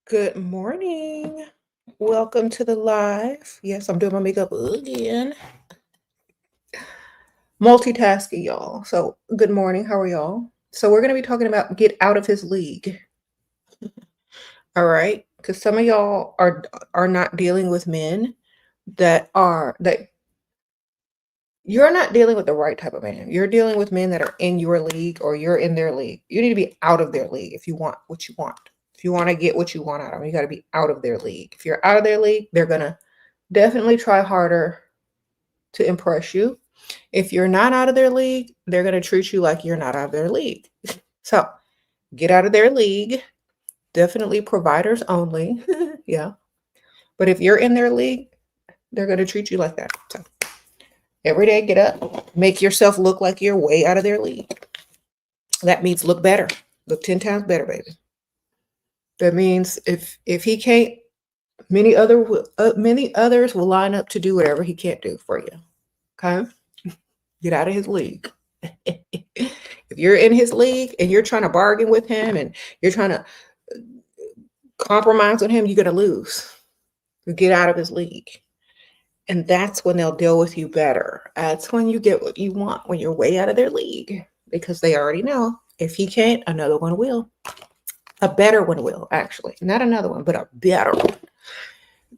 Good morning. Welcome to the live. Yes, I'm doing my makeup again. Multitasking, y'all. So, good morning. How are y'all? So, we're going to be talking about get out of his league. All right? Cuz some of y'all are not dealing with men that you're not dealing with the right type of man. You're dealing with men that are in your league or you're in their league. You need to be out of their league if you want what you want. If you want to get what you want out of them, you got to be out of their league. If you're out of their league, they're going to definitely try harder to impress you. If you're not out of their league, they're going to treat you like you're not out of their league. So get out of their league. Definitely providers only. Yeah. But if you're in their league, they're going to treat you like that. So every day, get up, make yourself look like you're way out of their league. That means look better. Look 10 times better, baby. That means if he can't, many others will line up to do whatever he can't do for you. Okay? Get out of his league. If you're in his league and you're trying to bargain with him and you're trying to compromise with him, you're going to lose. You get out of his league. And that's when they'll deal with you better. That's when you get what you want, when you're way out of their league, because they already know if he can't, another one will. A better one will, actually. Not another one, but a better one.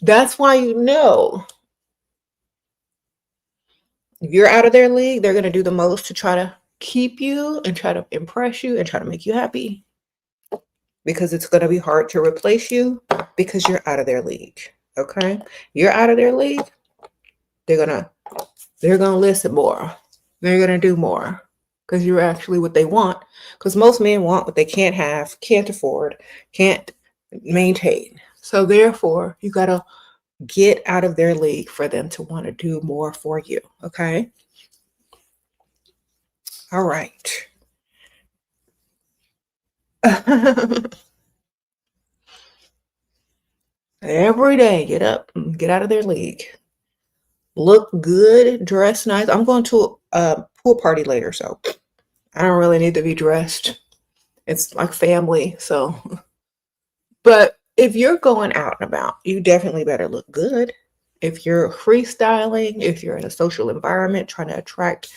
That's why you know if you're out of their league, they're going to do the most to try to keep you and try to impress you and try to make you happy, because it's going to be hard to replace you because you're out of their league. Okay? You're out of their league, they're going to listen more. They're going to do more because you're actually what they want, because most men want what they can't have, can't afford, can't maintain. So therefore, you got to get out of their league for them to want to do more for you. Okay? All right. Every day, get up, get out of their league. Look good, dress nice. I'm going to a pool party later, so I don't really need to be dressed. It's like family, so. But if you're going out and about, you definitely better look good. If you're freestyling, if you're in a social environment trying to attract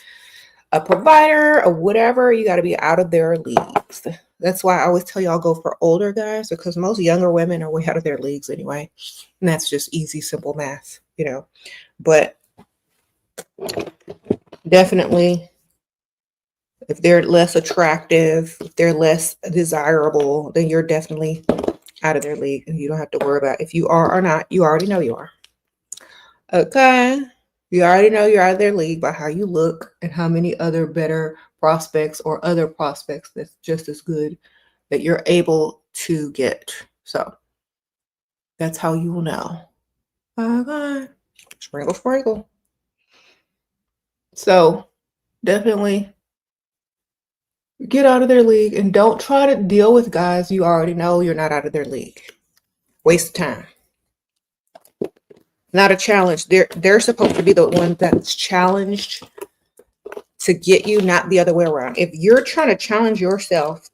a provider or whatever, you got to be out of their leagues. That's why I always tell y'all go for older guys, because most younger women are way out of their leagues anyway. And that's just easy, simple math, you know. But definitely, if they're less attractive, if they're less desirable, then you're definitely out of their league. And you don't have to worry about if you are or not. You already know you are. Okay. You already know you're out of their league by how you look and how many other better prospects or other prospects that's just as good that you're able to get. So that's how you will know. Okay. Sprinkle, sprinkle. So definitely get out of their league and don't try to deal with guys you already know you're not out of their league. Waste of time. Not a challenge. They're supposed to be the one that's challenged to get you, not the other way around. If you're trying to challenge yourself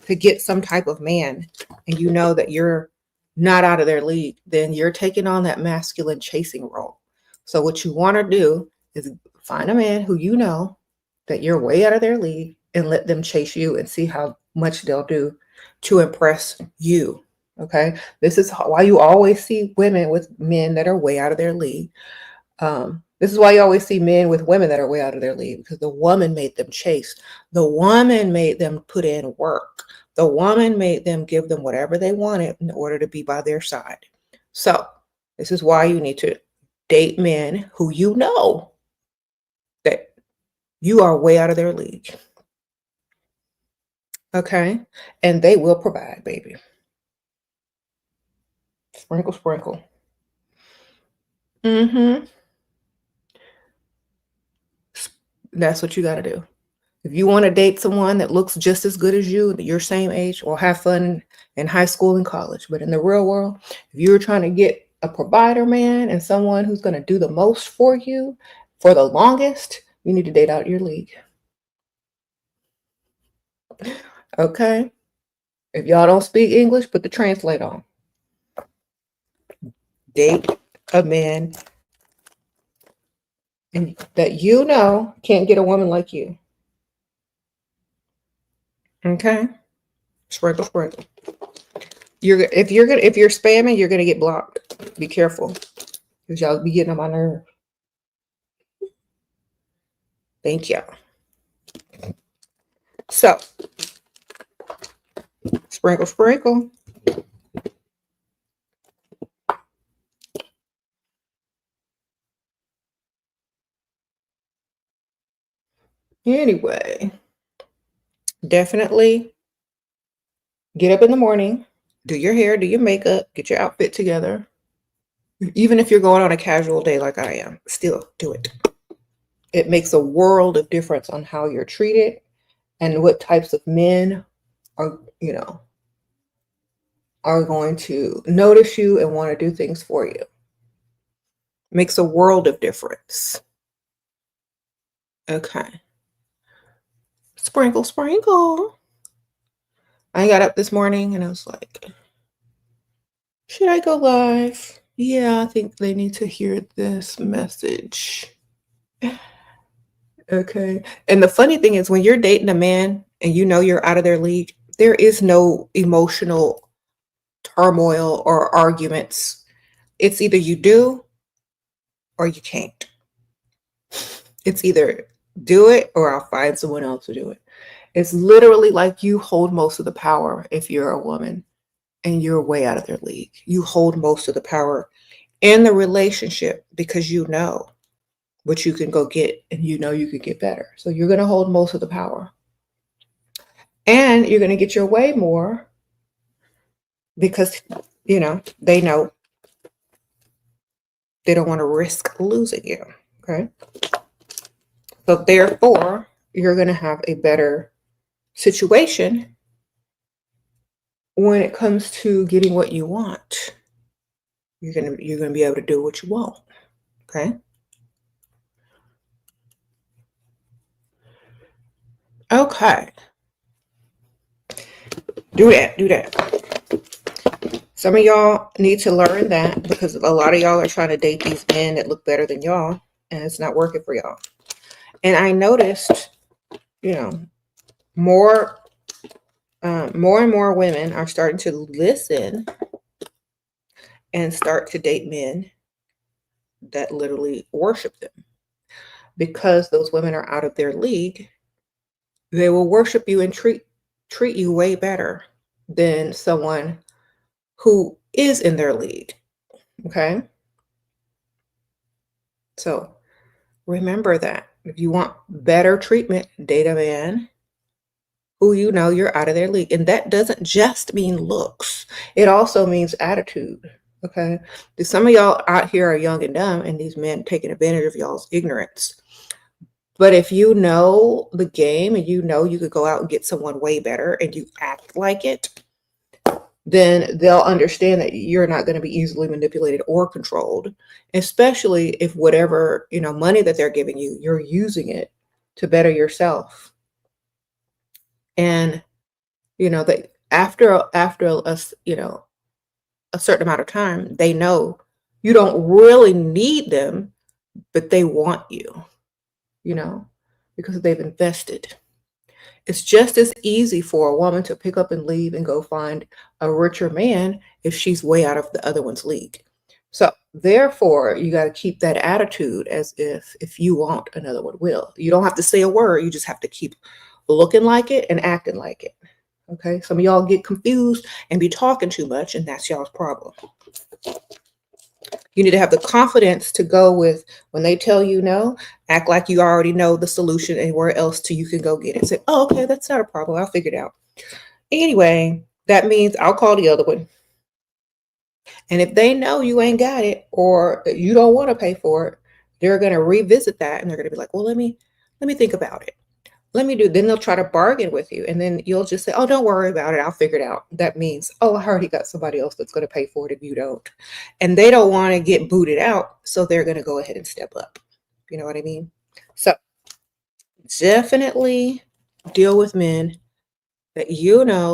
to get some type of man and you know that you're not out of their league, then you're taking on that masculine chasing role. So what you want to do is find a man who you know that you're way out of their league and let them chase you and see how much they'll do to impress you. Okay. This is why you always see women with men that are way out of their league. This is why you always see men with women that are way out of their league, because the woman made them chase. The woman made them put in work. The woman made them give them whatever they wanted in order to be by their side. So this is why you need to date men who you know that you are way out of their league. Okay? And they will provide, baby. Sprinkle, sprinkle. Mm-hmm. That's what you got to do. If you want to date someone that looks just as good as you, your same age, or have fun in high school and college, but in the real world, if you're trying to get a provider man and someone who's going to do the most for you for the longest, you need to date out your league. Okay? If y'all don't speak English, put the translate on. Date a man and that you know can't get a woman like you. Okay? Sprinkle, sprinkle. If you're spamming, you're gonna get blocked. Be careful. Because y'all be getting on my nerve. Thank you. So sprinkle, sprinkle. Anyway, definitely get up in the morning, do your hair, do your makeup, get your outfit together. Even if you're going on a casual day like I am, still do it. It makes a world of difference on how you're treated and what types of men are, are going to notice you and want to do things for you. Makes a world of difference. Okay. Sprinkle, sprinkle. I got up this morning and I was like, should I go live? Yeah, I think they need to hear this message. Okay. And the funny thing is when you're dating a man and you know you're out of their league, there is no emotional turmoil or arguments. It's either you do or you can't. It's either do it or I'll find someone else to do it. It's literally like you hold most of the power if you're a woman and you're way out of their league. You hold most of the power in the relationship because you know what you can go get and you know you could get better. So you're going to hold most of the power. And you're going to get your way more because, they know they don't want to risk losing you. Okay. So therefore, you're going to have a better situation when it comes to getting what you want. You're going to be able to do what you want. Okay. Okay. Do that. Some of y'all need to learn that because a lot of y'all are trying to date these men that look better than y'all and it's not working for y'all. And I noticed, more and more women are starting to listen and start to date men that literally worship them. Because those women are out of their league, they will worship you and treat you way better than someone who is in their league. Okay? So remember that. If you want better treatment, date a man who you know you're out of their league. And that doesn't just mean looks. It also means attitude. Okay? Some of y'all out here are young and dumb and these men taking advantage of y'all's ignorance. But if you know the game and you know you could go out and get someone way better and you act like it, then they'll understand that you're not going to be easily manipulated or controlled, especially if whatever, money that they're giving you, you're using it to better yourself. And, that after a certain amount of time, they know you don't really need them, but they want you, because they've invested. It's just as easy for a woman to pick up and leave and go find a richer man if she's way out of the other one's league. So therefore, you got to keep that attitude as if you want, another one will. You don't have to say a word. You just have to keep looking like it and acting like it. Okay. Some of y'all get confused and be talking too much, and that's y'all's problem. You need to have the confidence to go with when they tell you no, act like you already know the solution and where else you can go get it. Say, oh, okay, that's not a problem. I'll figure it out. Anyway, that means I'll call the other one. And if they know you ain't got it or you don't want to pay for it, they're going to revisit that and they're going to be like, well, let me think about it. Then they'll try to bargain with you. And then you'll just say, oh, don't worry about it. I'll figure it out. That means, oh, I already got somebody else that's going to pay for it if you don't. And they don't want to get booted out. So they're going to go ahead and step up. You know what I mean? So definitely deal with men that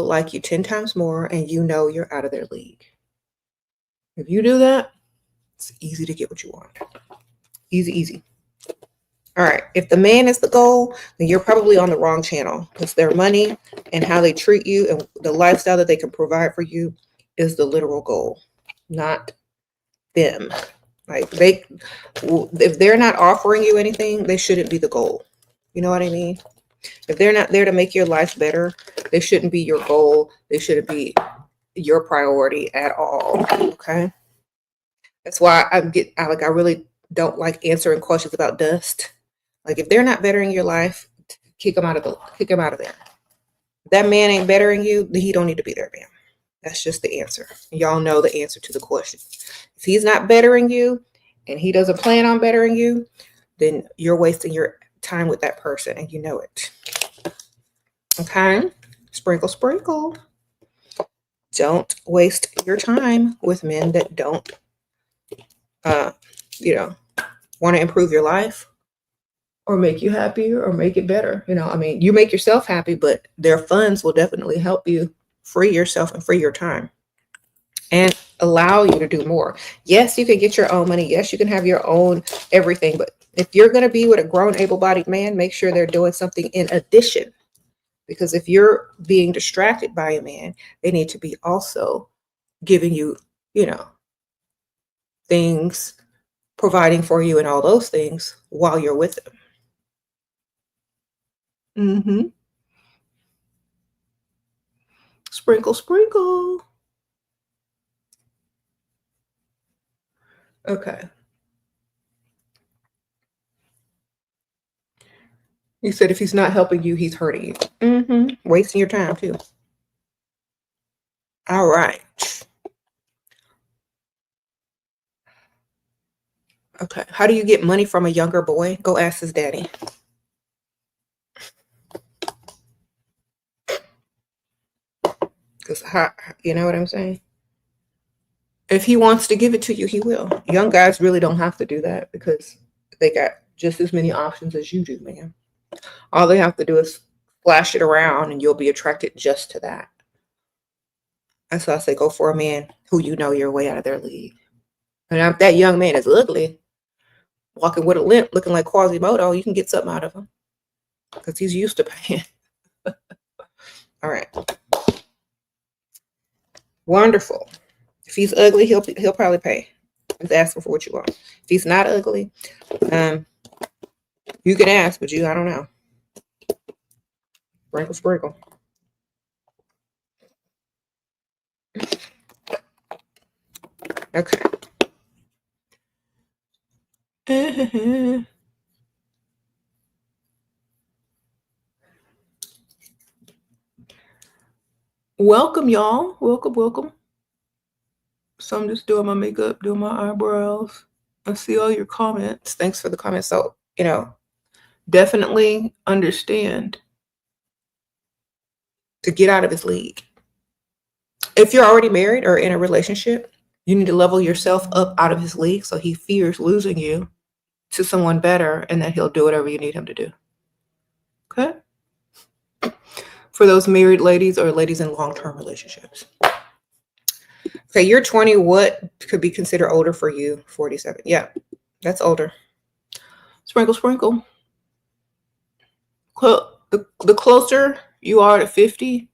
like you 10 times more and you're out of their league. If you do that, It's easy to get what you want. Easy, easy. All right. If the man is the goal, then you're probably on the wrong channel, because their money and how they treat you and the lifestyle that they can provide for you is the literal goal, not them. Like if they're not offering you anything, they shouldn't be the goal. You know what I mean? If they're not there to make your life better, they shouldn't be your goal. They shouldn't be your priority at all. Okay. That's why I really don't like answering questions about dust. Like, if they're not bettering your life, kick them out of there. If that man ain't bettering you, then he don't need to be there, man. That's just the answer. Y'all know the answer to the question. If he's not bettering you and he doesn't plan on bettering you, then you're wasting your time with that person, and you know it. Okay? Sprinkle, sprinkle. Don't waste your time with men that don't, want to improve your life or make you happier or make it better. You make yourself happy, but their funds will definitely help you free yourself and free your time and allow you to do more. Yes, you can get your own money. Yes, you can have your own everything. But if you're going to be with a grown, able-bodied man, make sure they're doing something in addition. Because if you're being distracted by a man, they need to be also giving you, things, providing for you and all those things while you're with them. Sprinkle, sprinkle. Okay. You said if he's not helping you, he's hurting you. Wasting your time too. All right. Okay. How do you get money from a younger boy? Go ask his daddy. Because you know what I'm saying? If he wants to give it to you, he will. Young guys really don't have to do that because they got just as many options as you do, man. All they have to do is flash it around and you'll be attracted just to that. That's why I say go for a man who you know you're way out of their league. And if that young man is ugly, walking with a limp, looking like Quasimodo, you can get something out of him because he's used to paying. All right. Wonderful. If he's ugly, he'll probably pay. He's asking for what you want. If he's not ugly, you can ask, but I don't know. Sprinkle, sprinkle. Okay. Welcome, y'all. Welcome. So I'm just doing my makeup, doing my eyebrows. I see all your comments. Thanks for the comments. So, definitely understand to get out of his league. If you're already married or in a relationship, you need to level yourself up out of his league so he fears losing you to someone better, and that he'll do whatever you need him to do. Okay? For those married ladies or ladies in long-term relationships. Okay, you're 20. What could be considered older for you? 47. Yeah, that's older. Sprinkle, sprinkle. The closer you are to 50,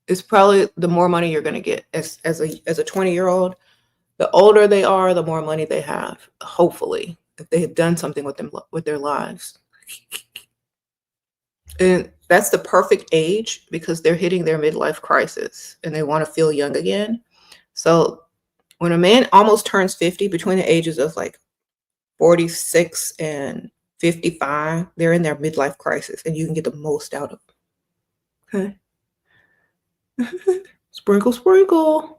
is probably the more money you're going to get as a 20-year-old. The older they are, the more money they have. Hopefully, if they have done something with their lives. And that's the perfect age because they're hitting their midlife crisis and they want to feel young again. So when a man almost turns 50, between the ages of like 46 and 55, they're in their midlife crisis and you can get the most out of them. Okay. Sprinkle, sprinkle.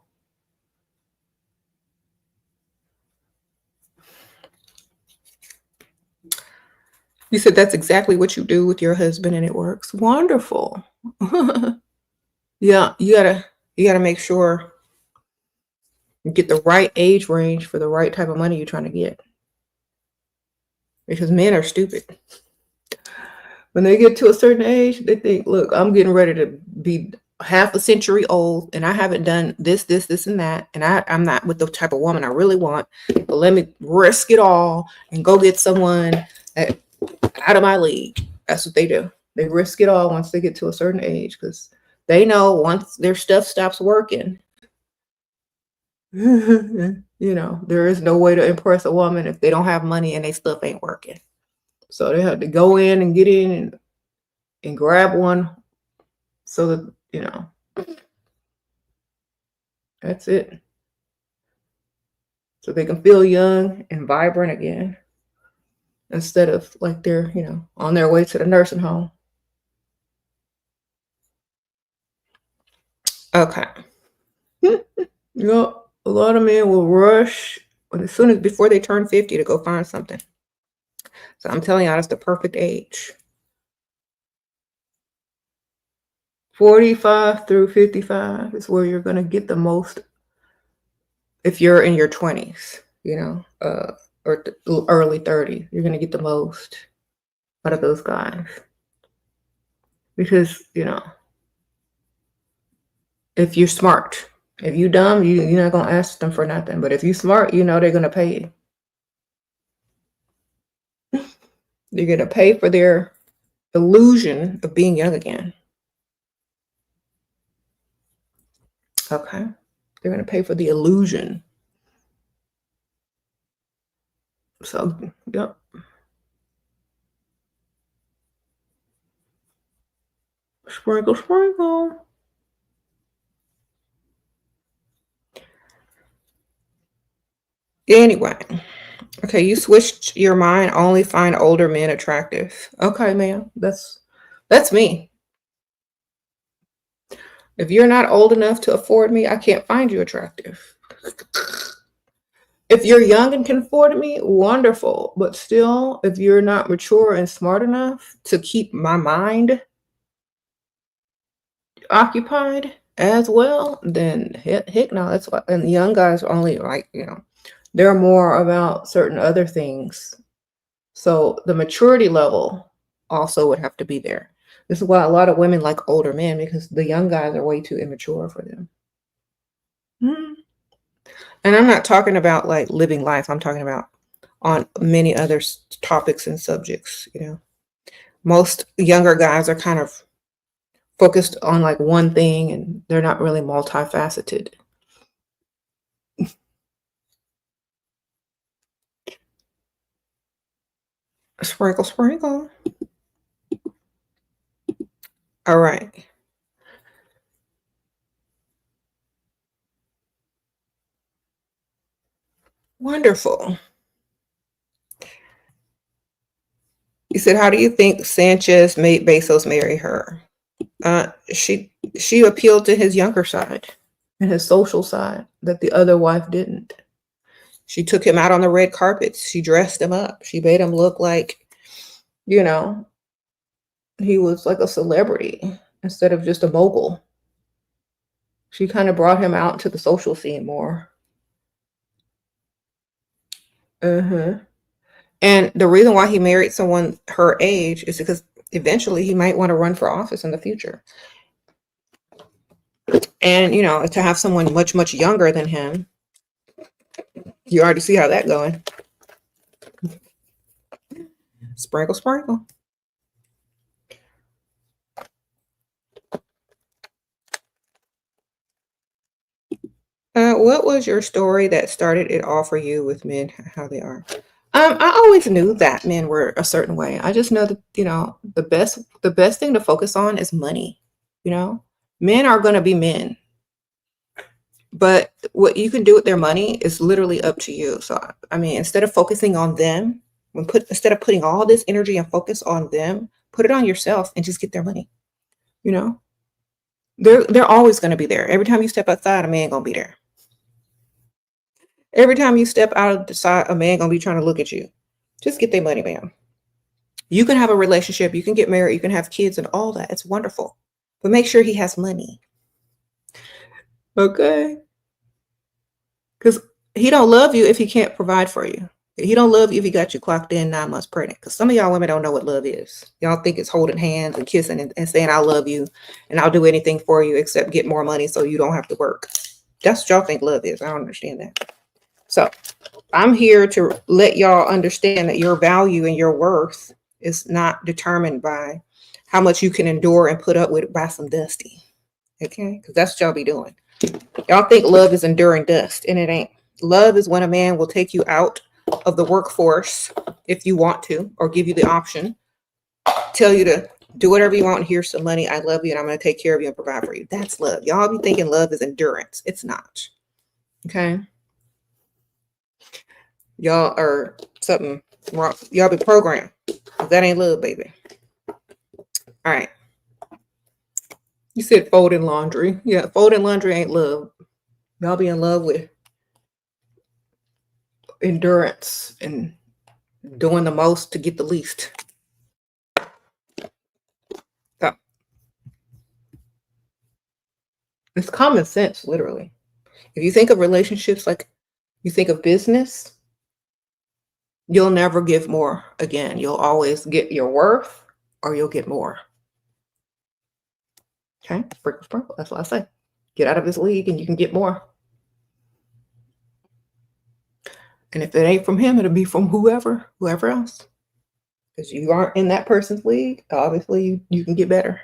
You said that's exactly what you do with your husband and it works. Wonderful. Yeah, you gotta make sure you get the right age range for the right type of money you're trying to get. Because men are stupid. When they get to a certain age, they think, look, I'm getting ready to be half a century old, and I haven't done this, and that, and I'm not with the type of woman I really want, but let me risk it all and go get someone that, out of my league. That's what they do. They risk it all once they get to a certain age because they know once their stuff stops working, there is no way to impress a woman if they don't have money and their stuff ain't working. So they have to go in and get in and grab one so that, that's it. So they can feel young and vibrant again instead of like they're, on their way to the nursing home. Okay. A lot of men will rush before they turn 50 to go find something. So I'm telling you, that's the perfect age. 45 through 55 is where you're going to get the most if you're in your 20s, or early 30s. You're going to get the most out of those guys. Because, if you're smart, if you dumb, you're not going to ask them for nothing. But if you smart, they're going to pay you. You're going to pay for their illusion of being young again. Okay. They're going to pay for the illusion. So, yep. Sprinkle, sprinkle. Anyway. Okay, you switched your mind, only find older men attractive. Okay, ma'am. That's me. If you're not old enough to afford me, I can't find you attractive. If you're young and can afford me, wonderful. But still, if you're not mature and smart enough to keep my mind occupied as well, then heck no. That's why. And young guys are only like, they're more about certain other things. So the maturity level also would have to be there. This is why a lot of women like older men, because the young guys are way too immature for them. And I'm not talking about like living life. I'm talking about on many other topics and subjects. Most younger guys are kind of focused on like one thing and they're not really multifaceted. Sprinkle, sprinkle. All right. Wonderful. You said, how do you think Sanchez made Bezos marry her? She appealed to his younger side and his social side that the other wife didn't. She took him out on the red carpets. She dressed him up. She made him look like, he was like a celebrity instead of just a mogul. She kind of brought him out to the social scene more. And the reason why he married someone her age is because eventually he might want to run for office in the future. And, to have someone much, much younger than him, you already see how that's going. Sprinkle, sprinkle. What was your story that started it all for you with men, how they are? I always knew that men were a certain way. I just know that, the best thing to focus on is money. Men are going to be men. But what you can do with their money is literally up to you. So, instead of focusing on them, instead of putting all this energy and focus on them, put it on yourself and just get their money. They're always going to be there. Every time you step outside, a man going to be there. Every time you step out of the side, a man going to be trying to look at you. Just get their money, man. You can have a relationship. You can get married. You can have kids and all that. It's wonderful. But make sure he has money. Okay? Because he don't love you if he can't provide for you. He don't love you if he got you clocked in 9 months pregnant. Because some of y'all women don't know what love is. Y'all think it's holding hands and kissing and saying, I love you and I'll do anything for you except get more money so you don't have to work. That's what y'all think love is. I don't understand that. So I'm here to let y'all understand that your value and your worth is not determined by how much you can endure and put up with by some dusty. Okay? Because that's what y'all be doing. Y'all think love is enduring dust, and it ain't. Love is when a man will take you out of the workforce if you want to, or give you the option, tell you to do whatever you want, and here's some money, I love you, and I'm going to take care of you and provide for you. That's love. Y'all be thinking love is endurance. It's not. Okay? Y'all are something wrong. Y'all be programmed. That ain't love, baby. All right. You said folding laundry. Yeah, folding laundry ain't love. Y'all be in love with endurance and doing the most to get the least. So, it's common sense, literally. If you think of relationships like you think of business, you'll never give more again. You'll always get your worth or you'll get more. Okay? Sprinkle, sprinkle. That's what I say. Get out of this league and you can get more. And if it ain't from him, it'll be from whoever else. Because you aren't in that person's league, obviously you can get better.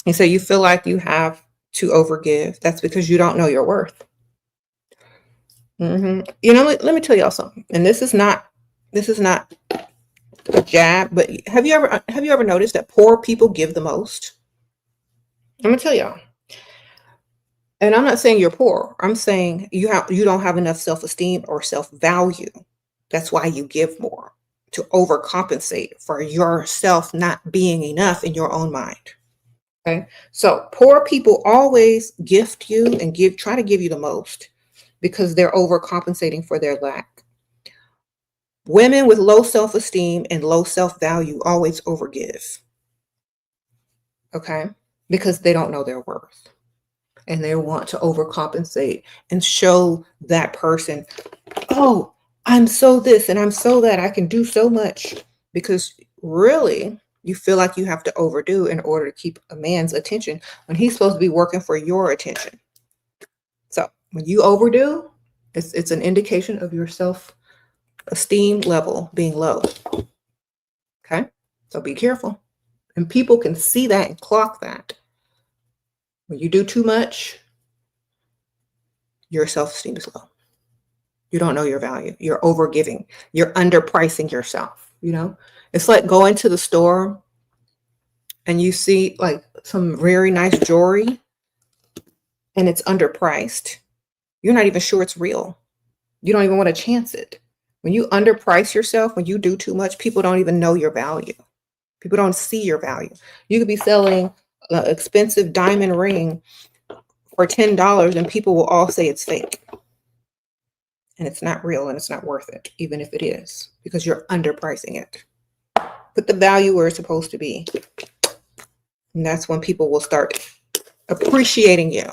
And so you feel like you have to overgive. That's because you don't know your worth. You know, let me tell y'all something. And this is not a jab, but have you ever noticed that poor people give the most? I'm gonna tell y'all. And I'm not saying you're poor. I'm saying you don't have enough self-esteem or self-value. That's why you give more, to overcompensate for yourself not being enough in your own mind. Okay. So poor people always gift you and try to give you the most because they're overcompensating for their lack. Women with low self-esteem and low self-value always overgive. Okay. Because they don't know their worth. And they want to overcompensate and show that person, oh, I'm so this and I'm so that, I can do so much. Because really, you feel like you have to overdo in order to keep a man's attention when he's supposed to be working for your attention. So when you overdo, it's an indication of your self-esteem level being low. Okay? So be careful. And people can see that and clock that. When you do too much, your self-esteem is low. You don't know your value. You're overgiving. You're underpricing yourself. You know, it's like going to the store and you see like some very nice jewelry and it's underpriced. You're not even sure it's real. You don't even want to chance it. When you underprice yourself, when you do too much, people don't even know your value. People don't see your value. You could be selling an expensive diamond ring for $10 and people will all say it's fake. And it's not real and it's not worth it, even if it is, because you're underpricing it. Put the value where it's supposed to be. And that's when people will start appreciating you.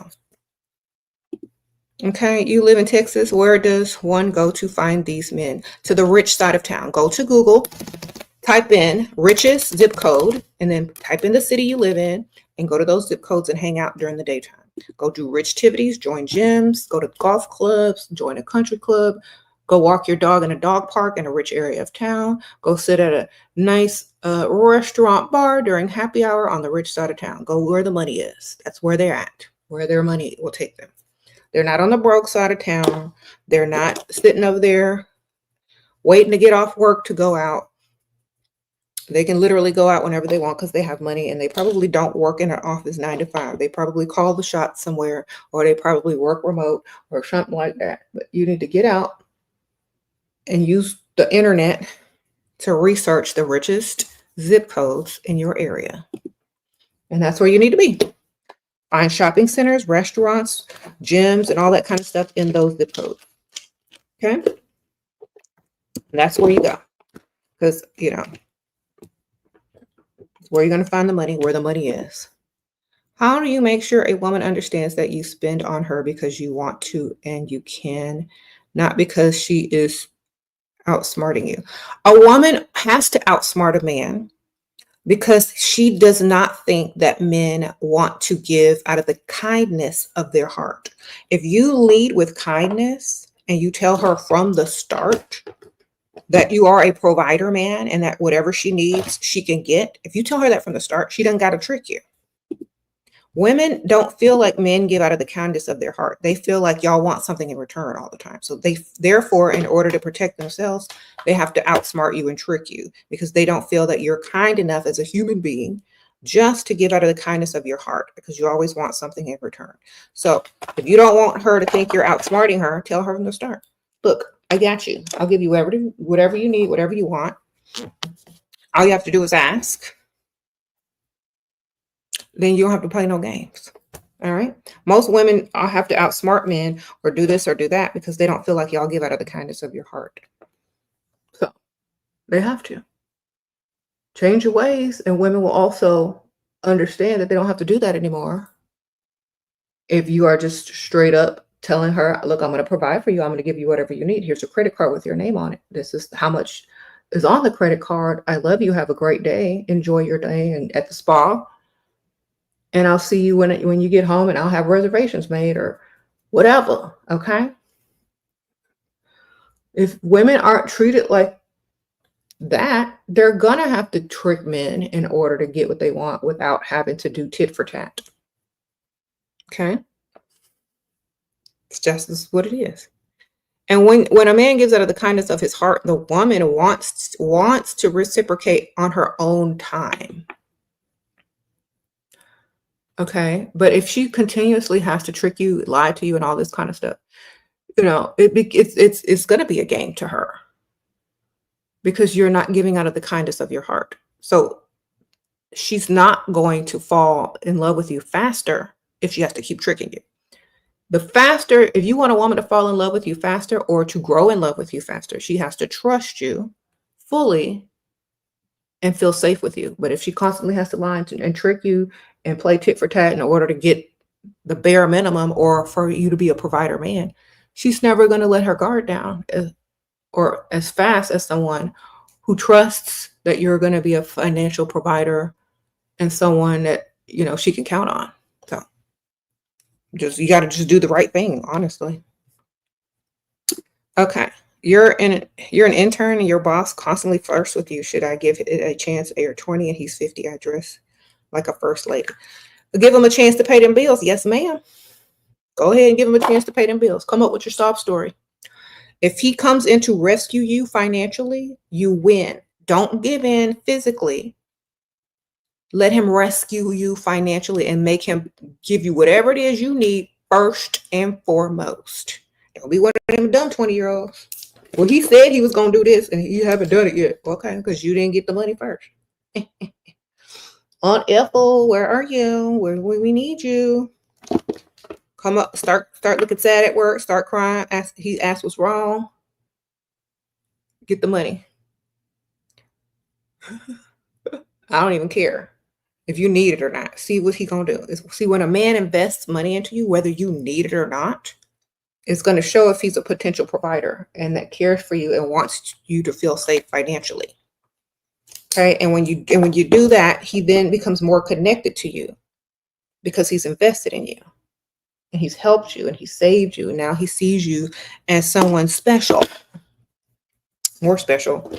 Okay, you live in Texas. Where does one go to find these men? To the rich side of town. Go to Google, type in richest zip code, and then type in the city you live in and go to those zip codes and hang out during the daytime. Go do rich activities, join gyms, go to golf clubs, join a country club, go walk your dog in a dog park in a rich area of town, go sit at a nice restaurant bar during happy hour on the rich side of town. Go where the money is. That's where they're at, where their money will take them. They're not on the broke side of town. They're not sitting over there waiting to get off work to go out. They can literally go out whenever they want because they have money and they probably don't work in an office 9 to 5. They probably call the shots somewhere or they probably work remote or something like that. But you need to get out and use the internet to research the richest zip codes in your area. And that's where you need to be. Find shopping centers, restaurants, gyms, and all that kind of stuff in those zip codes. Okay? And that's where you go. Because, you know, where you're going to find the money, where the money is. How do you make sure a woman understands that you spend on her because you want to and you can not because she is outsmarting you. A woman has to outsmart a man because she does not think that men want to give out of the kindness of their heart. If you lead with kindness and you tell her from the start that you are a provider man and that whatever she needs, she can get, if you tell her that from the start, she doesn't got to trick you. Women don't feel like men give out of the kindness of their heart. They feel like y'all want something in return all the time. So therefore, in order to protect themselves, they have to outsmart you and trick you because they don't feel that you're kind enough as a human being just to give out of the kindness of your heart, because you always want something in return. So if you don't want her to think you're outsmarting her, tell her from the start, look, I got you. I'll give you whatever you need, whatever you want. All you have to do is ask. Then you don't have to play no games. All right. Most women have to outsmart men or do this or do that because they don't feel like y'all give out of the kindness of your heart. So they have to change your ways, and women will also understand that they don't have to do that anymore. If you are just straight up telling her, look, I'm going to provide for you. I'm going to give you whatever you need. Here's a credit card with your name on it. This is how much is on the credit card. I love you. Have a great day. Enjoy your day and at the spa. And I'll see you when you get home, and I'll have reservations made or whatever, okay? If women aren't treated like that, they're going to have to trick men in order to get what they want without having to do tit for tat, okay? It's just what it is. And when a man gives out of the kindness of his heart, the woman wants to reciprocate on her own time. Okay, but if she continuously has to trick you, lie to you, and all this kind of stuff, it's going to be a game to her because you're not giving out of the kindness of your heart. So she's not going to fall in love with you faster if she has to keep tricking you. The faster, if you want a woman to fall in love with you faster or to grow in love with you faster, she has to trust you fully and feel safe with you. But if she constantly has to lie and trick you and play tit for tat in order to get the bare minimum or for you to be a provider man, she's never going to let her guard down or as fast as someone who trusts that you're going to be a financial provider and someone that, she can count on. So you got to just do the right thing, honestly. Okay. You're an intern and your boss constantly flirts with you. Should I give it a chance? You're 20 and he's 50. I dress like a first lady. Give him a chance to pay them bills. Yes, ma'am. Go ahead and give him a chance to pay them bills. Come up with your sob story. If he comes in to rescue you financially, you win. Don't give in physically. Let him rescue you financially and make him give you whatever it is you need first and foremost. Don't be one of them dumb 20-year-olds. Well, he said he was going to do this and you haven't done it yet. Okay, because you didn't get the money first. Aunt Ethel, where are you? Where we need you? Come up, start looking sad at work, start crying. He asked what's wrong. Get the money. I don't even care if you need it or not. See what he gonna do. See, when a man invests money into you, whether you need it or not, it's going to show if he's a potential provider and that cares for you and wants you to feel safe financially. Okay, and when you do that, he then becomes more connected to you because he's invested in you and he's helped you and he saved you, and now he sees you as someone special, more special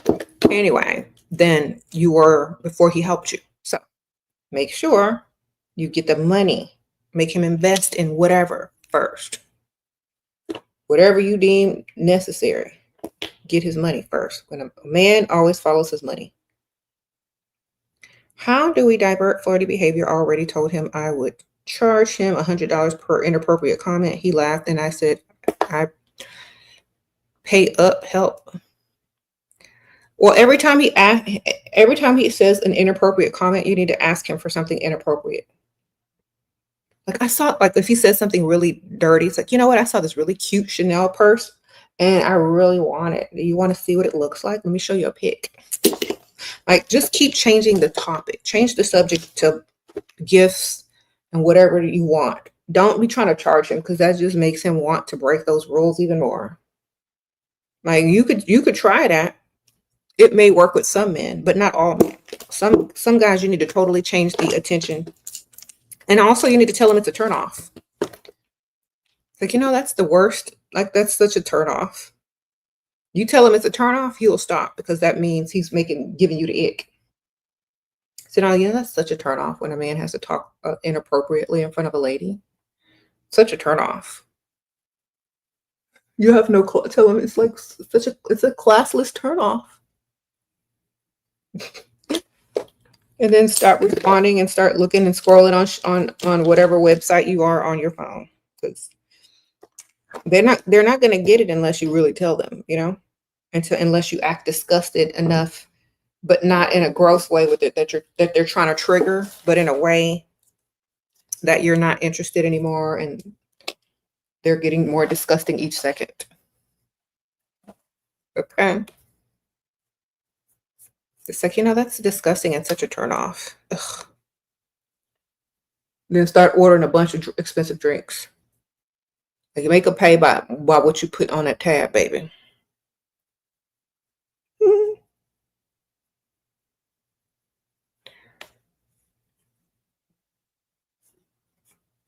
anyway than you were before he helped you. So make sure you get the money, make him invest in whatever first. Whatever you deem necessary, get his money first. When a man always follows his money. How do we divert flirty behavior? Already told him I would charge him $100 per inappropriate comment. He laughed and I said, I pay up, help. Well, every time he says an inappropriate comment, you need to ask him for something inappropriate. Like I saw, like if he says something really dirty, it's like, you know what? I saw this really cute Chanel purse and I really want it. Do you want to see what it looks like? Let me show you a pic. Like just keep changing the topic, change the subject to gifts and whatever you want. Don't be trying to charge him because that just makes him want to break those rules even more. Like you could try that. It may work with some men, but not all men. Some guys you need to totally change the attention. And also you need to tell them it's a turn off. Like, that's the worst. Like, that's such a turn off. You tell him it's a turn off, he'll stop, because that means he's giving you the ick. So now, that's such a turn off when a man has to talk inappropriately in front of a lady. Such a turn off. You have no tell him it's like it's a classless turn off. And then start responding and start looking and scrolling on whatever website you are on your phone, because they're not going to get it unless you really tell them, unless you act disgusted enough, but not in a gross way with it that they're trying to trigger, but in a way that you're not interested anymore, and they're getting more disgusting each second. Okay. It's like, that's disgusting and such a turn off. Ugh. Then start ordering a bunch of expensive drinks. Like, you make them pay by what you put on that tab, baby.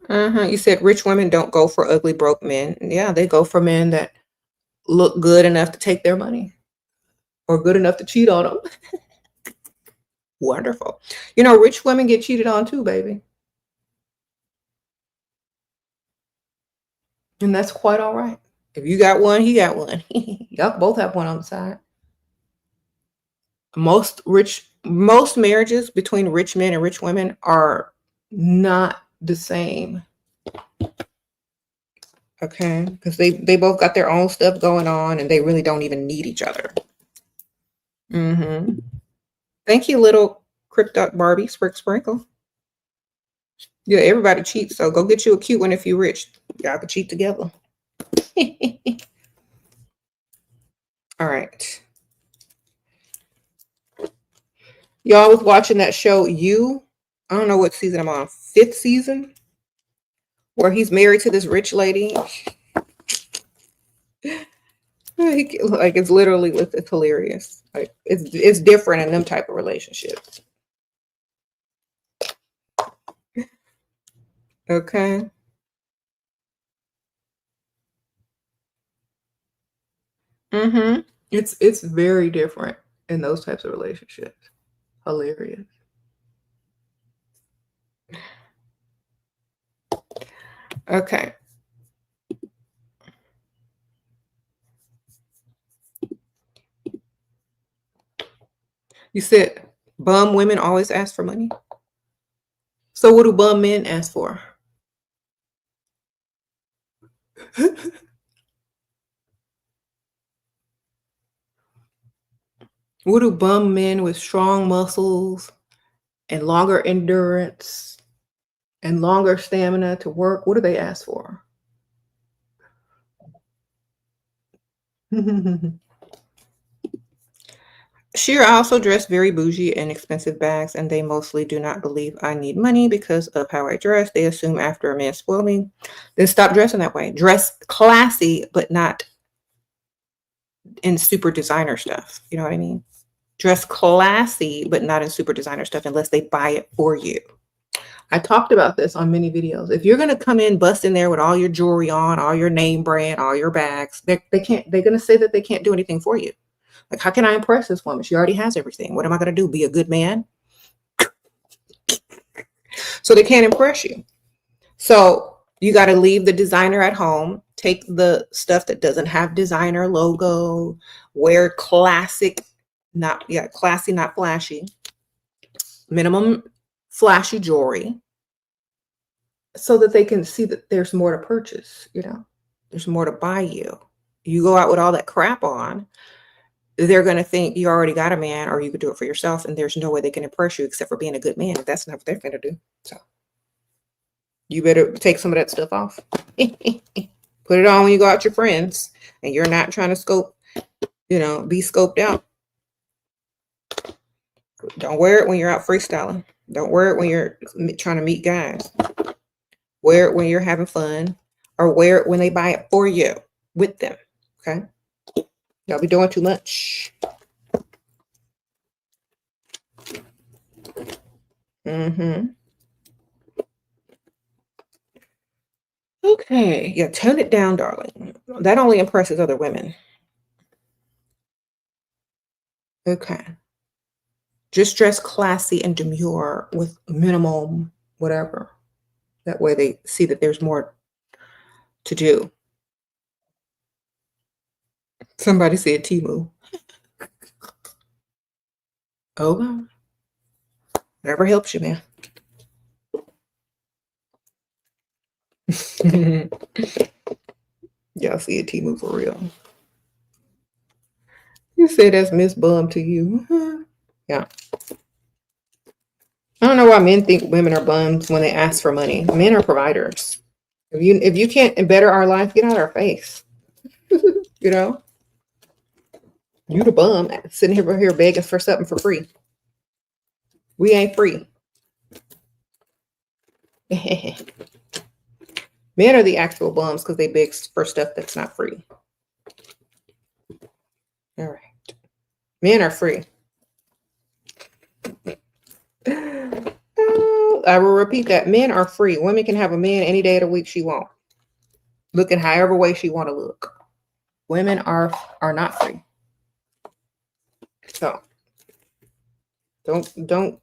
You said rich women don't go for ugly, broke men. Yeah, they go for men that look good enough to take their money, or good enough to cheat on them. Wonderful. Rich women get cheated on too, baby. And that's quite all right. If you got one, he got one. Y'all both have one on the side. Most marriages between rich men and rich women are not the same. Okay, because they both got their own stuff going on, and they really don't even need each other. Thank you, little Crypto Barbie Sprinkle. Yeah, everybody cheats, so go get you a cute one if you're rich. Y'all can cheat together. All right. Y'all was watching that show, I don't know what season I'm on, 5th season, where he's married to this rich lady. Like, it's literally, it's hilarious. Like, it's different in them type of relationships. Okay. It's very different in those types of relationships. Hilarious. Okay. You said bum women always ask for money. So what do bum men ask for? What do bum men with strong muscles and longer endurance and longer stamina to work, what do they ask for? Sheer also dressed very bougie and expensive bags, and they mostly do not believe I need money because of how I dress. They assume after a man spoil me, then stop dressing that way. Dress classy, but not in super designer stuff. You know what I mean? Dress classy, but not in super designer stuff unless they buy it for you. I talked about this on many videos. If you're going to come in, bust in there with all your jewelry on, all your name brand, all your bags, they're going to say that they can't do anything for you. Like, how can I impress this woman? She already has everything. What am I going to do? Be a good man? So they can't impress you. So you got to leave the designer at home. Take the stuff that doesn't have designer logo. Wear classic, classy, not flashy. Minimum flashy jewelry, so that they can see that there's more to purchase. There's more to buy you. You go out with all that crap on, they're going to think you already got a man, or you could do it for yourself, and there's no way they can impress you except for being a good man. That's not what they're going to do. So you better take some of that stuff off. Put it on when you go out with your friends and you're not trying to be scoped out. Don't wear it when you're out freestyling. Don't wear it when you're trying to meet guys. Wear it when you're having fun, or wear it when they buy it for you with them. Okay. Y'all be doing too much. Mm-hmm. Okay. Yeah, tone it down, darling. That only impresses other women. Okay. Just dress classy and demure with minimal whatever. That way they see that there's more to do. Somebody said Timu. Oh, whatever helps you, man. Y'all see a Timu for real. You say that's Miss Bum to you. Yeah. I don't know why men think women are bums when they ask for money. Men are providers. If you can't better our life, get out of our face. You know? You the bum sitting here begging for something for free. We ain't free. Men are the actual bums because they beg for stuff that's not free. All right. Men are free. I will repeat that. Men are free. Women can have a man any day of the week she wants. Looking however way she want to look. Women are not free. So don't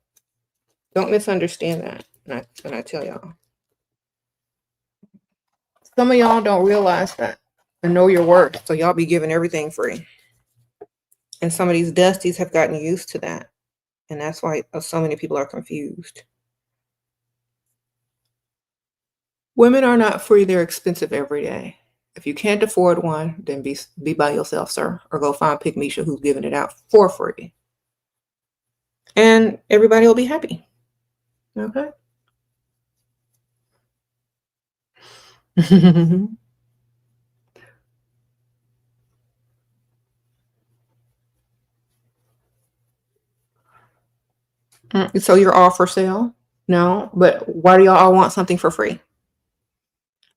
misunderstand that when I tell y'all. Some of y'all don't realize that and know your worth. So y'all be giving everything free. And some of these dusties have gotten used to that. And that's why so many people are confused. Women are not free. They're expensive every day. If you can't afford one, then be by yourself, sir. Or go find Pick Misha who's giving it out for free. And everybody will be happy. Okay? So you're all for sale? No, but why do y'all all want something for free?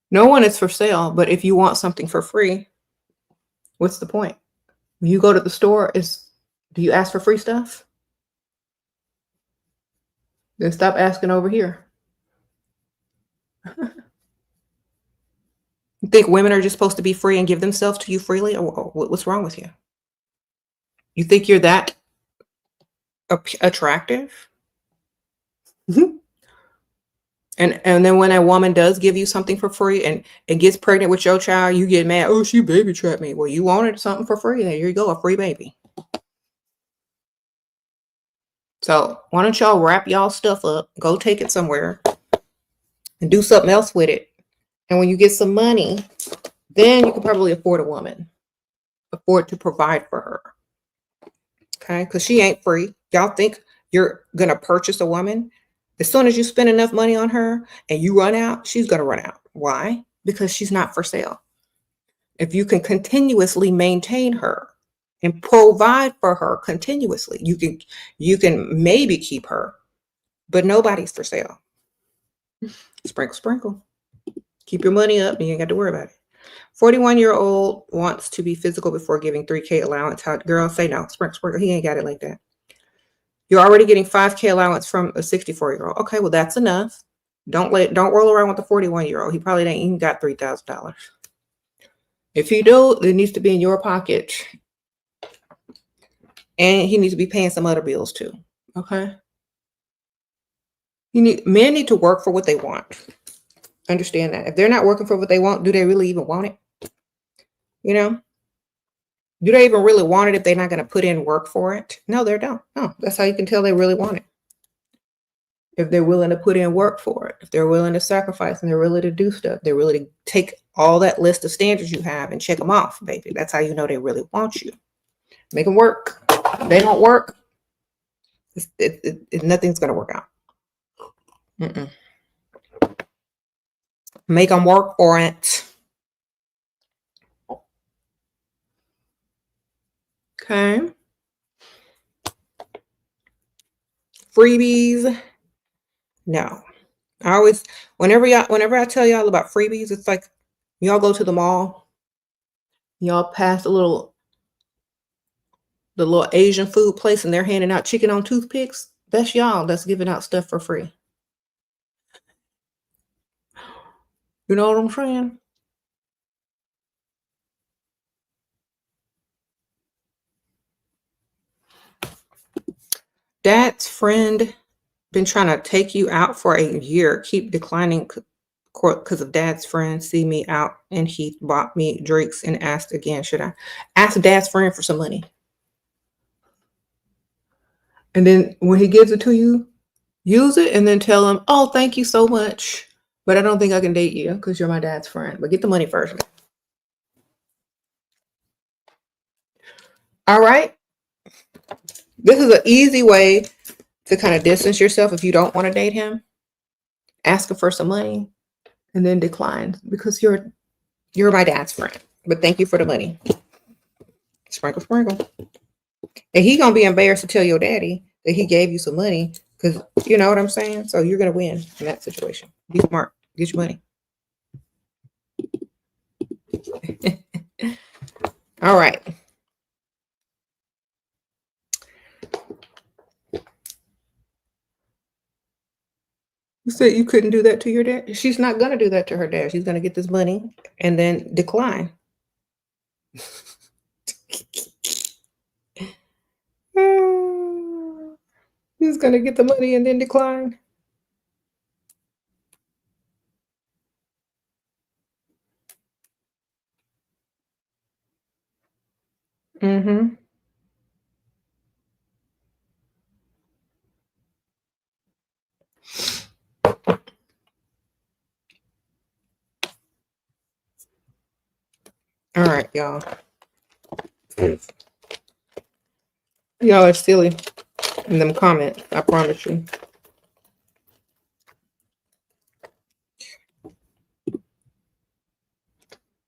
No one is for sale, but if you want something for free, what's the point? When you go to the store, do you ask for free stuff? Then stop asking over here. You think women are just supposed to be free and give themselves to you freely? Or what's wrong with you? You think you're that attractive? And then when a woman does give you something for free and gets pregnant with your child, you get mad. Oh, she baby trapped me. Well, you wanted something for free. There you go, a free baby. So why don't y'all wrap y'all stuff up, go take it somewhere, and do something else with it. And when you get some money, then you can probably afford a woman, afford to provide for her. Okay, because she ain't free. Y'all think you're gonna purchase a woman? As soon as you spend enough money on her and you run out, she's gonna run out. Why? Because she's not for sale. If you can continuously maintain her and provide for her continuously, you can maybe keep her, but nobody's for sale. Sprinkle, sprinkle. Keep your money up and you ain't got to worry about it. 41-year-old wants to be physical before giving $3K allowance. Girl, say no. Sprinkle, sprinkle. He ain't got it like that. You're already getting $5K allowance from a 64-year-old. Okay, well, that's enough. Don't roll around with the 41-year-old. He probably ain't even got $3,000. If you do, it needs to be in your pocket. And he needs to be paying some other bills too. Okay? Men need to work for what they want. Understand that. If they're not working for what they want, do they really even want it? You know? Do they even really want it if they're not going to put in work for it? No, they don't. No, that's how you can tell they really want it. If they're willing to put in work for it, if they're willing to sacrifice and they're willing to do stuff, they're willing to take all that list of standards you have and check them off, baby. That's how you know they really want you. Make them work. If they don't work, nothing's going to work out. Make them work for it. Okay. Freebies. No. Whenever I tell y'all about freebies, it's like y'all go to the mall, y'all pass a little the little Asian food place and they're handing out chicken on toothpicks, that's y'all that's giving out stuff for free. You know what I'm saying? Dad's friend been trying to take you out for a year. Keep declining because of dad's friend. See me out and he bought me drinks and asked again, should I ask dad's friend for some money? And then when he gives it to you, use it and then tell him, oh, thank you so much. But I don't think I can date you because you're my dad's friend. But get the money first. All right. This is an easy way to kind of distance yourself if you don't want to date him. Ask him for some money and then decline because you're my dad's friend. But thank you for the money. Sprinkle, sprinkle. And he gonna be embarrassed to tell your daddy that he gave you some money because you know what I'm saying? So you're gonna win in that situation. Be smart. Get your money. All right. You said you couldn't do that to your dad? She's not gonna do that to her dad. She's gonna get this money and then decline. He's gonna get the money and then decline. Mm-hmm. All right, y'all. Y'all are silly in them comments, I promise you.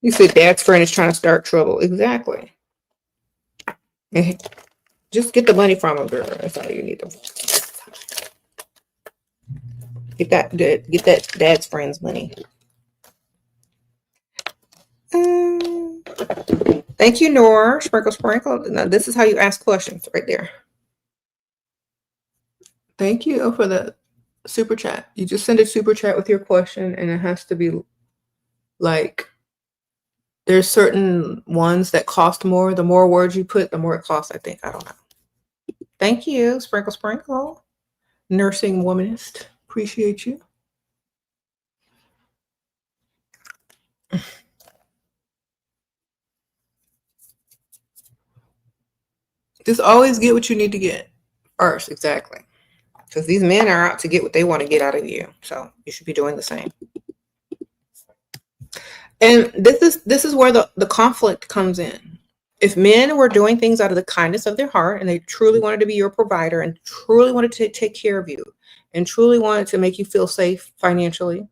You said dad's friend is trying to start trouble. Exactly. Just get the money from him, girl. That's all you need to get that dad's friend's money. Thank you, Nora. Sprinkle, sprinkle. Now, this is how you ask questions right there. Thank you for the super chat. You just send a super chat with your question, and it has to be like there's certain ones that cost more. The more words you put, the more it costs, I think. I don't know. Thank you, Sprinkle, sprinkle. Nursing womanist. Appreciate you. Just always get what you need to get first. Exactly. Because these men are out to get what they want to get out of you. So you should be doing the same. And this is where the conflict comes in. If men were doing things out of the kindness of their heart and they truly wanted to be your provider and truly wanted to take care of you and truly wanted to make you feel safe financially,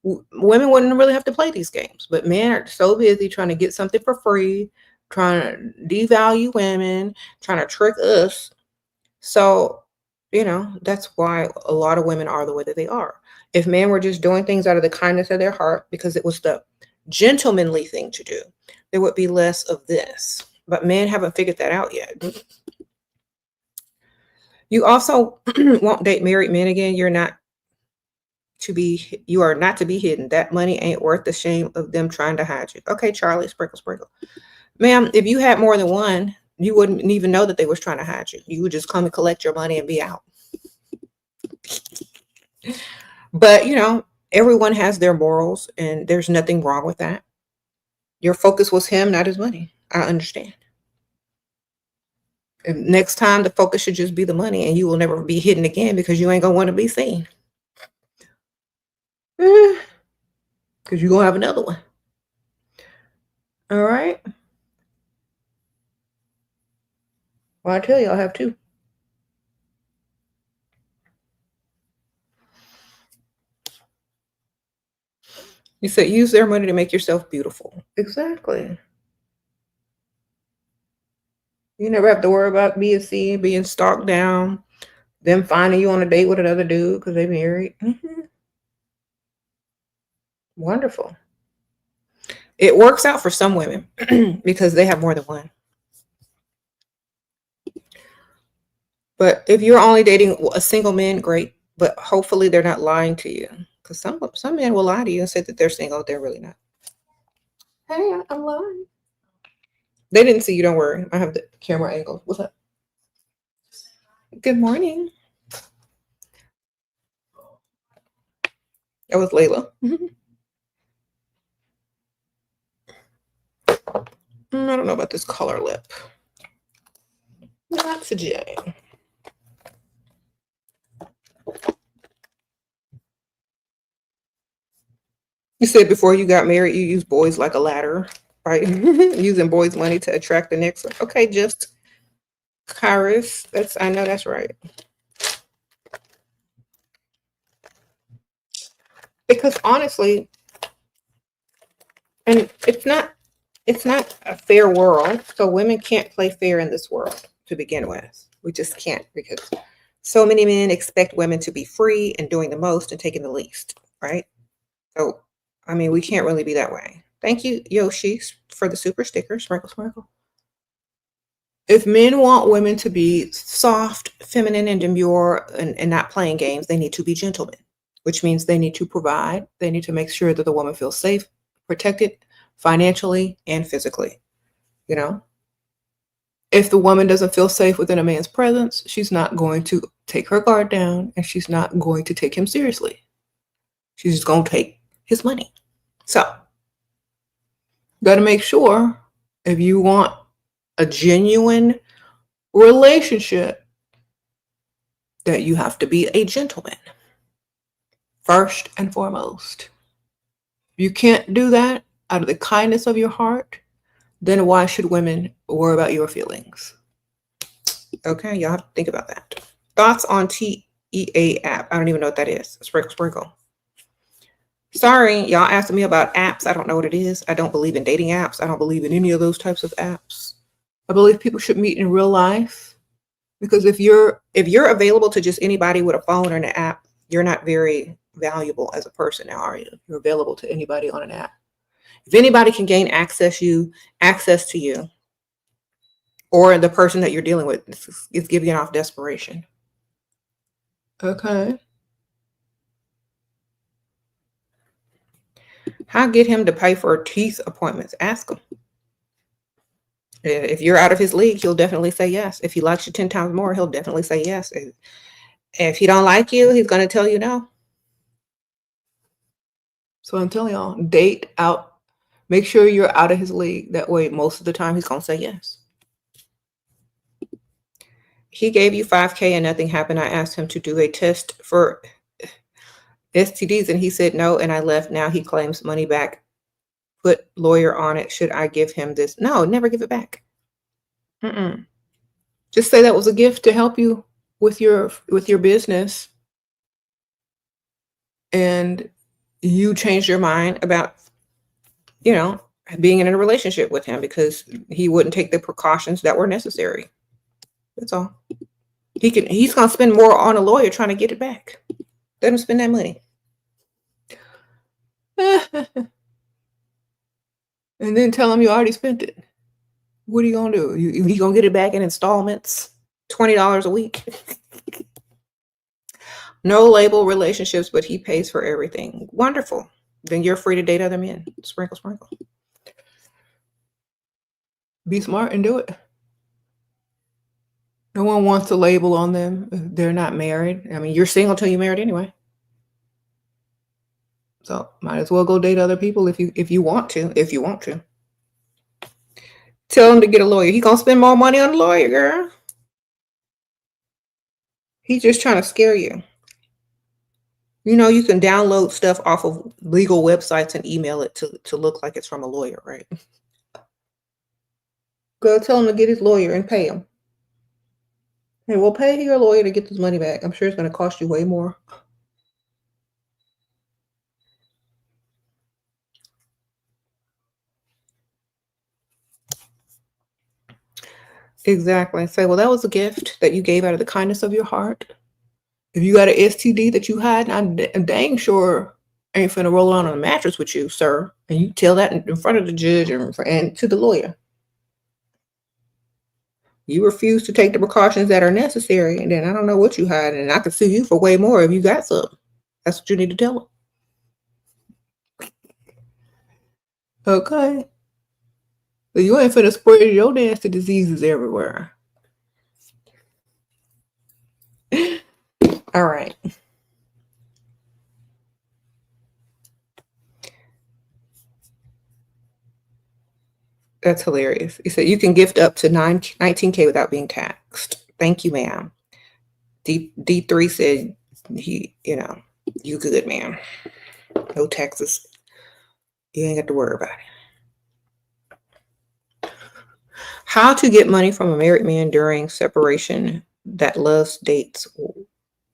women wouldn't really have to play these games. But men are so busy trying to get something for free, trying to devalue women, trying to trick us. So, you know, that's why a lot of women are the way that they are. If men were just doing things out of the kindness of their heart because it was the gentlemanly thing to do, there would be less of this. But men haven't figured that out yet. You also won't date married men again. You are not to be hidden. That money ain't worth the shame of them trying to hide you. Okay, Charlie, sprinkle, sprinkle. Ma'am, if you had more than one, you wouldn't even know that they was trying to hide you. You would just come and collect your money and be out. But, you know, everyone has their morals and there's nothing wrong with that. Your focus was him, not his money. I understand. And next time, the focus should just be the money and you will never be hidden again because you ain't going to want to be seen. Because you're going to have another one. All right. Well, I tell you, I'll have two. You said use their money to make yourself beautiful. Exactly. You never have to worry about being seen, being stalked down, them finding you on a date with another dude because they're married. Mm-hmm. Wonderful. It works out for some women because they have more than one. But if you're only dating a single man, great. But hopefully they're not lying to you. Because some men will lie to you and say that they're single. They're really not. Hey, I'm lying. They didn't see you. Don't worry. I have the camera angle. What's up? Good morning. That was Layla. I don't know about this color lip. That's a J. You said before you got married, you used boys like a ladder, right? Using boys' money to attract the next one. Okay, just Kairos. I know that's right. Because honestly, and it's not a fair world. So women can't play fair in this world to begin with. We just can't, because so many men expect women to be free and doing the most and taking the least, right? So, I mean, we can't really be that way. Thank you, Yoshi, for the super sticker. Sprinkle, sprinkle. If men want women to be soft, feminine, and demure and not playing games, they need to be gentlemen, which means they need to provide. They need to make sure that the woman feels safe, protected financially and physically. You know, if the woman doesn't feel safe within a man's presence, she's not going to take her guard down, and she's not going to take him seriously. She's just going to take his money. So, got to make sure, if you want a genuine relationship, that you have to be a gentleman first and foremost. If you can't do that out of the kindness of your heart, then why should women worry about your feelings? Okay, y'all have to think about that. Thoughts on TEA app? I don't even know what that is. Sprinkle, sprinkle. Sorry, y'all asking me about apps. I don't know what it is. I don't believe in dating apps. I don't believe in any of those types of apps. I believe people should meet in real life, because if you're available to just anybody with a phone or an app, you're not very valuable as a person now, are you? You're available to anybody on an app. If anybody can gain access to you, or the person that you're dealing with is giving off desperation. Okay. How get him to pay for teeth appointments? Ask him. If you're out of his league, he'll definitely say yes. If he likes you 10 times more, he'll definitely say yes. If he don't like you, he's going to tell you no. So I'm telling y'all, date out. Make sure you're out of his league. That way, most of the time, he's going to say yes. He gave you $5K and nothing happened. I asked him to do a test for STDs and he said no, and I left. Now he claims money back. Put lawyer on it. Should I give him this? No, never give it back. Just say that was a gift to help you with your business, and you changed your mind about, being in a relationship with him because he wouldn't take the precautions that were necessary. That's all. He's gonna spend more on a lawyer trying to get it back. Let him spend that money. And then tell him you already spent it. What are you gonna do? You gonna get it back in installments? $20 a week. No label relationships, but he pays for everything. Wonderful. Then you're free to date other men. Sprinkle, sprinkle. Be smart and do it. No one wants a label on them if they're not married. I mean, you're single till you're married anyway. So might as well go date other people if you want to. If you want to. Tell him to get a lawyer. He's gonna spend more money on a lawyer, girl. He's just trying to scare you. You can download stuff off of legal websites and email it to look like it's from a lawyer, right? Go tell him to get his lawyer and pay him. Hey, well, pay your lawyer to get this money back. I'm sure it's going to cost you way more. Exactly. Say, well, that was a gift that you gave out of the kindness of your heart. If you got an STD that you hide, I'm dang sure I ain't finna roll around on a mattress with you, sir. And you tell that in front of the judge and to the lawyer. You refuse to take the precautions that are necessary, and then I don't know what you hide, and I could sue you for way more if you got some. That's what you need to tell them. Okay. So you ain't finna spread your nasty diseases everywhere. All right. That's hilarious. He said you can gift up to 19K without being taxed. Thank you, ma'am. D3 said you good, ma'am. No taxes. You ain't got to worry about it. How to get money from a married man during separation that loves dates.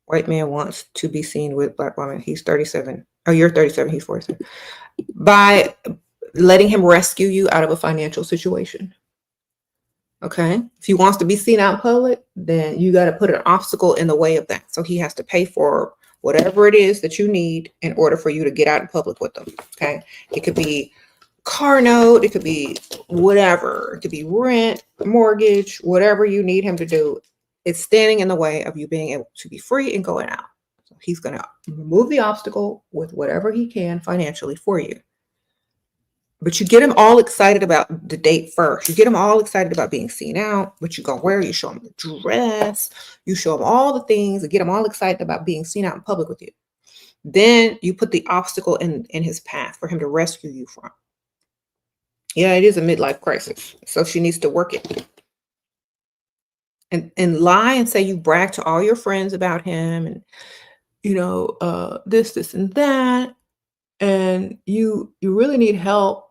White man wants to be seen with black woman. He's 37. Oh, you're 37. He's 47. By letting him rescue you out of a financial situation. Okay. If he wants to be seen out in public, then you got to put an obstacle in the way of that. So he has to pay for whatever it is that you need in order for you to get out in public with them. Okay. It could be car note. It could be whatever. It could be rent, mortgage, whatever you need him to do. It's standing in the way of you being able to be free and going out. So he's going to remove the obstacle with whatever he can financially for you. But you get them all excited about the date first. You get them all excited about being seen out, what you gonna wear. You show them the dress. You show them all the things and get them all excited about being seen out in public with you. Then you put the obstacle in his path for him to rescue you from. Yeah, it is a midlife crisis. So she needs to work it. And lie and say you brag to all your friends about him and, this, and that. And you really need help.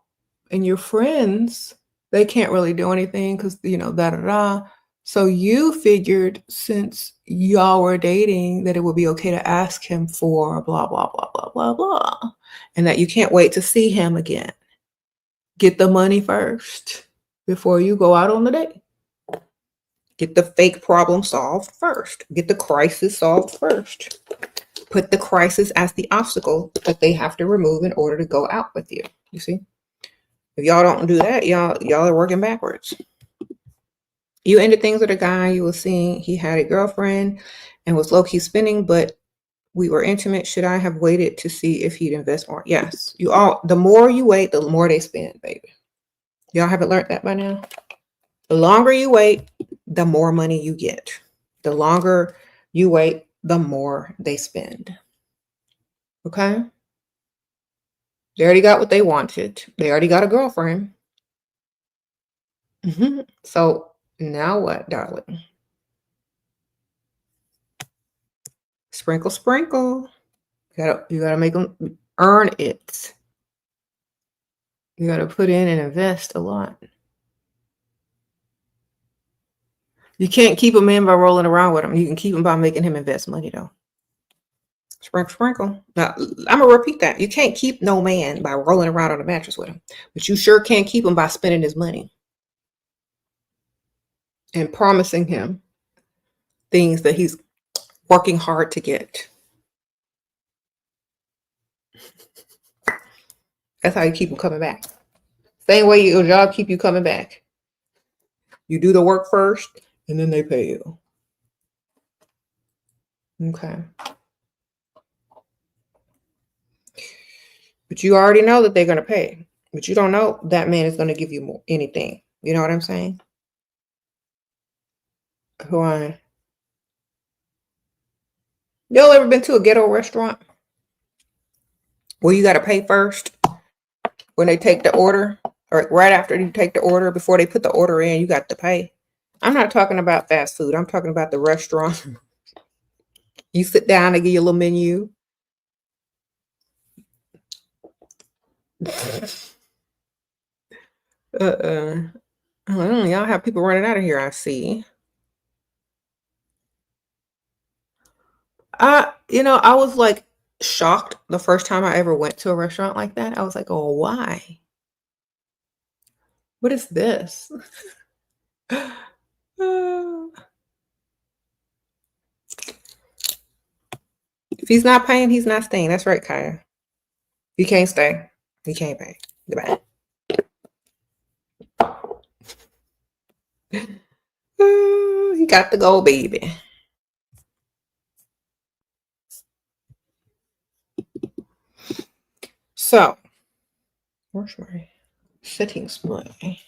And your friends, they can't really do anything because, So you figured since y'all were dating that it would be okay to ask him for blah, blah, blah, blah, blah, blah. And that you can't wait to see him again. Get the money first before you go out on the date. Get the fake problem solved first. Get the crisis solved first. Put the crisis as the obstacle that they have to remove in order to go out with you. You see? If y'all don't do that, y'all are working backwards. You ended things with a guy you were seeing. He had a girlfriend and was low-key spending, but we were intimate. Should I have waited to see if he'd invest more? Yes. The more you wait, the more they spend, baby. Y'all haven't learned that by now? The longer you wait, the more money you get. The longer you wait, the more they spend. Okay? They already got what they wanted. They already got a girlfriend. So now what, darling? Sprinkle, sprinkle. You gotta make them earn it. You gotta put in and invest a lot. You can't keep a man by rolling around with him. You can keep him by making him invest money, though. Sprinkle, sprinkle. Now, I'm going to repeat that. You can't keep no man by rolling around on a mattress with him. But you sure can keep him by spending his money. And promising him things that he's working hard to get. That's how you keep him coming back. Same way your job keep you coming back. You do the work first, and then they pay you. Okay. But you already know that they're going to pay. But you don't know that man is going to give you more, anything. You know what I'm saying? Why? Y'all ever been to a ghetto restaurant where you got to pay first when they take the order? Or right after you take the order, before they put the order in, you got to pay. I'm not talking about fast food. I'm talking about the restaurant. You sit down, they give you a little menu. Y'all have people running out of here, I see. I was like shocked the first time I ever went to a restaurant like that. I was like, oh, why? What is this? If he's not paying, he's not staying. That's right, Kaya. You can't stay. You can't pay. Goodbye. got to go, baby. So, where's my setting spray?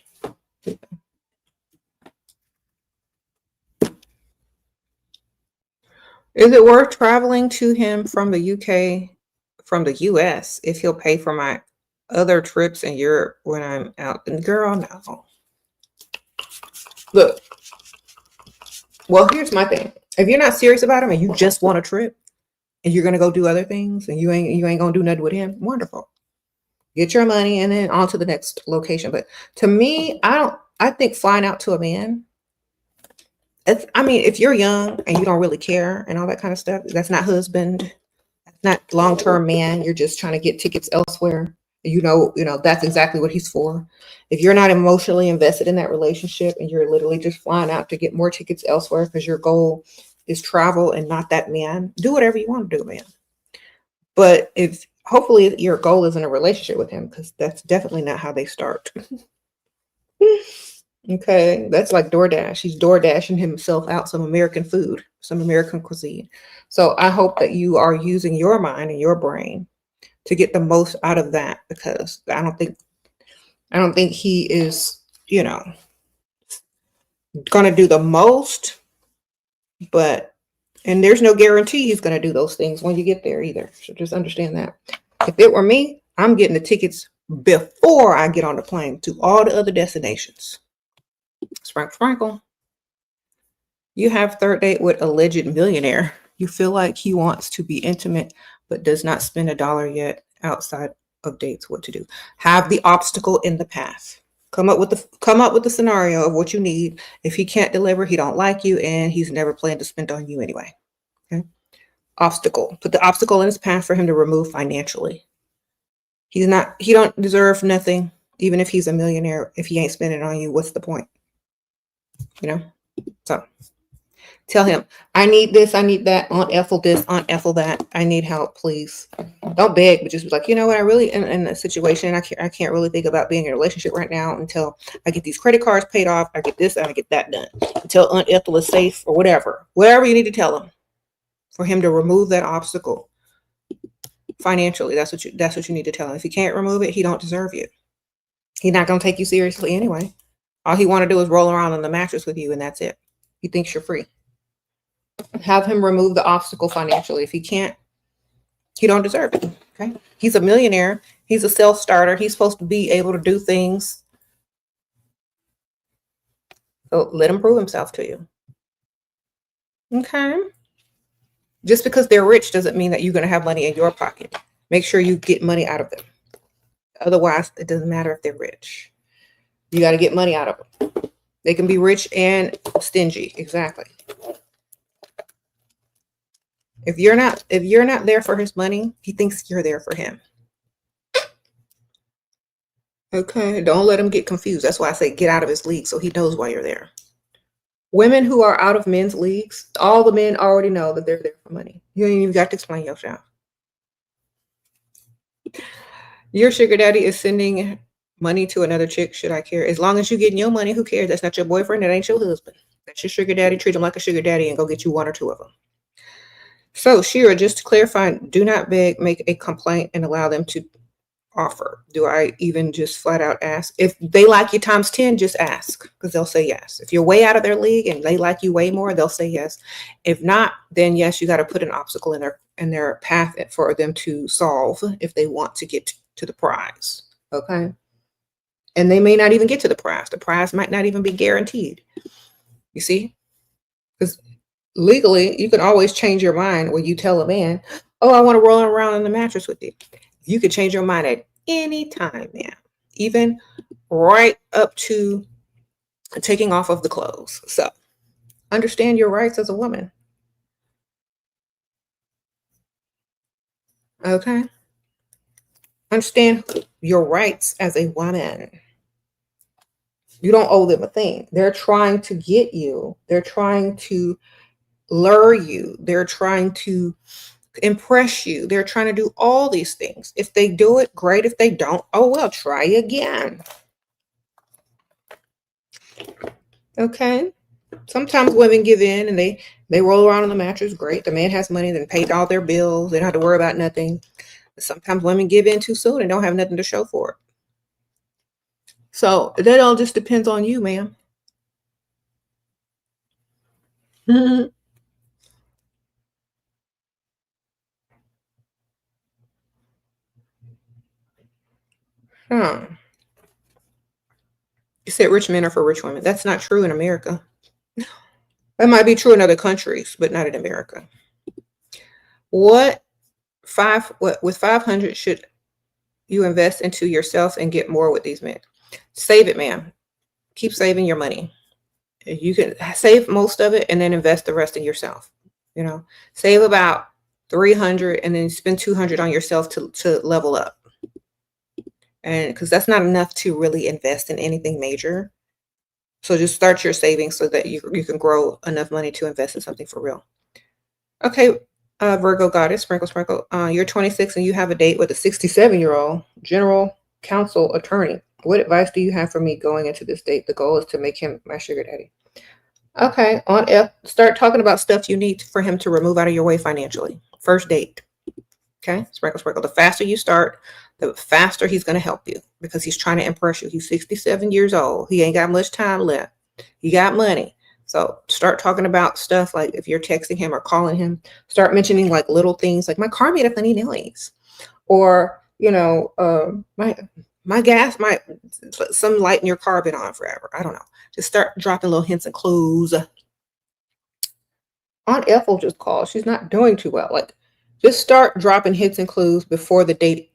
Is it worth traveling to him from the UK, from the US, if he'll pay for my other trips in Europe when I'm out? And girl, no. Look, well, here's my thing. If you're not serious about him and you just want a trip and you're gonna go do other things and you ain't gonna do nothing with him, wonderful. Get your money and then on to the next location. But to me, I think flying out to a man, I mean, if you're young and you don't really care and all that kind of stuff, that's not husband, that's not long-term man. You're just trying to get tickets elsewhere. You know, that's exactly what he's for. If you're not emotionally invested in that relationship and you're literally just flying out to get more tickets elsewhere because your goal is travel and not that man, do whatever you want to do, man. But if hopefully your goal isn't a relationship with him, because that's definitely not how they start. Okay, that's like DoorDash. He's DoorDashing himself out some American food, some American cuisine. So I hope that you are using your mind and your brain to get the most out of that, because I don't think he is, gonna do the most, and there's no guarantee he's gonna do those things when you get there either. So just understand that. If it were me, I'm getting the tickets before I get on the plane to all the other destinations. Sprinkle. You have third date with alleged millionaire. You feel like he wants to be intimate, but does not spend $1 yet outside of dates. What to do? Have the obstacle in the path. Come up with the scenario of what you need. If he can't deliver, he don't like you, and he's never planned to spend on you anyway. Okay. Obstacle. Put the obstacle in his path for him to remove financially. He don't deserve nothing, even if he's a millionaire. If he ain't spending on you, what's the point? So tell him, I need this, I need that, Aunt Ethel this, Aunt Ethel that, I need help, please. Don't beg, but just be like, you know what, I really in a situation, I can't really think about being in a relationship right now until I get these credit cards paid off, I get this and I get that done, until Aunt Ethel is safe, or whatever you need to tell him for him to remove that obstacle financially. That's what you need to tell him. If he can't remove it, he don't deserve you. He's not going to take you seriously anyway. All he want to do is roll around on the mattress with you, and that's it. He thinks you're free. Have him remove the obstacle financially. If he can't, he don't deserve it. Okay. He's a millionaire. He's a self-starter. He's supposed to be able to do things. So let him prove himself to you. Okay. Just because they're rich doesn't mean that you're going to have money in your pocket. Make sure you get money out of them. Otherwise, it doesn't matter if they're rich. You got to get money out of them. They can be rich and stingy. Exactly. If you're not there for his money, he thinks you're there for him. Okay, don't let him get confused. That's why I say get out of his league, so he knows why you're there. Women who are out of men's leagues, all the men already know that they're there for money. You ain't even got to explain yourself. Your sugar daddy is sending money to another chick. Should I care? As long as you're getting your money, who cares? That's not your boyfriend. That ain't your husband. That's your sugar daddy. Treat him like a sugar daddy and go get you 1 or 2 of them. So, Shira, just to clarify, do not beg, make a complaint, and allow them to offer. Do I even just flat out ask? If they like you times 10, just ask, because they'll say yes. If you're way out of their league and they like you way more, they'll say yes. If not, then yes, you got to put an obstacle in their path for them to solve if they want to get to the prize. Okay. And they may not even get to the prize. The prize might not even be guaranteed. You see? Because legally, you can always change your mind when you tell a man, oh, I want to roll around on the mattress with you. You can change your mind at any time, man. Even right up to taking off of the clothes. So understand your rights as a woman. Okay? Understand your rights as a woman. You don't owe them a thing. They're trying to get you. They're trying to lure you. They're trying to impress you. They're trying to do all these things. If they do it, great. If they don't, oh well, try again. Okay. Sometimes women give in and they roll around on the mattress. Great. The man has money, then paid all their bills. They don't have to worry about nothing. But sometimes women give in too soon and don't have nothing to show for it. So that all just depends on you, ma'am. Huh. You said rich men are for rich women. That's not true in America. That might be true in other countries, but not in America. What with 500 should you invest into yourself and get more with these men? Save it, ma'am. Keep saving your money. You can save most of it and then invest the rest in yourself. Save about 300 and then spend 200 on yourself to level up. And because that's not enough to really invest in anything major. So just start your savings so that you can grow enough money to invest in something for real. Okay, Virgo goddess, sprinkle, sprinkle. You're 26 and you have a date with a 67-year-old general counsel attorney. What advice do you have for me going into this date? The goal is to make him my sugar daddy. Okay, on F, start talking about stuff you need for him to remove out of your way financially. First date. Okay, sprinkle, sprinkle. The faster you start, the faster he's going to help you because he's trying to impress you. He's 67 years old. He ain't got much time left. He got money. So start talking about stuff like if you're texting him or calling him, start mentioning like little things like my car made a funny noise, or my gas, some light in your car been on forever. I don't know. Just start dropping little hints and clues. Aunt Ethel just called. She's not doing too well. Like, just start dropping hints and clues before the date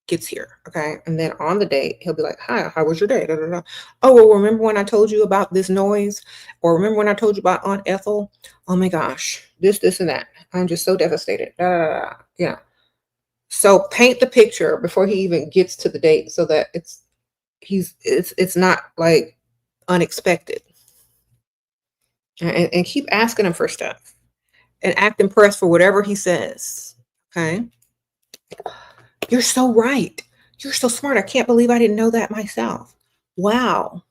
gets here, okay? And then on the date, he'll be like, hi, how was your day? Da, da, da. Oh, well, remember when I told you about this noise? Or remember when I told you about Aunt Ethel? Oh my gosh, this, and that. I'm just so devastated. Da, da, da, da. Yeah. So paint the picture before he even gets to the date so that it's not like unexpected. And keep asking him for stuff and act impressed for whatever he says. Okay. You're so right. You're so smart. I can't believe I didn't know that myself. Wow.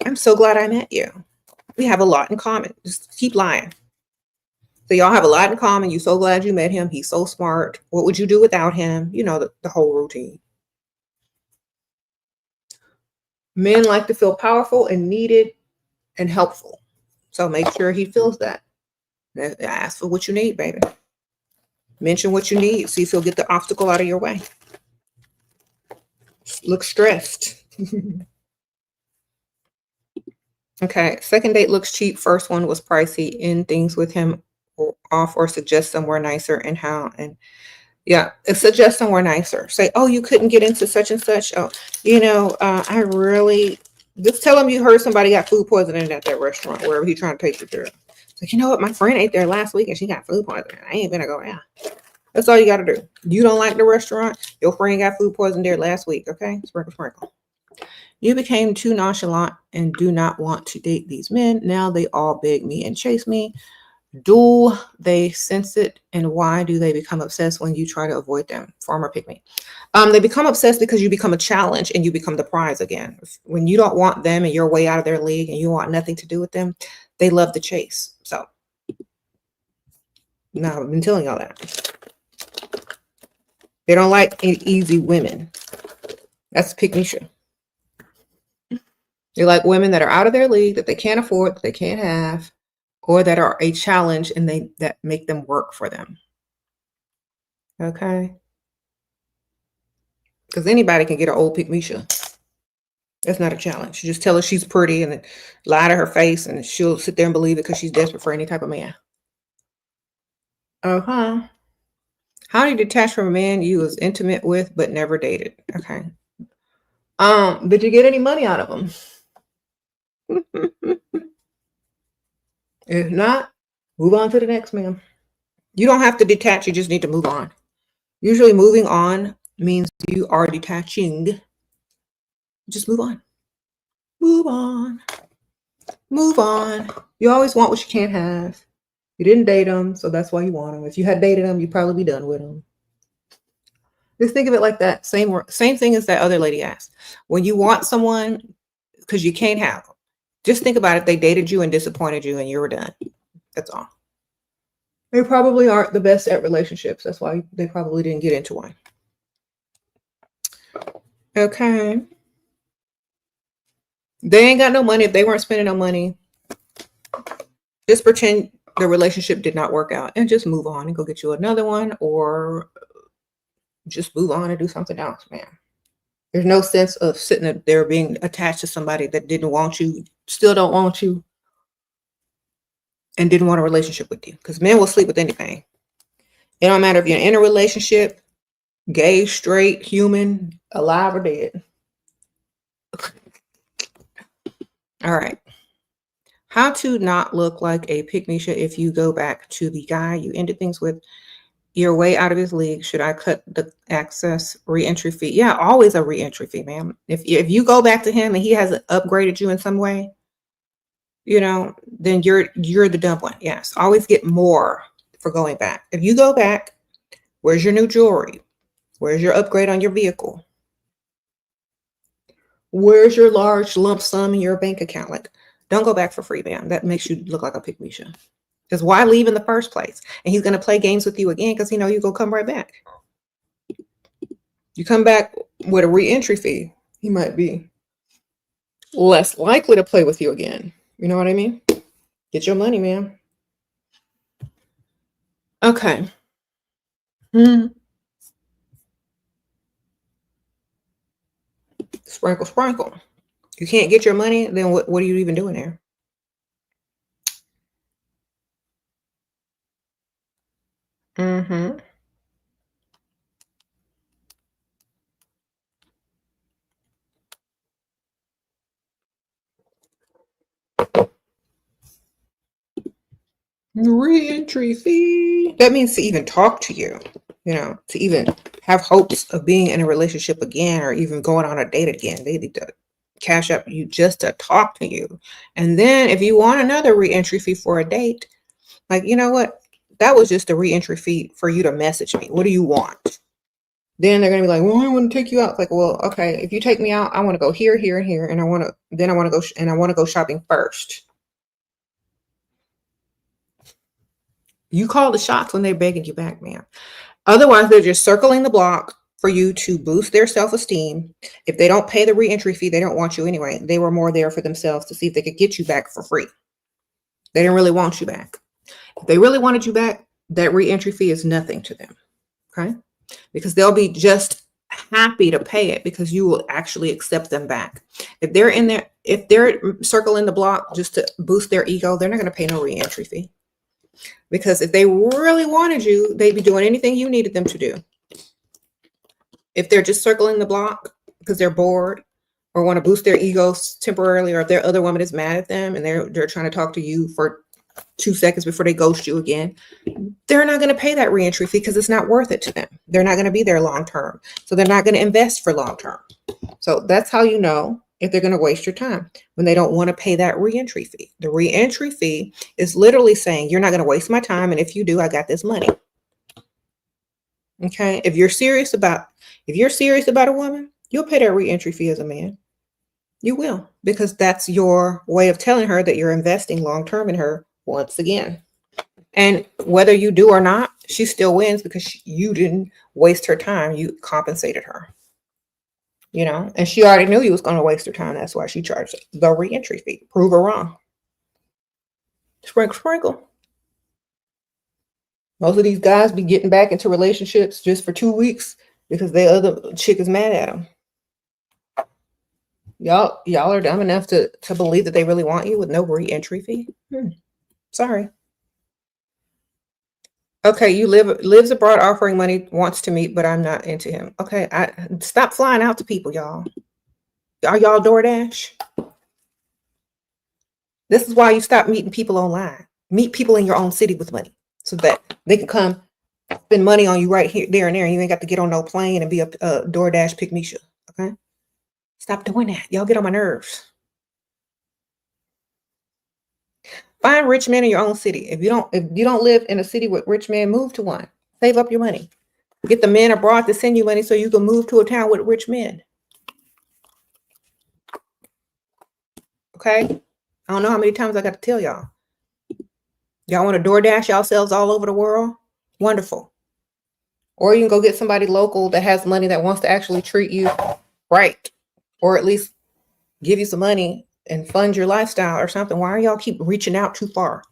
I'm so glad I met you. We have a lot in common. Just keep lying. So y'all have a lot in common. You're so glad you met him. He's so smart. What would you do without him? You know, the whole routine. Men like to feel powerful and needed and helpful. So make sure he feels that. Ask for what you need, baby. Mention what you need. See if he'll get the obstacle out of your way. Look stressed. Okay. Second date looks cheap. First one was pricey. End things with him off or suggest somewhere nicer and how. And yeah, suggest somewhere nicer. Say, oh, you couldn't get into such and such. Oh, I really just tell him you heard somebody got food poisoning at that restaurant, wherever he's trying to take you to. It's like, you know what? My friend ate there last week and she got food poisoning. I ain't gonna go out. That's all you got to do. You don't like the restaurant. Your friend got food poisoning there last week. Okay. Sprinkle, sprinkle. You became too nonchalant and do not want to date these men. Now they all beg me and chase me. Do they sense it? And why do they become obsessed when you try to avoid them? Farmer pick me. They become obsessed because you become a challenge and you become the prize again. When you don't want them and you're way out of their league and you want nothing to do with them, they love the chase. So now I've been telling y'all that. They don't like easy women. That's pick me shoe. They like women that are out of their league, that they can't afford, that they can't have, or that are a challenge and that make them work for them. Okay? Because anybody can get an old pick me shoe. That's not a challenge. You just tell her she's pretty and then lie to her face and she'll sit there and believe it because she's desperate for any type of man. Uh-huh. How do you detach from a man you was intimate with but never dated? Okay. Did you get any money out of him? If not, move on to the next man. You don't have to detach, you just need to move on. Usually moving on means you are detaching. Just move on. Move on. Move on. You always want what you can't have. You didn't date him, so that's why you want him. If you had dated him, you'd probably be done with him. Just think of it like that. Same thing as that other lady asked. When you want someone, because you can't have them, Just think about it. They dated you and disappointed you and you were done. That's all. They probably aren't the best at relationships. That's why they probably didn't get into one. Okay. They ain't got no money. If they weren't spending no money, just pretend the relationship did not work out and just move on and go get you another one, or just move on and do something else, man. There's no sense of sitting there being attached to somebody that didn't want you, still don't want you, and didn't want a relationship with you. Because men will sleep with anything. It don't matter if you're in a relationship, gay, straight, human, alive or dead. All right. How to not look like a pick-me-shit if you go back to the guy you ended things with. You're way out of his league. Should I cut the access re-entry fee? Yeah, always a re-entry fee, ma'am. If you go back to him and he hasn't upgraded you in some way, you know, then you're the dumb one. Yes, always get more for going back. If you go back, where's your new jewelry? Where's your upgrade on your vehicle? Where's your large lump sum in your bank account? Like, don't go back for free, ma'am. That makes you look like a pick-me-shit. Because why leave in the first place? And he's going to play games with you again because he know you're going to come right back. You come back with a re-entry fee, he might be less likely to play with you again. You know what I mean? Get your money, man. Okay. Sprinkle, sprinkle. You can't get your money, then what are you even doing there? Re-entry fee. That means to even talk to you, you know, to even have hopes of being in a relationship again or even going on a date again. They need to cash up you just to talk to you. And then if you want another re-entry fee for a date, like, you know what? That was just a re-entry fee for you to message me. What do you want? Then they're gonna be like, well, I want to take you out. It's like, well, okay, if you take me out, I want to go here, here, and here, and I want to go shopping first. You call the shots when they're begging you back, man. Otherwise, they're just circling the block for you to boost their self-esteem. If they don't pay the re-entry fee, they don't want you anyway. They were more there for themselves to see if they could get you back for free. They didn't really want you back. If they really wanted you back, that re-entry fee is nothing to them, okay? Because they'll be just happy to pay it because you will actually accept them back. If they're in there, if they're circling the block just to boost their ego, they're not going to pay no re-entry fee. Because if they really wanted you, they'd be doing anything you needed them to do. If they're just circling the block because they're bored or want to boost their egos temporarily, or if their other woman is mad at them and they're trying to talk to you for 2 seconds before they ghost you again, they're not going to pay that re-entry fee because it's not worth it to them. They're not going to be there long term. So they're not going to invest for long term. So that's how you know if they're going to waste your time, when they don't want to pay that re-entry fee. The re-entry fee is literally saying, you're not going to waste my time. And if you do, I got this money. Okay. If you're serious about a woman, you'll pay that re-entry fee as a man. You will, because that's your way of telling her that you're investing long-term in her once again. And whether you do or not, she still wins because you didn't waste her time. You compensated her. You know, and she already knew you was going to waste her time. That's why she charged the re-entry fee. Prove her wrong. Sprinkle, sprinkle. Most of these guys be getting back into relationships just for 2 weeks because their other chick is mad at them. Y'all are dumb enough to believe that they really want you with no re-entry fee. Sorry. Okay, you lives abroad offering money, wants to meet, but I'm not into him. Okay, stop flying out to people, y'all. Are y'all DoorDash? This is why you stop meeting people online. Meet people in your own city with money so that they can come spend money on you right here, there, and there. You ain't got to get on no plane and be a DoorDash pick-me-shit. Okay, stop doing that. Y'all get on my nerves. Find rich men in your own city. If you don't live in a city with rich men, move to one. Save up your money. Get the men abroad to send you money so you can move to a town with rich men. Okay? I don't know how many times I got to tell y'all. Y'all want to DoorDash yourselves all over the world? Wonderful. Or you can go get somebody local that has money that wants to actually treat you right. Or at least give you some money and fund your lifestyle or something. Why are y'all keep reaching out too far?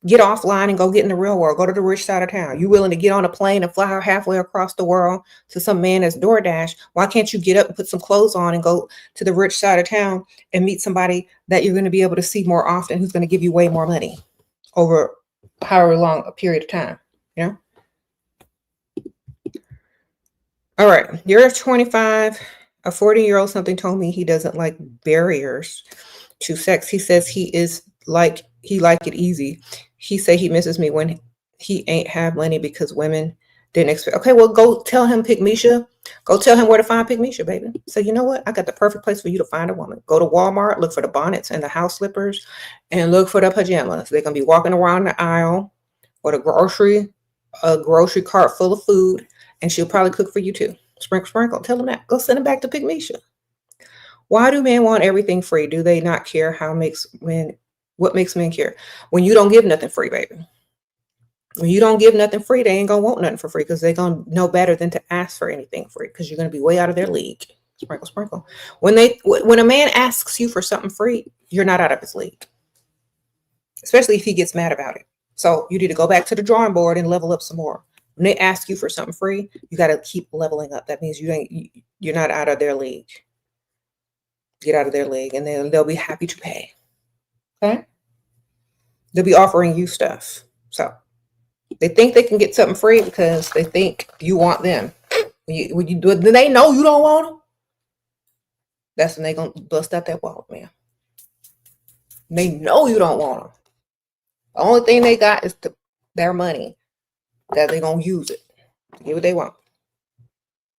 Get offline and go get in the real world. Go to the rich side of town. You willing to get on a plane and fly halfway across the world to some man that's DoorDash? Why can't you get up and put some clothes on and go to the rich side of town and meet somebody that you're going to be able to see more often, who's going to give you way more money over however long a period of time? You know? All right. You're 25. A 40-year-old something told me he doesn't like barriers to sex. He says he like it easy. He say he misses me when he ain't have money because women didn't expect. Okay, well, go tell him Pick Misha. Go tell him where to find Pick Misha, baby. So you know what? I got the perfect place for you to find a woman. Go to Walmart, look for the bonnets and the house slippers, and look for the pajamas. They're gonna be walking around the aisle with a grocery cart full of food, and she'll probably cook for you too. Sprinkle, sprinkle. Tell them that. Go send them back to Pick Misha. Why do men want everything free? Do they not care what makes men care? When you don't give nothing free, baby. When you don't give nothing free, they ain't gonna want nothing for free because they're gonna know better than to ask for anything free because you're gonna be way out of their league. Sprinkle, sprinkle. When a man asks you for something free, you're not out of his league. Especially if he gets mad about it. So you need to go back to the drawing board and level up some more. When they ask you for something free, you got to keep leveling up. That means you're not out of their league. Get out of their league, and then they'll be happy to pay. Okay? They'll be offering you stuff. So they think they can get something free because they think you want them. When you do it, then they know you don't want them. That's when they gonna bust out that wallet, man. They know you don't want them. The only thing they got is their money that they gonna use it to get what they want.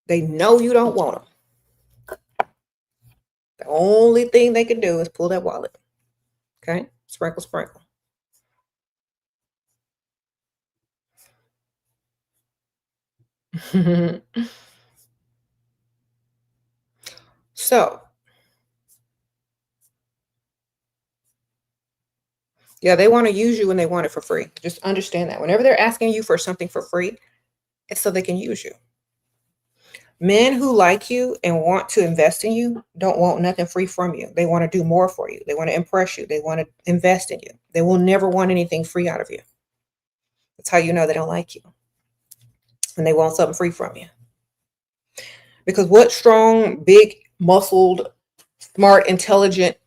They know you don't want them. The only thing they can do is pull that wallet. Okay? Sprinkle, sprinkle. So, yeah, they want to use you when they want it for free. Just understand that. Whenever they're asking you for something for free, it's so they can use you. Men who like you and want to invest in you don't want nothing free from you. They want to do more for you. They want to impress you. They want to invest in you. They will never want anything free out of you. That's how you know they don't like you. And they want something free from you. Because what strong, big, muscled, smart, intelligent,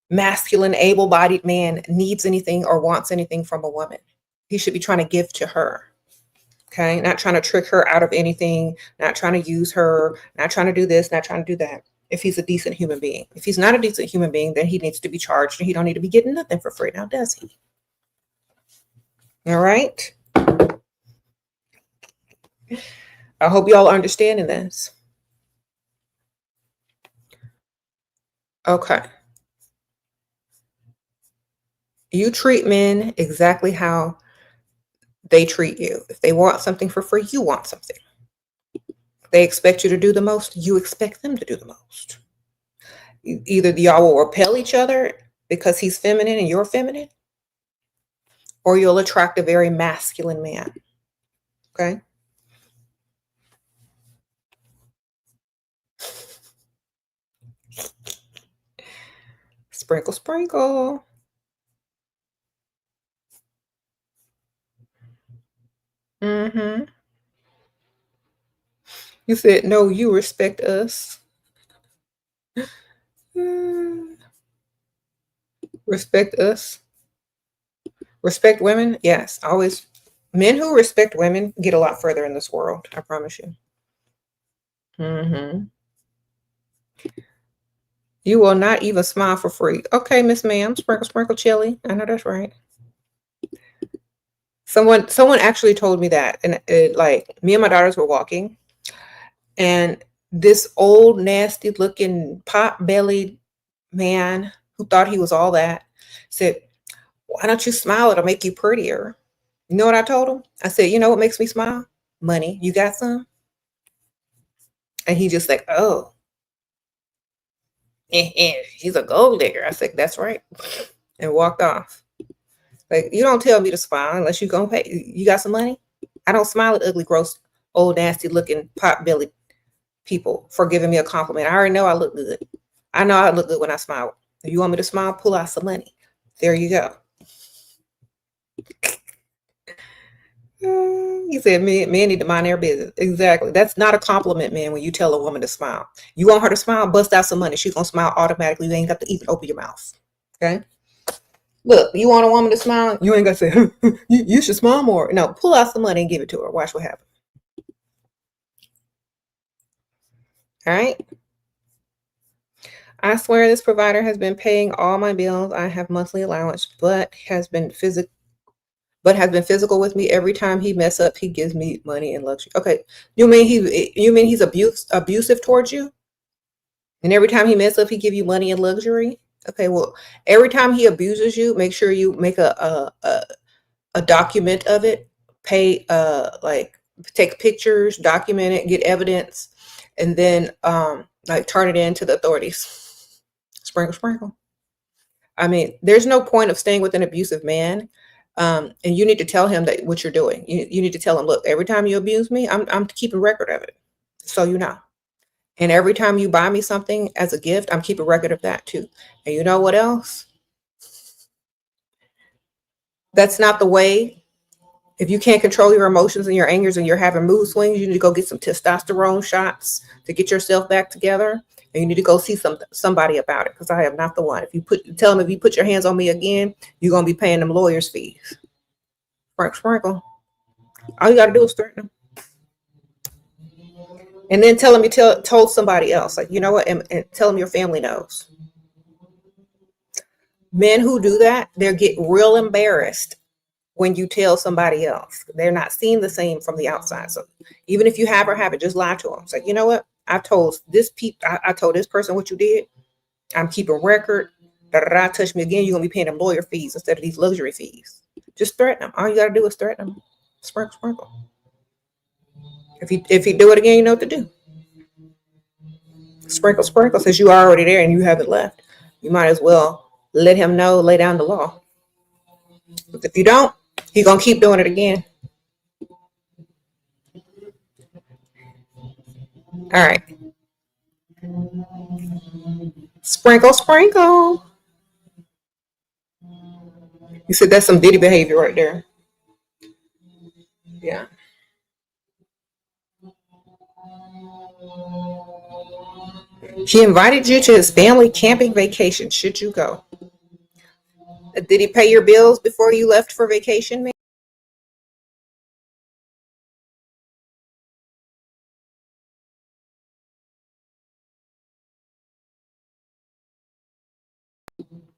masculine, able-bodied man needs anything or wants anything from a woman? He should be trying to give to her. Okay, not trying to trick her out of anything, not trying to use her, not trying to do this, not trying to do that. If he's a decent human being. If he's not a decent human being, then he needs to be charged and he don't need to be getting nothing for free. Now, does he? All right. I hope y'all are understanding this. Okay. You treat men exactly how they treat you. If they want something for free, you want something. They expect you to do the most, you expect them to do the most. Either y'all will repel each other because he's feminine and you're feminine, or you'll attract a very masculine man. Okay? Sprinkle, sprinkle. Mm-hmm. You said, no, you respect us. Respect us. Respect women. Yes, always. Men who respect women get a lot further in this world. I promise you. Mm-hmm. You will not even smile for free. Okay, Miss Ma'am. Sprinkle, sprinkle, chili. I know that's right. Someone actually told me that, and like me and my daughters were walking, and this old nasty looking pot-bellied man who thought he was all that said, "Why don't you smile? It'll make you prettier." You know what I told him? I said, "You know what makes me smile? Money. You got some?" And he just like, "Oh, he's a gold digger." I said, "That's right. and walked off. Like, you don't tell me to smile unless you gonna pay. You got some money? I don't smile at ugly, gross, old, nasty looking pot belly people for giving me a compliment. I already know I look good. I know I look good when I smile. If you want me to smile, pull out some money. There you go. You said men need to mind their business. Exactly. That's not a compliment, man, when you tell a woman to smile. You want her to smile, bust out some money. She's going to smile automatically. You ain't got to even open your mouth. Okay? Look, you want a woman to smile? You ain't got to say, you should smile more. No, pull out some money and give it to her. Watch what happens. All right? I swear this provider has been paying all my bills. I have monthly allowance, but has been physical with me. Every time he mess up, he gives me money and luxury. Okay, you mean he's abusive towards you? And every time he mess up, he give you money and luxury? Okay, well, every time he abuses you, make sure you make a document of it. Pay like take pictures, document it, get evidence, and then like turn it in to the authorities. Sprinkle, sprinkle. I mean, there's no point of staying with an abusive man. And you need to tell him that what you're doing. You need to tell him, look, every time you abuse me, I'm keeping record of it. So you know. And every time you buy me something as a gift, I'm keeping record of that too. And you know what else? That's not the way. If you can't control your emotions and your angers and you're having mood swings, you need to go get some testosterone shots to get yourself back together. And you need to go see somebody about it, because I am not the one. If you tell them, if you put your hands on me again, you're gonna be paying them lawyers' fees. Sprinkle. All you gotta do is threaten them. And then tell them you told somebody else. Like, you know what? And tell them your family knows. Men who do that, they get real embarrassed when you tell somebody else. They're not seen the same from the outside. So even if you have or haven't, just lie to them. It's like, you know what? I told this person what you did. I'm keeping record. Touch me again, you're gonna be paying them lawyer fees instead of these luxury fees. Just threaten them. All you gotta do is threaten them. Sprinkle. If he do it again, you know what to do. Sprinkle. Since you are already there and you haven't left, you might as well let him know, lay down the law. But if you don't, he's gonna keep doing it again. All right. Sprinkle. You said that's some Diddy behavior right there. Yeah. He invited you to his family camping vacation. Should you go? Did he pay your bills before you left for vacation, man?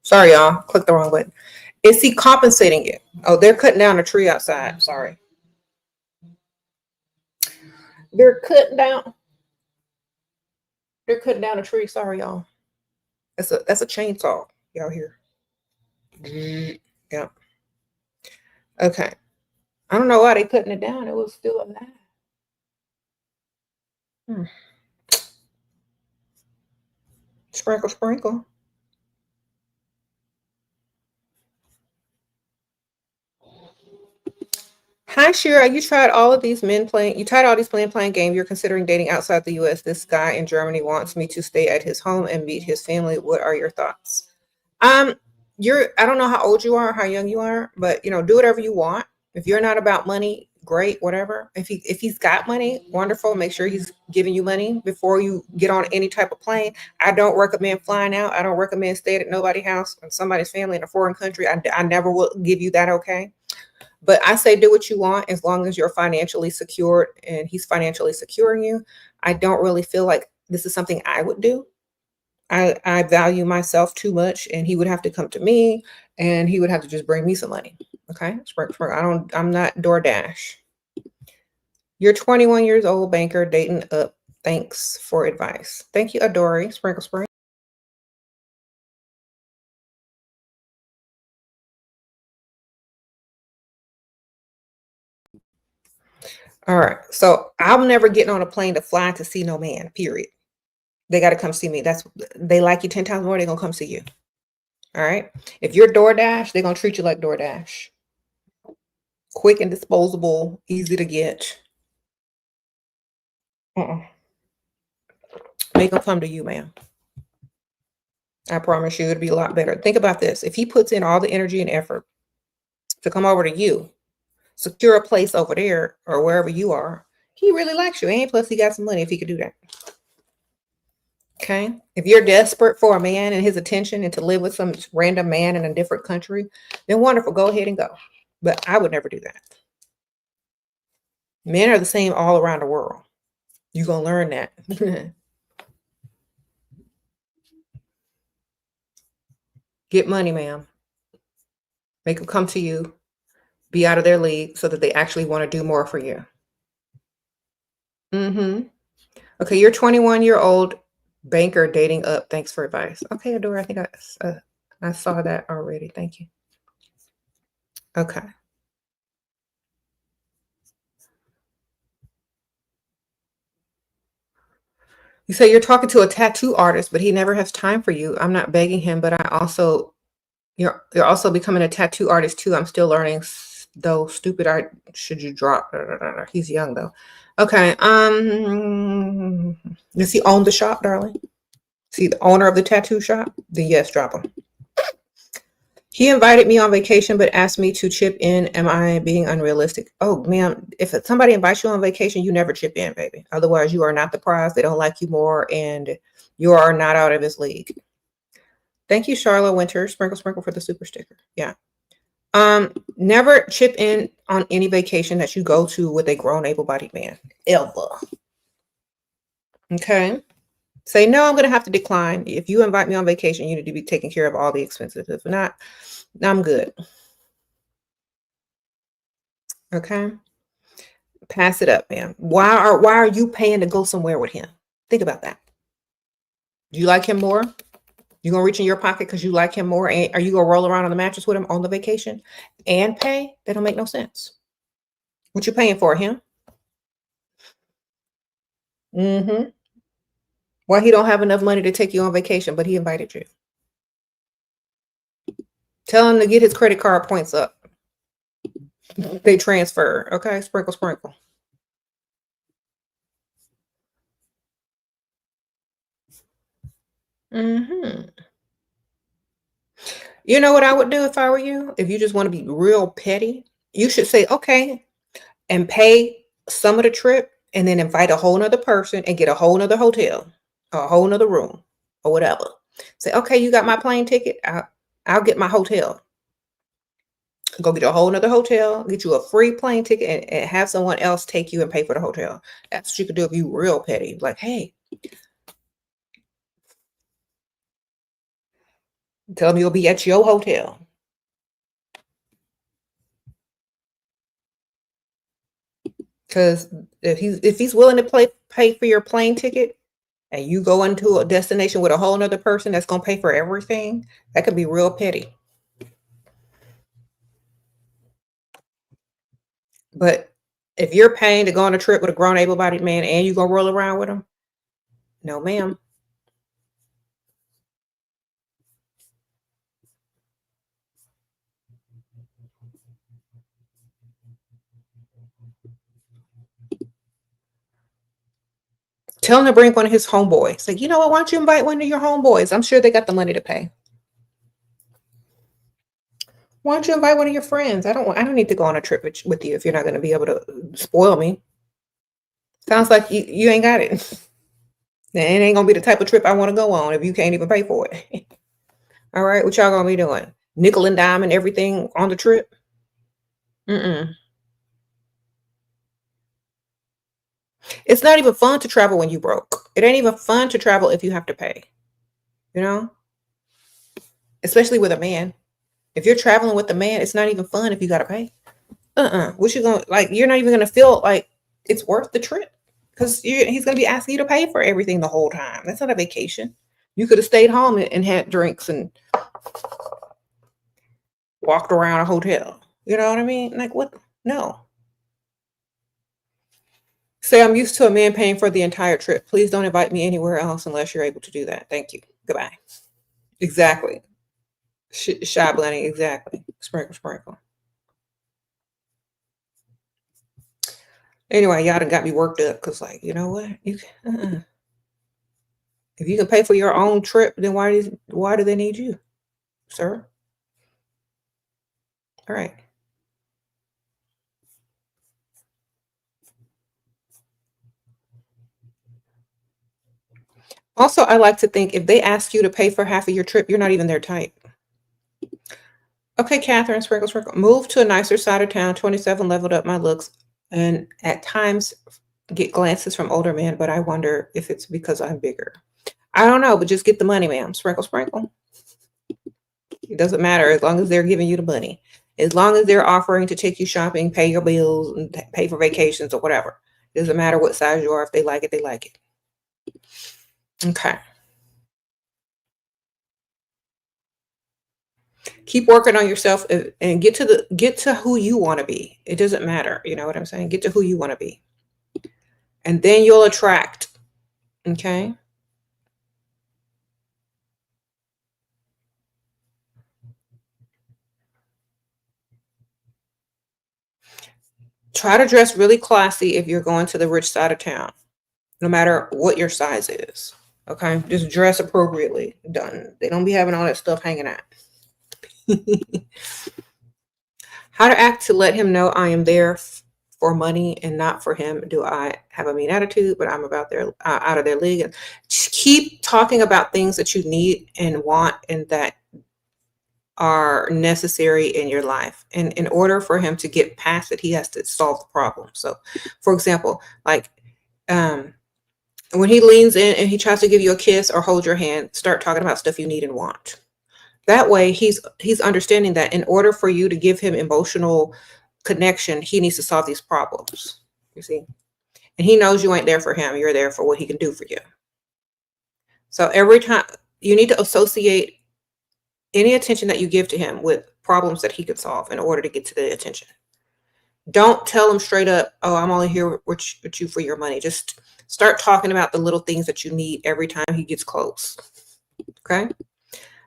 Sorry, y'all. Clicked the wrong button. Is he compensating you? Oh, they're cutting down a tree outside. Sorry. They're cutting down. They're cutting down a tree. Sorry, y'all. That's a chainsaw. Y'all hear? Yeah. Okay. I don't know why they cutting it down. It was still alive. Sprinkle. Hi, Shira. You tried all of these men playing. You tried all these men playing games. You're considering dating outside the U.S. This guy in Germany wants me to stay at his home and meet his family. What are your thoughts? I don't know how old you are, how young you are, but do whatever you want. If you're not about money, great, whatever. If he's got money, wonderful. Make sure he's giving you money before you get on any type of plane. I don't recommend flying out. I don't recommend staying at nobody's house or somebody's family in a foreign country. I never will give you that, okay? But I say do what you want as long as you're financially secured and he's financially securing you. I don't really feel like this is something I would do. I value myself too much, and he would have to come to me and he would have to just bring me some money. Okay. I'm not DoorDash. You're 21 years old, banker, dating up. Thanks for advice. Thank you, Adori. Sprinkle. All right. So I'm never getting on a plane to fly to see no man, period. They got to come see me. They like you 10 times more, they're going to come see you. All right. If you're DoorDash, they're going to treat you like DoorDash. Quick and disposable, easy to get. Make them come to you, ma'am. I promise you it'll be a lot better. Think about this. If he puts in all the energy and effort to come over to you, secure a place over there or wherever you are, he really likes you. And plus, he got some money if he could do that. Okay. If you're desperate for a man and his attention and to live with some random man in a different country, then wonderful. Go ahead and go. But I would never do that. Men are the same all around the world. You're going to learn that. Get money, ma'am. Make them come to you. Be out of their league so that they actually want to do more for you. Okay, you're 21-year-old banker dating up. Thanks for advice. Okay, Adora, I think I saw that already. Thank you. Okay. You say you're talking to a tattoo artist, but he never has time for you. I'm not begging him, but you're also becoming a tattoo artist too. I'm still learning, though. Stupid art. Should you drop? He's young though. Okay. Does he own the shop, darling? Is he the owner of the tattoo shop? Then yes, drop him. He invited me on vacation, but asked me to chip in. Am I being unrealistic? Oh, ma'am, if somebody invites you on vacation, you never chip in, baby. Otherwise, you are not the prize. They don't like you more, and you are not out of his league. Thank you, Charlotte Winter. Sprinkle, sprinkle for the super sticker. Yeah. Never chip in on any vacation that you go to with a grown, able-bodied man. Ever. Okay. Say, no, I'm going to have to decline. If you invite me on vacation, you need to be taking care of all the expenses. If not, I'm good. Okay. Pass it up, man. Why are you paying to go somewhere with him? Think about that. Do you like him more? You gonna reach in your pocket because you like him more? And are you gonna roll around on the mattress with him on the vacation and pay? That don't make no sense. What you paying for, him? Why he don't have enough money to take you on vacation, but he invited you? Tell him to get his credit card points up. They transfer. Okay, sprinkle, sprinkle. You know what I would do if I were you? If you just want to be real petty, you should say, okay, and pay some of the trip and then invite a whole nother person and get a whole nother hotel, a whole nother room or whatever. Say, okay, you got my plane ticket. I'll get my hotel. Go get a whole nother hotel, get you a free plane ticket and have someone else take you and pay for the hotel. That's what you could do if you real petty. Like, hey, tell them you'll be at your hotel. Because if he's willing to pay for your plane ticket and you go into a destination with a whole nother person that's going to pay for everything, that could be real petty. But if you're paying to go on a trip with a grown able-bodied man and you go roll around with him, no, ma'am. Tell him to bring one of his homeboys. Like, you know what? Why don't you invite one of your homeboys? I'm sure they got the money to pay. Why don't you invite one of your friends? I don't need to go on a trip with you if you're not going to be able to spoil me. Sounds like you ain't got it. It ain't going to be the type of trip I want to go on if you can't even pay for it. All right, what y'all going to be doing? Nickel and dime and everything on the trip? It's not even fun to travel when you broke. It ain't even fun to travel if you have to pay. You know? Especially with a man. If you're traveling with a man, it's not even fun if you got to pay. What you going to, like, you're not even going to feel like it's worth the trip because he's going to be asking you to pay for everything the whole time. That's not a vacation. You could have stayed home and had drinks and walked around a hotel. You know what I mean? Like, what? No. Say, I'm used to a man paying for the entire trip. Please don't invite me anywhere else unless you're able to do that. Thank you. Goodbye. Exactly. Shy blending, exactly. Sprinkle, sprinkle. Anyway, y'all done got me worked up because, like, you know what? If you can pay for your own trip, then why do they need you, sir? All right. Also, I like to think if they ask you to pay for half of your trip, you're not even their type. Okay, Catherine, sprinkle, sprinkle. Moved to a nicer side of town. 27 leveled up my looks, and at times get glances from older men, but I wonder if it's because I'm bigger. I don't know, but just get the money, ma'am. Sprinkle, sprinkle. It doesn't matter as long as they're giving you the money. As long as they're offering to take you shopping, pay your bills, and pay for vacations or whatever. It doesn't matter what size you are. If they like it, they like it. Okay. Keep working on yourself and get to who you want to be. It doesn't matter. You know what I'm saying? Get to who you want to be. And then you'll attract. Okay. Try to dress really classy if you're going to the rich side of town, no matter what your size is. Okay. Just dress appropriately. Done. They don't be having all that stuff hanging out. How to act to let him know I am there for money and not for him. Do I have a mean attitude, but I'm about their out of their league? And just keep talking about things that you need and want and that are necessary in your life. And in order for him to get past it, he has to solve the problem. So, for example, like when he leans in and he tries to give you a kiss or hold your hand, start talking about stuff you need and want. That way, he's understanding that in order for you to give him emotional connection, he needs to solve these problems. You see, and he knows you ain't there for him. You're there for what he can do for you. So every time you need to associate any attention that you give to him with problems that he could solve in order to get to the attention. Don't tell him straight up, oh, I'm only here with you for your money. Just start talking about the little things that you need every time he gets close. Okay.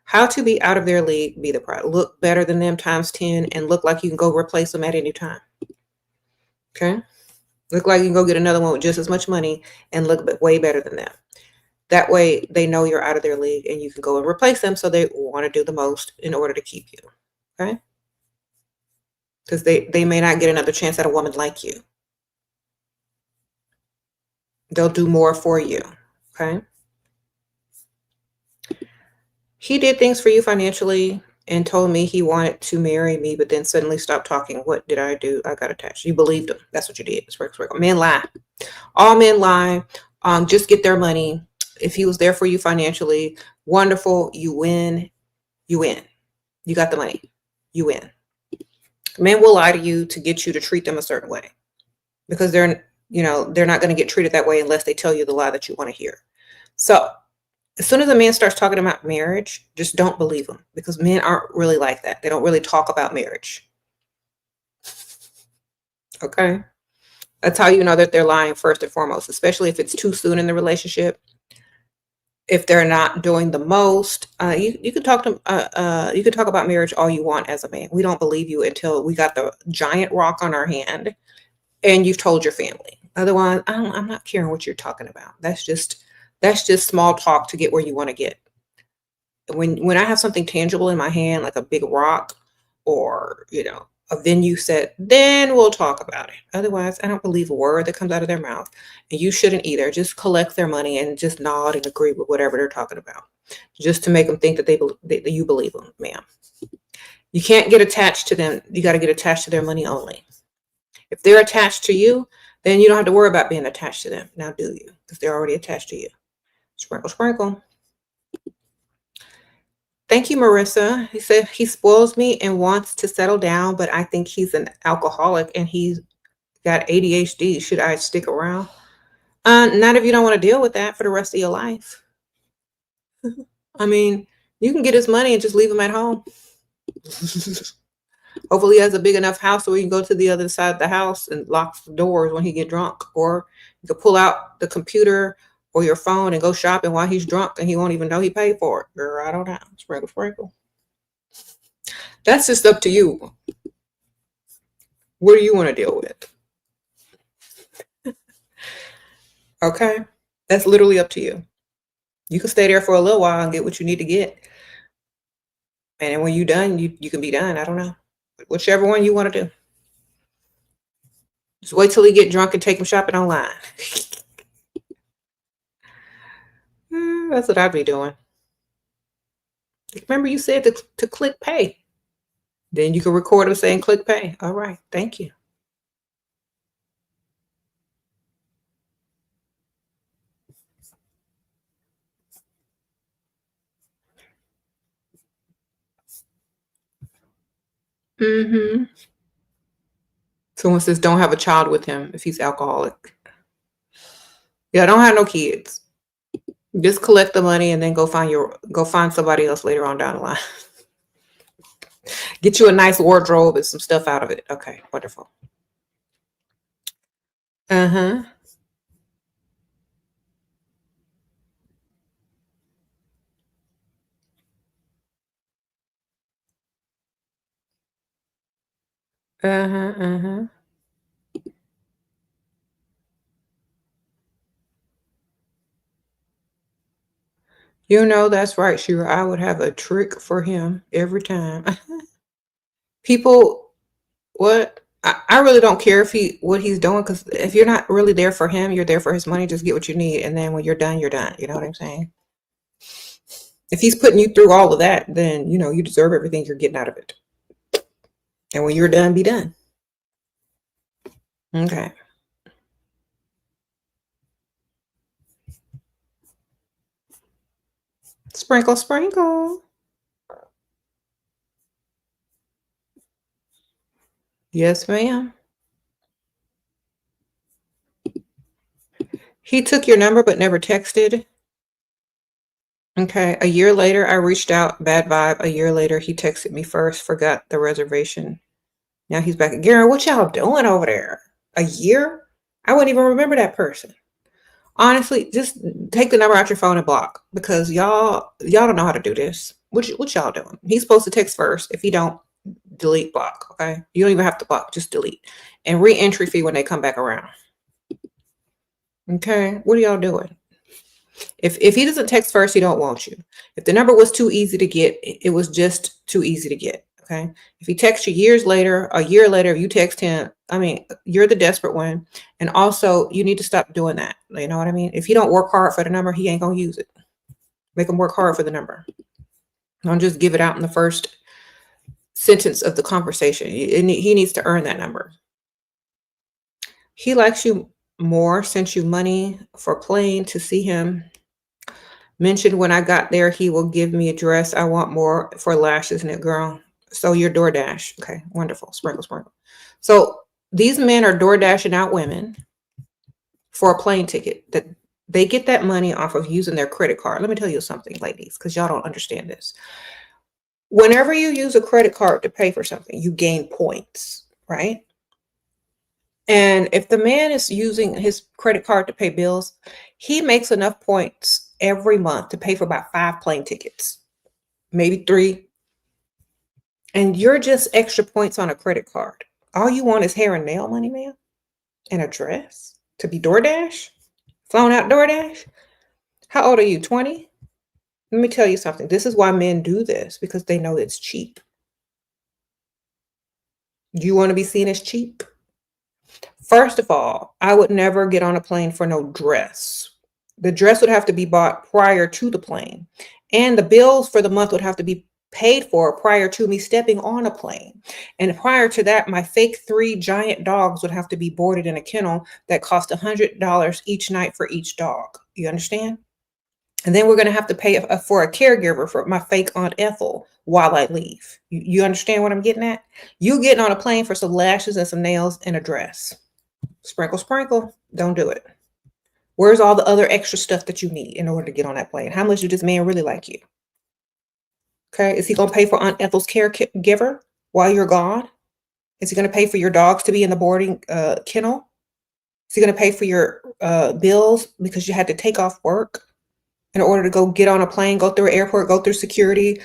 How to be out of their league, be the product. Look better than them times 10 and look like you can go replace them at any time. Okay. Look like you can go get another one with just as much money and look way better than them. That way they know you're out of their league and you can go and replace them, so they want to do the most in order to keep you. Okay. Because they may not get another chance at a woman like you. They'll do more for you. Okay. He did things for you financially and told me he wanted to marry me, but then suddenly stopped talking. What did I do? I got attached. You believed him. That's what you did. Men lie. All men lie. Just get their money. If he was there for you financially, wonderful. You win. You win. You got the money. You win. Men will lie to you to get you to treat them a certain way because they're not going to get treated that way unless they tell you the lie that you want to hear. So as soon as a man starts talking about marriage, just don't believe him because men aren't really like that. They don't really talk about marriage. Okay. That's how you know that they're lying first and foremost, especially if it's too soon in the relationship. If they're not doing the most, you can talk to you can talk about marriage all you want as a man. We don't believe you until we got the giant rock on our hand and you've told your family. Otherwise, I'm not caring what you're talking about. That's just small talk to get where you want to get. When I have something tangible in my hand, like a big rock or a venue set, then we'll talk about it. Otherwise, I don't believe a word that comes out of their mouth. And you shouldn't either. Just collect their money and just nod and agree with whatever they're talking about. Just to make them think that you believe them, ma'am. You can't get attached to them. You got to get attached to their money only. If they're attached to you, then you don't have to worry about being attached to them. Now do you? Because they're already attached to you. Sprinkle, sprinkle. Thank you, Marissa. He said he spoils me and wants to settle down, but I think he's an alcoholic and he's got ADHD. Should I stick around? Not if you don't want to deal with that for the rest of your life. I mean, you can get his money and just leave him at home. Hopefully he has a big enough house where you can go to the other side of the house and lock the doors when he get drunk. Or you can pull out the computer or your phone and go shopping while he's drunk and he won't even know he paid for it. Girl, I don't know. Sprinkle, sprinkle. That's just up to you. What do you want to deal with? Okay? That's literally up to you. You can stay there for a little while and get what you need to get. And then when you're done, you can be done. I don't know. Whichever one you want to do. Just wait till you get drunk and take him shopping online. That's what I'd be doing. Remember you said to click pay. Then you can record him saying click pay. All right. Thank you. Mm-hmm. Someone says don't have a child with him if he's alcoholic. Yeah, don't have no kids. Just collect the money and then go find somebody else later on down the line. Get you a nice wardrobe and some stuff out of it. Okay, wonderful. Uh-huh. Uh-huh. Uh-huh. You know, that's right, Shira. I would have a trick for him every time. People, what? I really don't care what he's doing, because if you're not really there for him, you're there for his money. Just get what you need, and then when you're done, you're done. You know what I'm saying? If he's putting you through all of that, then you deserve everything you're getting out of it. And when you're done, be done. Okay. Sprinkle, sprinkle. Yes, ma'am. He took your number but never texted. Okay. A year later, I reached out. Bad vibe. A year later, he texted me first. Forgot the reservation. Now he's back. Garen, what y'all doing over there? A year? I wouldn't even remember that person. Honestly, just take the number out your phone and block, because y'all don't know how to do this. What y'all doing? He's supposed to text first. If he don't, delete, block. Okay. You don't even have to block. Just delete. And re-entry fee when they come back around. Okay. What are y'all doing? If he doesn't text first, he don't want you. If the number was too easy to get, it was just too easy to get. Okay. If he texts you years later, a year later, if you text him, I mean, you're the desperate one. And also, you need to stop doing that. You know what I mean? If he don't work hard for the number, he ain't going to use it. Make him work hard for the number. Don't just give it out in the first sentence of the conversation. He needs to earn that number. He likes you more, sent you money for plane to see him. Mentioned when I got there, he will give me a dress. I want more for lashes, isn't it, girl? So you're DoorDash. Okay, wonderful. Sprinkle, sprinkle. So these men are DoorDashing out women for a plane ticket. That they get that money off of using their credit card. Let me tell you something, ladies, because y'all don't understand this. Whenever you use a credit card to pay for something, you gain points, right? And if the man is using his credit card to pay bills, he makes enough points every month to pay for about 5 plane tickets, maybe 3. And you're just extra points on a credit card. All you want is hair and nail money, man, and a dress to be DoorDash, flown out DoorDash. How old are you? 20? Let me tell you something. This is why men do this, because they know it's cheap. Do you want to be seen as cheap? First of all, I would never get on a plane for no dress. The dress would have to be bought prior to the plane, and the bills for the month would have to be paid for prior to me stepping on a plane. And prior to that, my fake 3 giant dogs would have to be boarded in a kennel that cost $100 each night for each dog. You understand? And then we're going to have to pay for a caregiver for my fake Aunt Ethel while I leave. You understand what I'm getting at? You getting on a plane for some lashes and some nails and a dress. Sprinkle, sprinkle. Don't do it. Where's all the other extra stuff that you need in order to get on that plane? How much do this man really like you? Okay. Is he going to pay for Aunt Ethel's caregiver while you're gone? Is he going to pay for your dogs to be in the boarding kennel? Is he going to pay for your bills because you had to take off work in order to go get on a plane, go through an airport, go through security,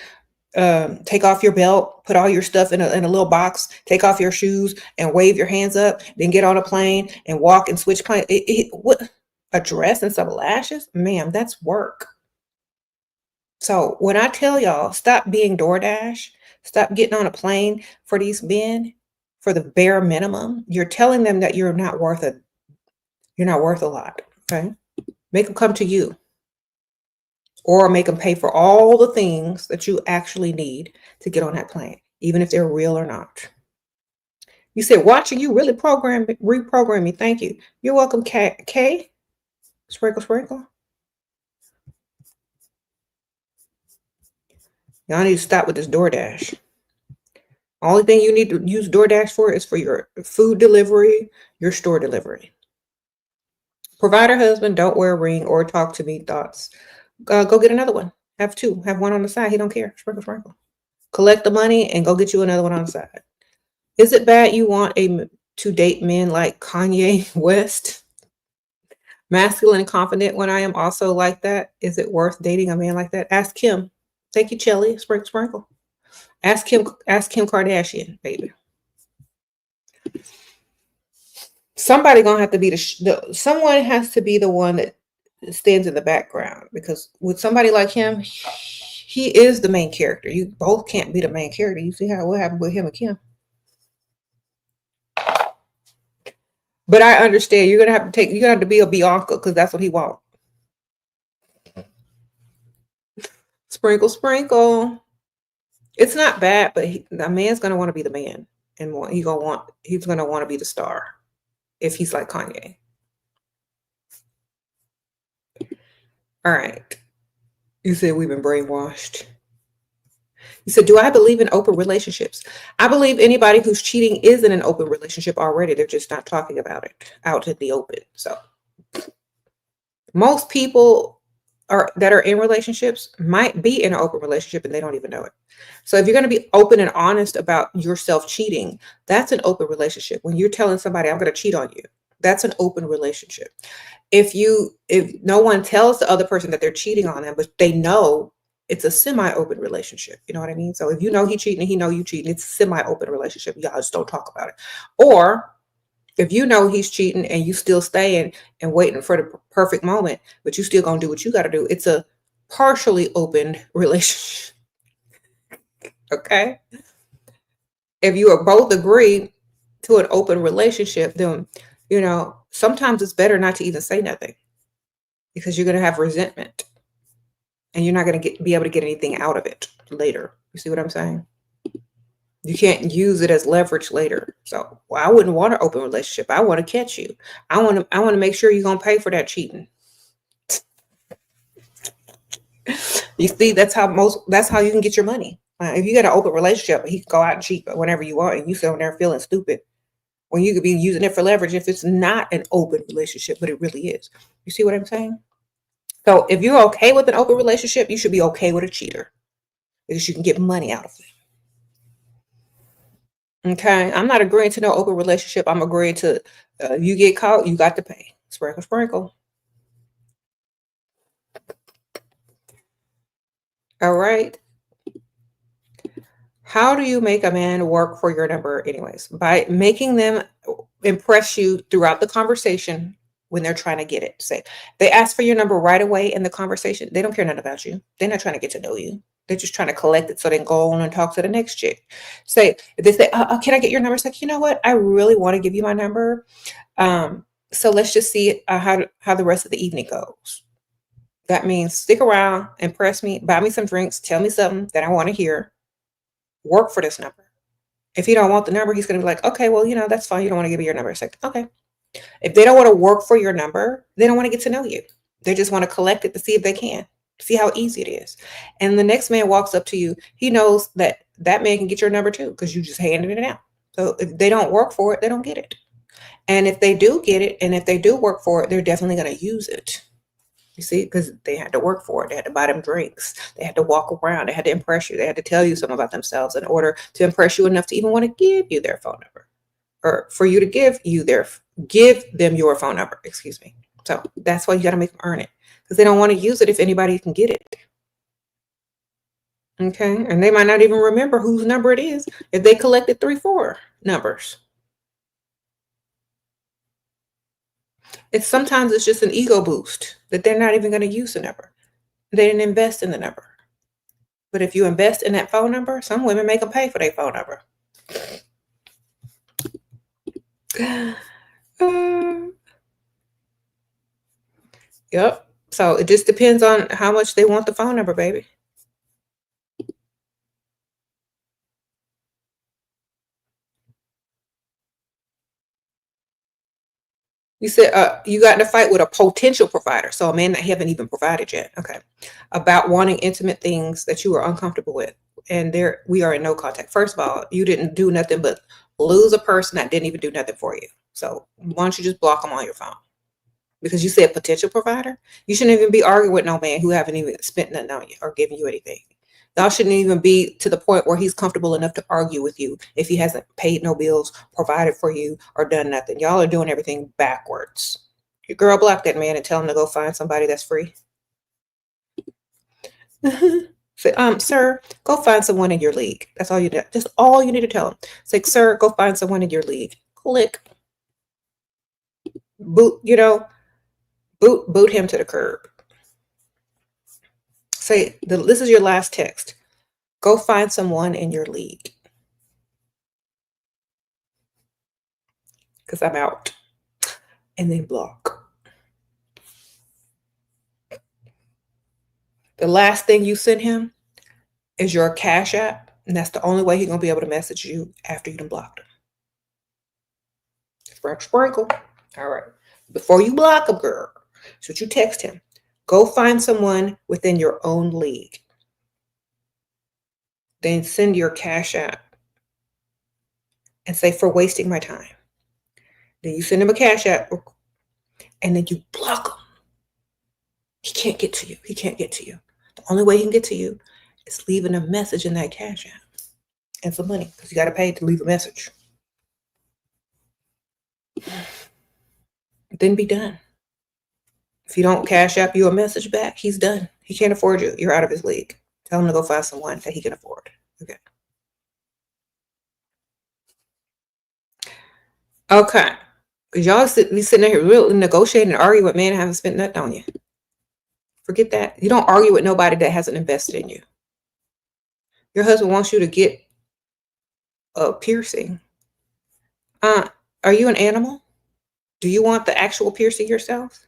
take off your belt, put all your stuff in a little box, take off your shoes and wave your hands up, then get on a plane and walk and switch plane. What, a dress and some lashes? Ma'am, that's work. So when I tell y'all, stop being DoorDash, stop getting on a plane for these men for the bare minimum, you're telling them that you're not worth a lot. Okay. Make them come to you, or make them pay for all the things that you actually need to get on that plane, even if they're real or not. You said, watching you really reprogram me. Thank you. You're welcome, Kay. Sprinkle, sprinkle. Y'all need to stop with this DoorDash. Only thing you need to use DoorDash for is for your food delivery, your store delivery. Provider husband, don't wear a ring or talk to me thoughts. Go get another one. Have two. Have one on the side. He don't care. Sprinkle, sprinkle. Collect the money and go get you another one on the side. Is it bad you want to date men like Kanye West? Masculine and confident when I am also like that. Is it worth dating a man like that? Ask Kim. Thank you, Chelly. Sprinkle, sprinkle. Ask Kim Kardashian, baby. Somebody gonna have to be someone has to be the one that stands in the background, because with somebody like him, he is the main character. You both can't be the main character. You see what happened with him and Kim. But I understand you're gonna have to be a Bianca, because that's what he wants. Sprinkle, sprinkle. It's not bad, but the man's gonna want to be the man, and he's gonna want to be the star if he's like Kanye. All right. You said we've been brainwashed. You said, do I believe in open relationships? I believe anybody who's cheating is in an open relationship already. They're just not talking about it out in the open. So most people that are in relationships might be in an open relationship and they don't even know it. So if you're going to be open and honest about yourself cheating, that's an open relationship. When you're telling somebody, I'm going to cheat on you, that's an open relationship. If no one tells the other person that they're cheating on them, but they know, it's a semi-open relationship. You know what I mean? So if you know he's cheating and he know you cheating, it's a semi-open relationship. Y'all just don't talk about it. Or if you know he's cheating and you still staying and waiting for the perfect moment, but you still gonna do what you got to do, it's a partially open relationship. Okay? If you are both agree to an open relationship, then, sometimes it's better not to even say nothing, because you're going to have resentment and you're not going to be able to get anything out of it later. You see what I'm saying? You can't use it as leverage later. So I wouldn't want an open relationship. I want to catch you. I want to make sure you're going to pay for that cheating. You see, that's how you can get your money. If you got an open relationship, he can go out and cheat whenever you want, and you sit there feeling stupid when you could be using it for leverage if it's not an open relationship, but it really is. You see what I'm saying? So if you're okay with an open relationship, you should be okay with a cheater, because you can get money out of it. Okay, I'm not agreeing to no open relationship. I'm agreeing to you get caught, you got to pay. Sprinkle, sprinkle. All right. How do you make a man work for your number anyways? By making them impress you throughout the conversation when they're trying to get it. Say, they ask for your number right away in the conversation. They don't care nothing about you. They're not trying to get to know you. They're just trying to collect it so they can go on and talk to the next chick. If they say, can I get your number? It's like, you know what? I really want to give you my number. So let's just see how the rest of the evening goes. That means stick around, impress me, buy me some drinks, tell me something that I want to hear. Work for this number. If you don't want the number, he's going to be like, okay, well, that's fine. You don't want to give me your number. It's like, okay. If they don't want to work for your number, they don't want to get to know you. They just want to collect it to see if they can, see how easy it is. And the next man walks up to you. He knows that man can get your number too, because you just handed it out. So if they don't work for it, they don't get it. And if they do get it, and if they do work for it, they're definitely going to use it. You see, because they had to work for it. They had to buy them drinks. They had to walk around. They had to impress you. They had to tell you something about themselves in order to impress you enough to even want to give you their phone number, or for you to give them your phone number. Excuse me. So that's why you got to make them earn it, because they don't want to use it if anybody can get it. Okay. And they might not even remember whose number it is if they collected 3, 4 numbers. Sometimes it's just an ego boost that they're not even going to use the number. They didn't invest in the number. But if you invest in that phone number, some women make them pay for their phone number. Yep. So it just depends on how much they want the phone number, baby. You said you got in a fight with a potential provider, so a man that haven't even provided yet. Okay. About wanting intimate things that you are uncomfortable with. And we are in no contact. First of all, you didn't do nothing but lose a person that didn't even do nothing for you. So why don't you just block them on your phone? Because you said potential provider. You shouldn't even be arguing with no man who haven't even spent nothing on you or given you anything. Y'all shouldn't even be to the point where he's comfortable enough to argue with you if he hasn't paid no bills, provided for you, or done nothing. Y'all are doing everything backwards. Your girl, block that man and tell him to go find somebody that's free. Say, sir, go find someone in your league. That's all you do. Just all you need to tell him. Say, sir, go find someone in your league. Click. Boot him to the curb. Say, this is your last text. Go find someone in your league. Because I'm out. And then block. The last thing you send him is your Cash App. And that's the only way he's going to be able to message you after you done blocked him. Sprinkle. All right. Before you block him, girl, so you text him. Go find someone within your own league. Then send your Cash App and say, for wasting my time. Then you send him a Cash App and then you block him. He can't get to you. The only way he can get to you is leaving a message in that Cash App and some money, because you got to pay to leave a message. Then be done. If you don't Cash App you a message back, he's done. He can't afford you. You're out of his league. Tell him to go find someone that he can afford. Okay. Okay. Because y'all be sitting there really negotiating and arguing with men and haven't spent nothing on you. Forget that. You don't argue with nobody that hasn't invested in you. Your husband wants you to get a piercing. Are you an animal? Do you want the actual piercing yourself?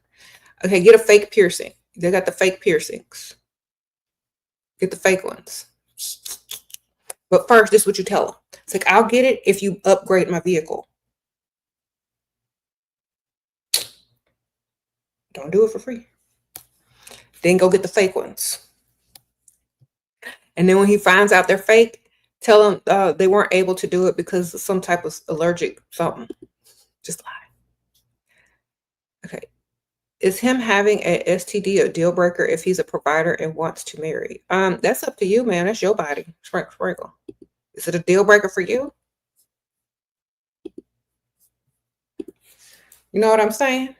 Okay, get a fake piercing. They got the fake piercings. Get the fake ones. But first, this is what you tell them. It's like, I'll get it if you upgrade my vehicle. Don't do it for free. Then go get the fake ones. And then when he finds out they're fake, tell him they weren't able to do it because of some type of allergic something. Just lie. Okay. Is him having a STD a deal breaker if he's a provider and wants to marry? That's up to you, man. That's your body. Sprinkle. Is it a deal breaker for you? You know what I'm saying?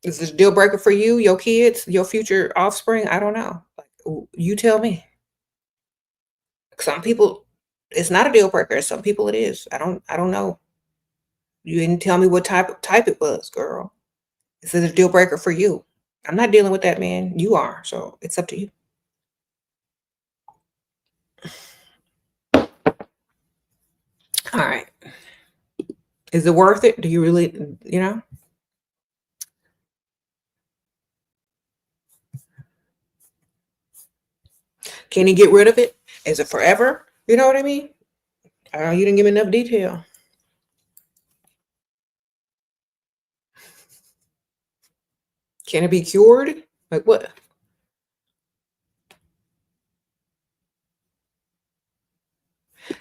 Is it a deal breaker for you, your kids, your future offspring? I don't know. Like, you tell me. Some people, it's not a deal breaker. Some people it is. I don't know. You didn't tell me what type it was, girl. Is it a deal breaker for you? I'm not dealing with that, man. You are. So it's up to you. All right. Is it worth it? Do you really, Can he get rid of it? Is it forever? You know what I mean? You didn't give me enough detail. Can it be cured? Like what?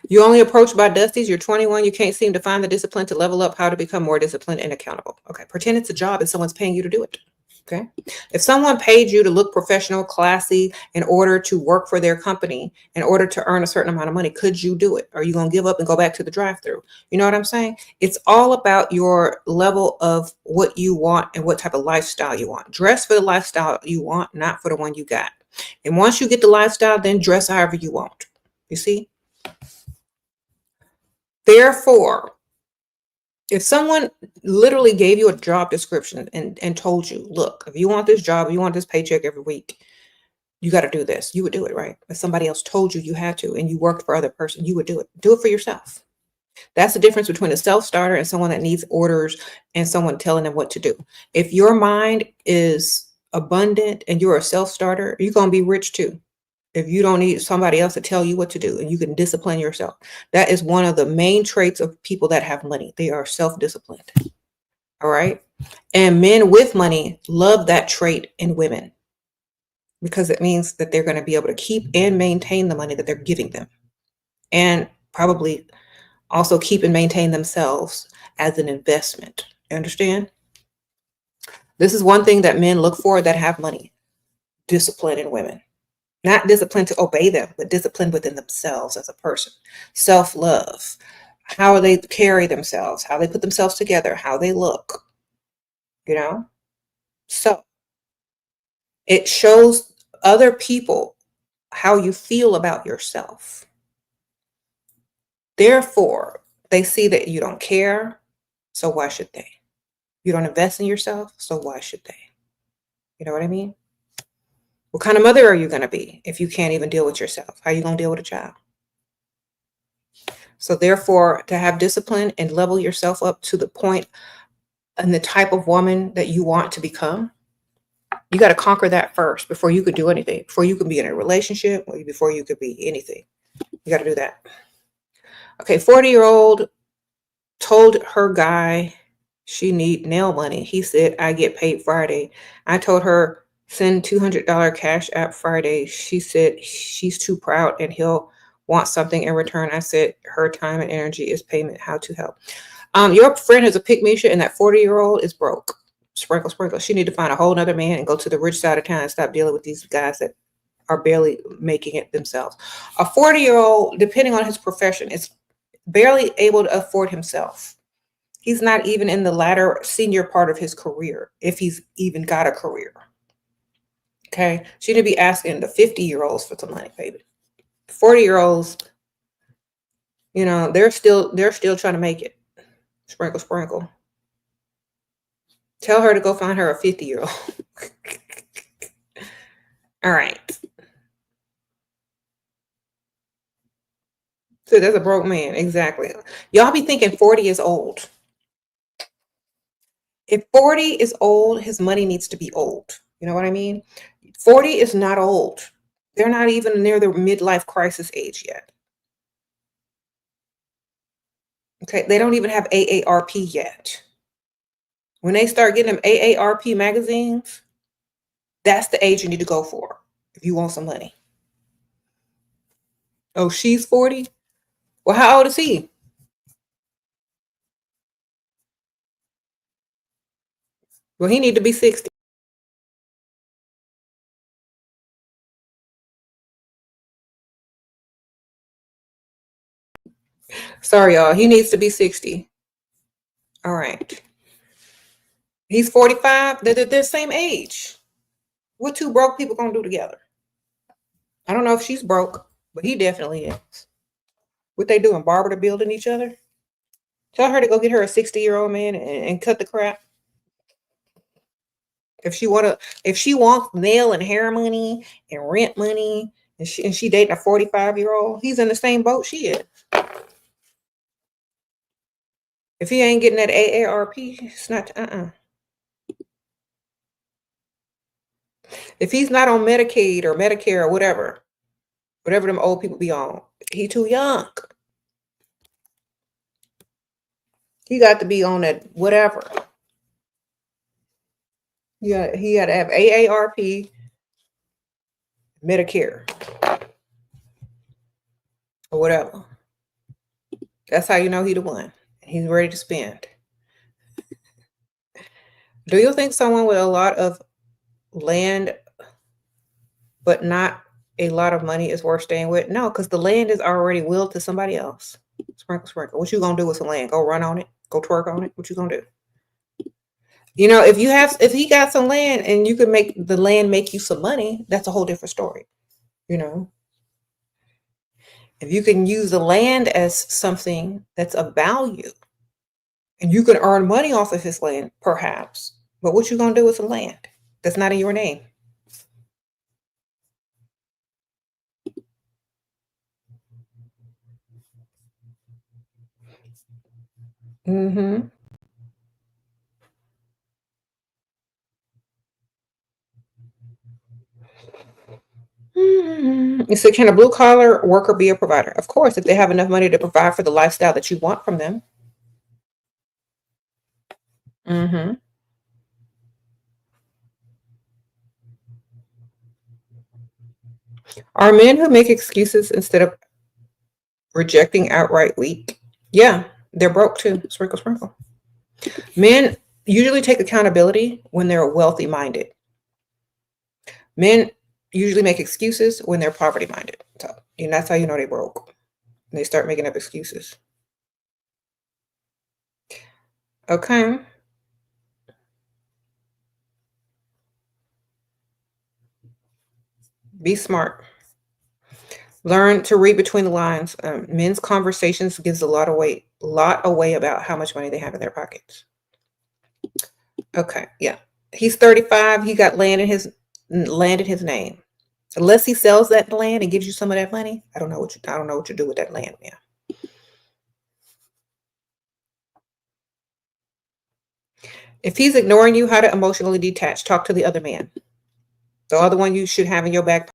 You only approached by Dusties. You're 21. You can't seem to find the discipline to level up how to become more disciplined and accountable. Okay. Pretend it's a job and someone's paying you to do it. Okay. If someone paid you to look professional, classy in order to work for their company, in order to earn a certain amount of money, could you do it? Or are you going to give up and go back to the drive-thru? You know what I'm saying? It's all about your level of what you want and what type of lifestyle you want. Dress for the lifestyle you want, not for the one you got. And once you get the lifestyle, then dress however you want. You see? Therefore, if someone literally gave you a job description and told you, look, if you want this job, you want this paycheck every week, you got to do this, you would do it, right? If somebody else told you you had to and you worked for other person, you would do it. Do it for yourself. That's the difference between a self-starter and someone that needs orders and someone telling them what to do. If your mind is abundant and you're a self-starter, you're going to be rich too. If you don't need somebody else to tell you what to do and you can discipline yourself. That is one of the main traits of people that have money. They are self-disciplined. All right. And men with money love that trait in women because it means that they're going to be able to keep and maintain the money that they're giving them and probably also keep and maintain themselves as an investment. You understand? This is one thing that men look for that have money. Discipline in women. Not discipline to obey them, but discipline within themselves as a person. Self-love. How they carry themselves, how they put themselves together, how they look. You know? So it shows other people how you feel about yourself. Therefore, they see that you don't care, so why should they? You don't invest in yourself, so why should they? You know what I mean? What kind of mother are you going to be if you can't even deal with yourself? How are you going to deal with a child? So therefore, to have discipline and level yourself up to the point and the type of woman that you want to become, you got to conquer that first before you could do anything, before you can be in a relationship, or before you could be anything. You got to do that. Okay, 40-year-old told her guy she need nail money. He said, I get paid Friday. I told her, send $200 cash app Friday. She said she's too proud and he'll want something in return. I said her time and energy is payment. How to help? Your friend has a pygmisha and that 40-year-old is broke. Sprinkle, sprinkle. She need to find a whole nother man and go to the rich side of town and stop dealing with these guys that are barely making it themselves. A 40-year-old, depending on his profession, is barely able to afford himself. He's not even in the latter senior part of his career, if he's even got a career. Okay, she need to be asking the 50-year-olds for some money, baby. 40-year-olds, you know, they're still trying to make it. Sprinkle, sprinkle. Tell her to go find her a 50-year-old. All right. So that's a broke man. Exactly. Y'all be thinking 40 is old. If 40 is old, his money needs to be old. You know what I mean? 40 is not old. They're not even near the midlife crisis age yet. Okay, they don't even have AARP yet. When they start getting them AARP magazines, that's the age you need to go for if you want some money. Oh, she's 40? Well, how old is he? Well, he need to be 60. Sorry, y'all. He needs to be 60. All right. He's 45. They're the same age. What two broke people gonna do together? I don't know if she's broke, but he definitely is. What they doing? Barber to building each other? Tell her to go get her a 60-year-old man and cut the crap. If she wants nail and hair money and rent money, and she dating a 45-year-old, he's in the same boat she is. If he ain't getting that AARP, it's not If he's not on Medicaid or Medicare or whatever them old people be on, he too young. He got to be on that whatever. Yeah, he got to have AARP, Medicare, or whatever. That's how you know he the one. He's ready to spend. Do you think someone with a lot of land but not a lot of money is worth staying with? No, because the land is already willed to somebody else. Sprinkle, sprinkle. What you gonna do with some land? Go run on it? Go twerk on it? What you gonna do? If he got some land and you could make the land make you some money, that's a whole different story. You know, if you can use the land as something that's of value and you can earn money off of his land, perhaps. But what you gonna do with the land that's not in your name? Mm-hmm. You said, can a blue collar worker be a provider? Of course, if they have enough money to provide for the lifestyle that you want from them. Mm-hmm. Are men who make excuses instead of rejecting outright weak? Yeah, they're broke too. Sprinkle, sprinkle. Men usually take accountability when they're wealthy minded. Men usually make excuses when they're poverty minded. So, and that's how you know they broke. They start making up excuses. Okay. Be smart. Learn to read between the lines. Men's conversations gives lot away about how much money they have in their pockets. Okay, yeah. He's 35. He got land in his name. Unless he sells that land and gives you some of that money, I don't know what you do with that land, man. If he's ignoring you, how to emotionally detach? Talk to the other man. The other one you should have in your back.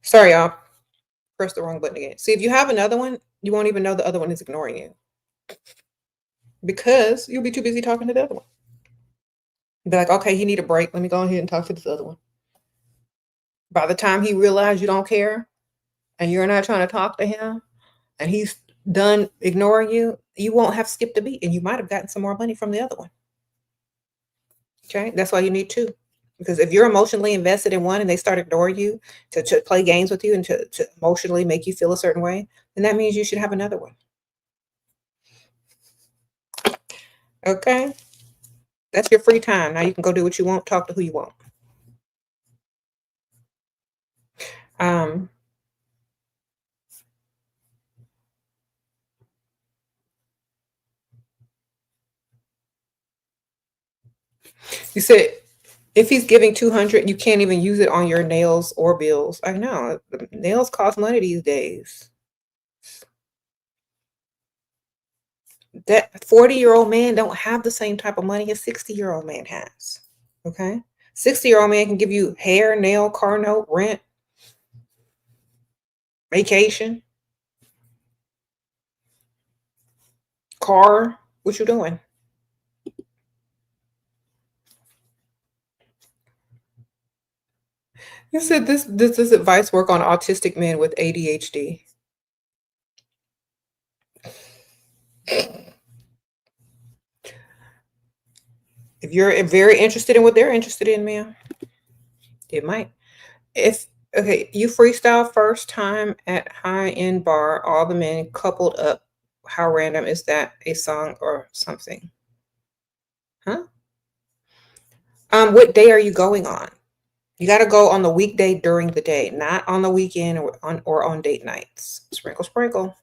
Sorry, y'all. Press the wrong button again. See, if you have another one, you won't even know the other one is ignoring you because you'll be too busy talking to the other one. Be like, okay, he need a break. Let me go ahead and talk to this other one. By the time he realizes you don't care and you're not trying to talk to him and he's done ignoring you, you won't have skipped a beat and you might have gotten some more money from the other one. Okay, that's why you need two. Because if you're emotionally invested in one and they start ignoring you to play games with you and to emotionally make you feel a certain way, then that means you should have another one. Okay, that's your free time. Now you can go do what you want, talk to who you want. Um, you said if he's giving 200, you can't even use it on your nails or bills. I know nails cost money these days. That 40-year-old man don't have the same type of money a 60-year-old man has. Okay, 60-year-old man can give you hair, nail, car note, rent, vacation, car. What you doing? You said this advice work on autistic men with ADHD. If you're very interested in what they're interested in, ma'am, it might. If okay, you freestyle first time at high end bar, all the men coupled up. How random is that? A song or something? Huh? What day are you going on? You got to go on the weekday during the day, not on the weekend or on date nights. Sprinkle, sprinkle.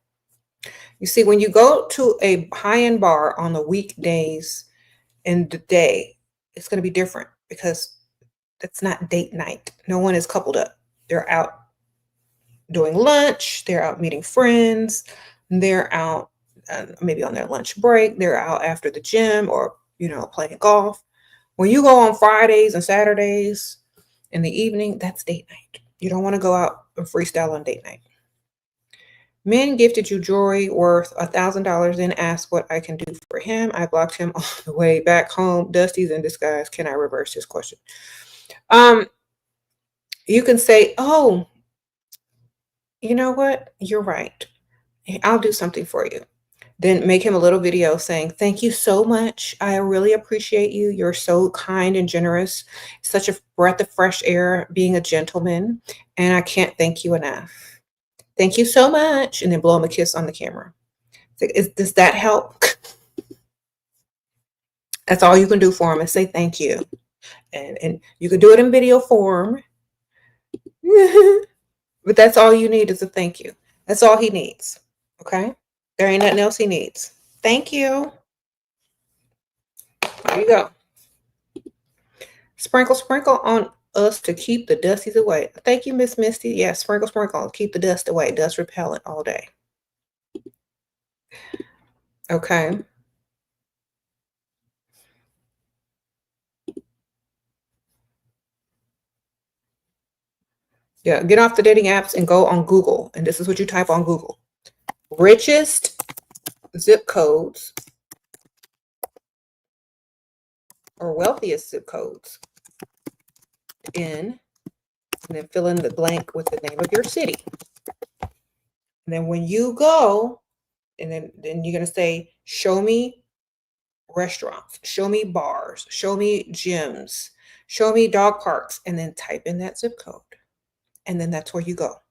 You see, when you go to a high end bar on the weekdays in the day, it's going to be different because that's not date night. No one is coupled up. They're out doing lunch, they're out meeting friends, they're out maybe on their lunch break, they're out after the gym or, playing golf. When you go on Fridays and Saturdays in the evening, that's date night. You don't want to go out and freestyle on date night. Men gifted you jewelry worth $1,000, then asked what I can do for him. I blocked him on the way back home. Dusty's in disguise. Can I reverse this question? You can say, oh, you know what? You're right. I'll do something for you. Then make him a little video saying, "Thank you so much. I really appreciate you. You're so kind and generous. Such a breath of fresh air, being a gentleman. And I can't thank you enough. Thank you so much." And then blow him a kiss on the camera. Does that help? That's all you can do for him is say thank you. And you can do it in video form. But that's all you need is a thank you. That's all he needs. Okay? There ain't nothing else he needs. Thank you. There you go. Sprinkle, sprinkle on us to keep the dusties away. Thank you, Miss Misty. Yeah, sprinkle, sprinkle. Keep the dust away. Dust repellent all day. Okay. Yeah, get off the dating apps and go on Google. And this is what you type on Google. Richest zip codes or wealthiest zip codes and then fill in the blank with the name of your city. And then when you go, and then you're going to say, show me restaurants, show me bars, show me gyms, show me dog parks, and then type in that zip code. And then that's where you go.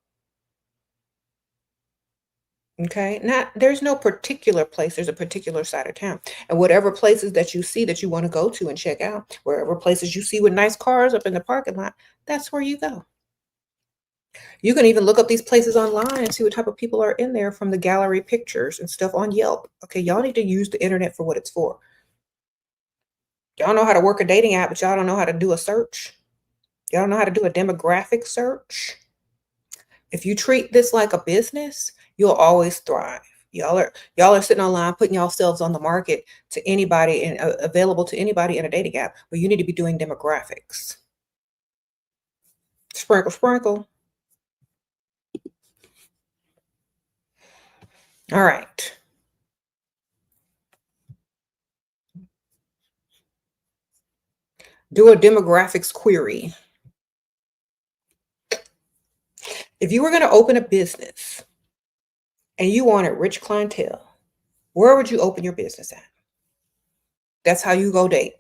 Okay. There's no particular place. There's a particular side of town. And whatever places that you see that you want to go to and check out, wherever places you see with nice cars up in the parking lot, that's where you go. You can even look up these places online and see what type of people are in there from the gallery pictures and stuff on Yelp. Okay. Y'all need to use the internet for what it's for. Y'all know how to work a dating app, but y'all don't know how to do a search. Y'all don't know how to do a demographic search. If you treat this like a business, you'll always thrive. Y'all are sitting online putting yourselves on the market to anybody and available to anybody in a dating app, but you need to be doing demographics. Sprinkle, sprinkle. All right. Do a demographics query. If you were going to open a business and you wanted rich clientele, where would you open your business at? That's how you go date.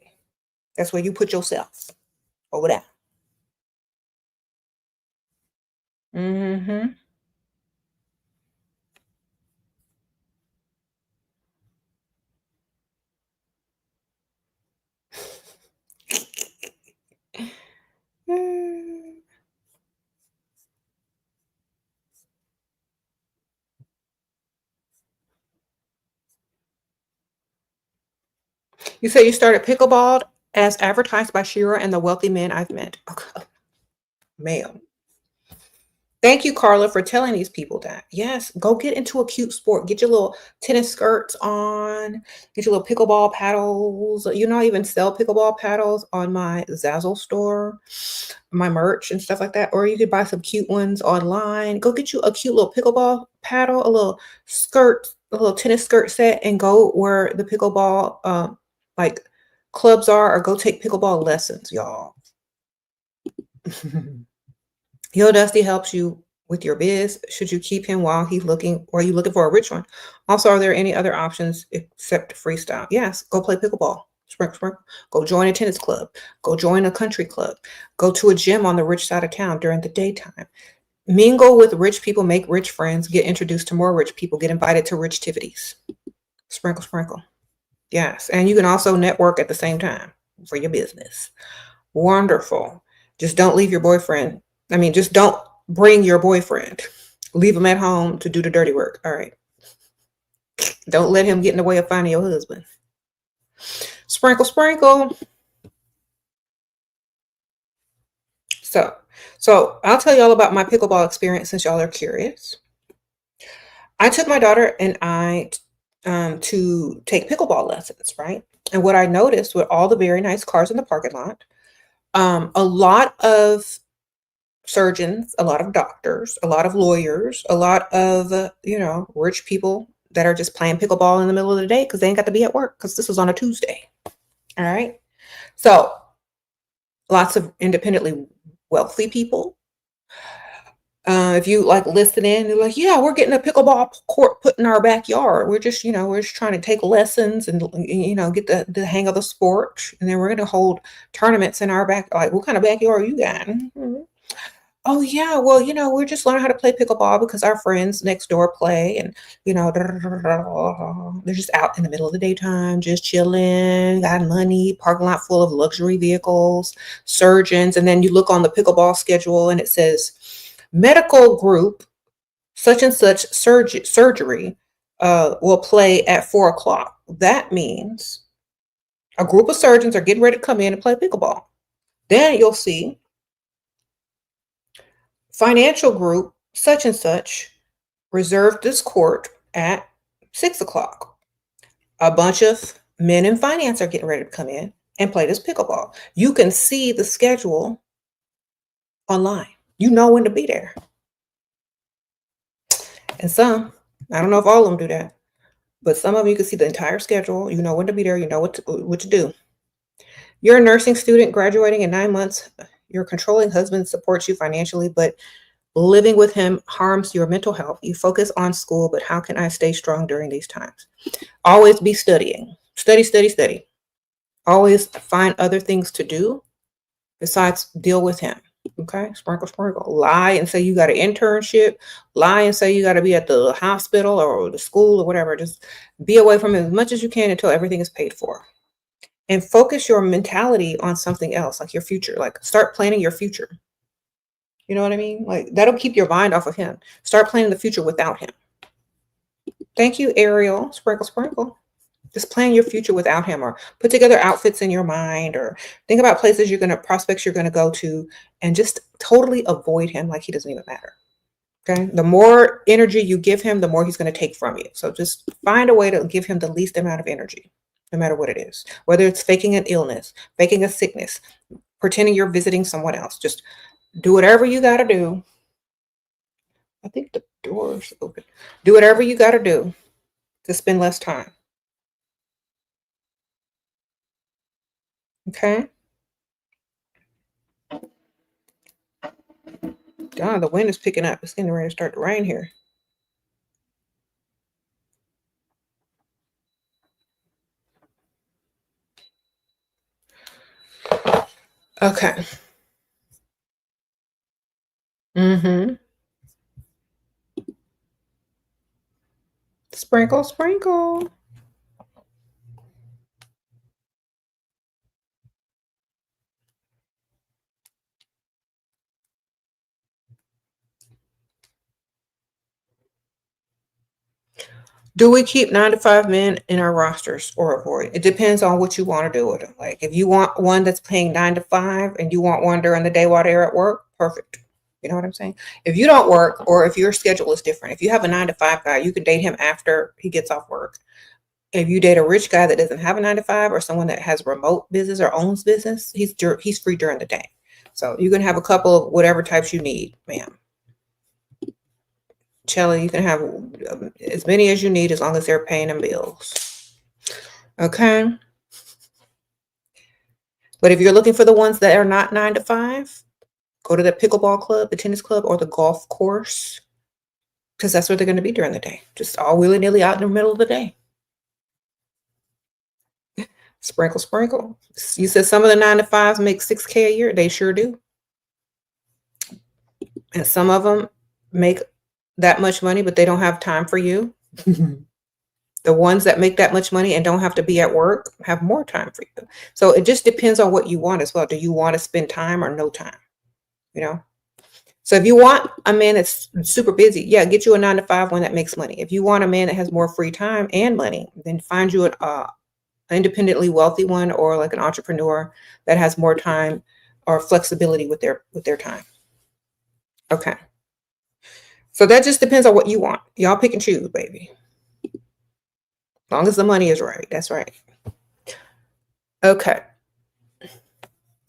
That's where you put yourself over there. Mm-hmm. You say you started pickleball as advertised by Shira and the wealthy men I've met. Okay. Ma'am. Thank you, Carla, for telling these people that. Yes, go get into a cute sport. Get your little tennis skirts on. Get your little pickleball paddles. You know, I even sell pickleball paddles on my Zazzle store, my merch and stuff like that. Or you could buy some cute ones online. Go get you a cute little pickleball paddle, a little skirt, a little tennis skirt set, and go where the pickleball like clubs are, or go take pickleball lessons, y'all. Yo Dusty helps you with your biz. Should you keep him while he's looking, or are you looking for a rich one? Also, are there any other options except freestyle? Yes, go play pickleball. Sprinkle, sprinkle. Go join a tennis club. Go join a country club. Go to a gym on the rich side of town during the daytime. Mingle with rich people, make rich friends, get introduced to more rich people, get invited to rich activities. Sprinkle, sprinkle. Yes, and you can also network at the same time for your business. Wonderful. Just don't leave your boyfriend. Just don't bring your boyfriend. Leave him at home to do the dirty work. All right. Don't let him get in the way of finding your husband. Sprinkle, sprinkle. So I'll tell you all about my pickleball experience since y'all are curious. I took my daughter and I to take pickleball lessons, right? And what I noticed with all the very nice cars in the parking lot, a lot of surgeons, a lot of doctors, a lot of lawyers, a lot of, rich people that are just playing pickleball in the middle of the day because they ain't got to be at work because this was on a Tuesday. All right. So lots of independently wealthy people, If you like listen in, they're like, yeah, we're getting a pickleball court put in our backyard. We're just trying to take lessons and get the hang of the sport. And then we're gonna hold tournaments in our back. Like, what kind of backyard you got? Mhm. Oh yeah, well, we're just learning how to play pickleball because our friends next door play, and they're just out in the middle of the daytime, just chilling, got money, parking lot full of luxury vehicles, surgeons, and then you look on the pickleball schedule and it says medical group such and such surgery will play at 4 o'clock. That means a group of surgeons are getting ready to come in and play pickleball. Then you'll see financial group such and such reserved this court at 6 o'clock. A bunch of men in finance are getting ready to come in and play this pickleball. You can see the schedule online. You know when to be there. And some, I don't know if all of them do that, but some of them you can see the entire schedule. You know when to be there. You know what to do. You're a nursing student graduating in 9 months. Your controlling husband supports you financially, but living with him harms your mental health. You focus on school, but how can I stay strong during these times? Always be studying. Study, study, study. Always find other things to do besides deal with him. Okay? Sprinkle, sprinkle. Lie and say you got an internship. Lie and say you got to be at the hospital or the school or whatever. Just be away from him as much as you can until everything is paid for. And focus your mentality on something else, like your future. Like, start planning your future. You know what I mean? Like, that'll keep your mind off of him. Start planning the future without him. Thank you, Ariel. Sprinkle, sprinkle. Just plan your future without him, or put together outfits in your mind, or think about places prospects you're going to go to, and just totally avoid him like he doesn't even matter. Okay. The more energy you give him, the more he's going to take from you. So just find a way to give him the least amount of energy, no matter what it is, whether it's faking an illness, faking a sickness, pretending you're visiting someone else. Just do whatever you got to do. I think the door's open. Do whatever you got to do to spend less time. Okay. God, the wind is picking up. It's getting ready to start to rain here. Okay. Mm-hmm. Sprinkle, sprinkle. Do we keep 9 to 5 men in our rosters or avoid? It depends on what you want to do with them. Like, if you want one that's paying 9 to 5 and you want one during the day while they're at work, perfect. You know what I'm saying? If you don't work, or if your schedule is different, if you have a 9 to 5 guy, you can date him after he gets off work. If you date a rich guy that doesn't have a 9 to 5, or someone that has remote business or owns business, he's free during the day. So you can have a couple of whatever types you need, ma'am. Shelly, you can have as many as you need as long as they're paying them bills. Okay. But if you're looking for the ones that are not 9 to 5, go to the pickleball club, the tennis club, or the golf course, because that's where they're going to be during the day. Just all willy-nilly out in the middle of the day. Sprinkle, sprinkle. You said some of the 9 to 5s make $6K a year. They sure do. And some of them make that much money, but they don't have time for you. The ones that make that much money and don't have to be at work have more time for you. So it just depends on what you want as well. Do you want to spend time or no time? You know? So if you want a man that's super busy, yeah, get you a 9 to 5 one that makes money. If you want a man that has more free time and money, then find you an independently wealthy one, or like an entrepreneur that has more time or flexibility with their time. Okay. So that just depends on what you want. Y'all pick and choose, baby. As long as the money is right. That's right. Okay.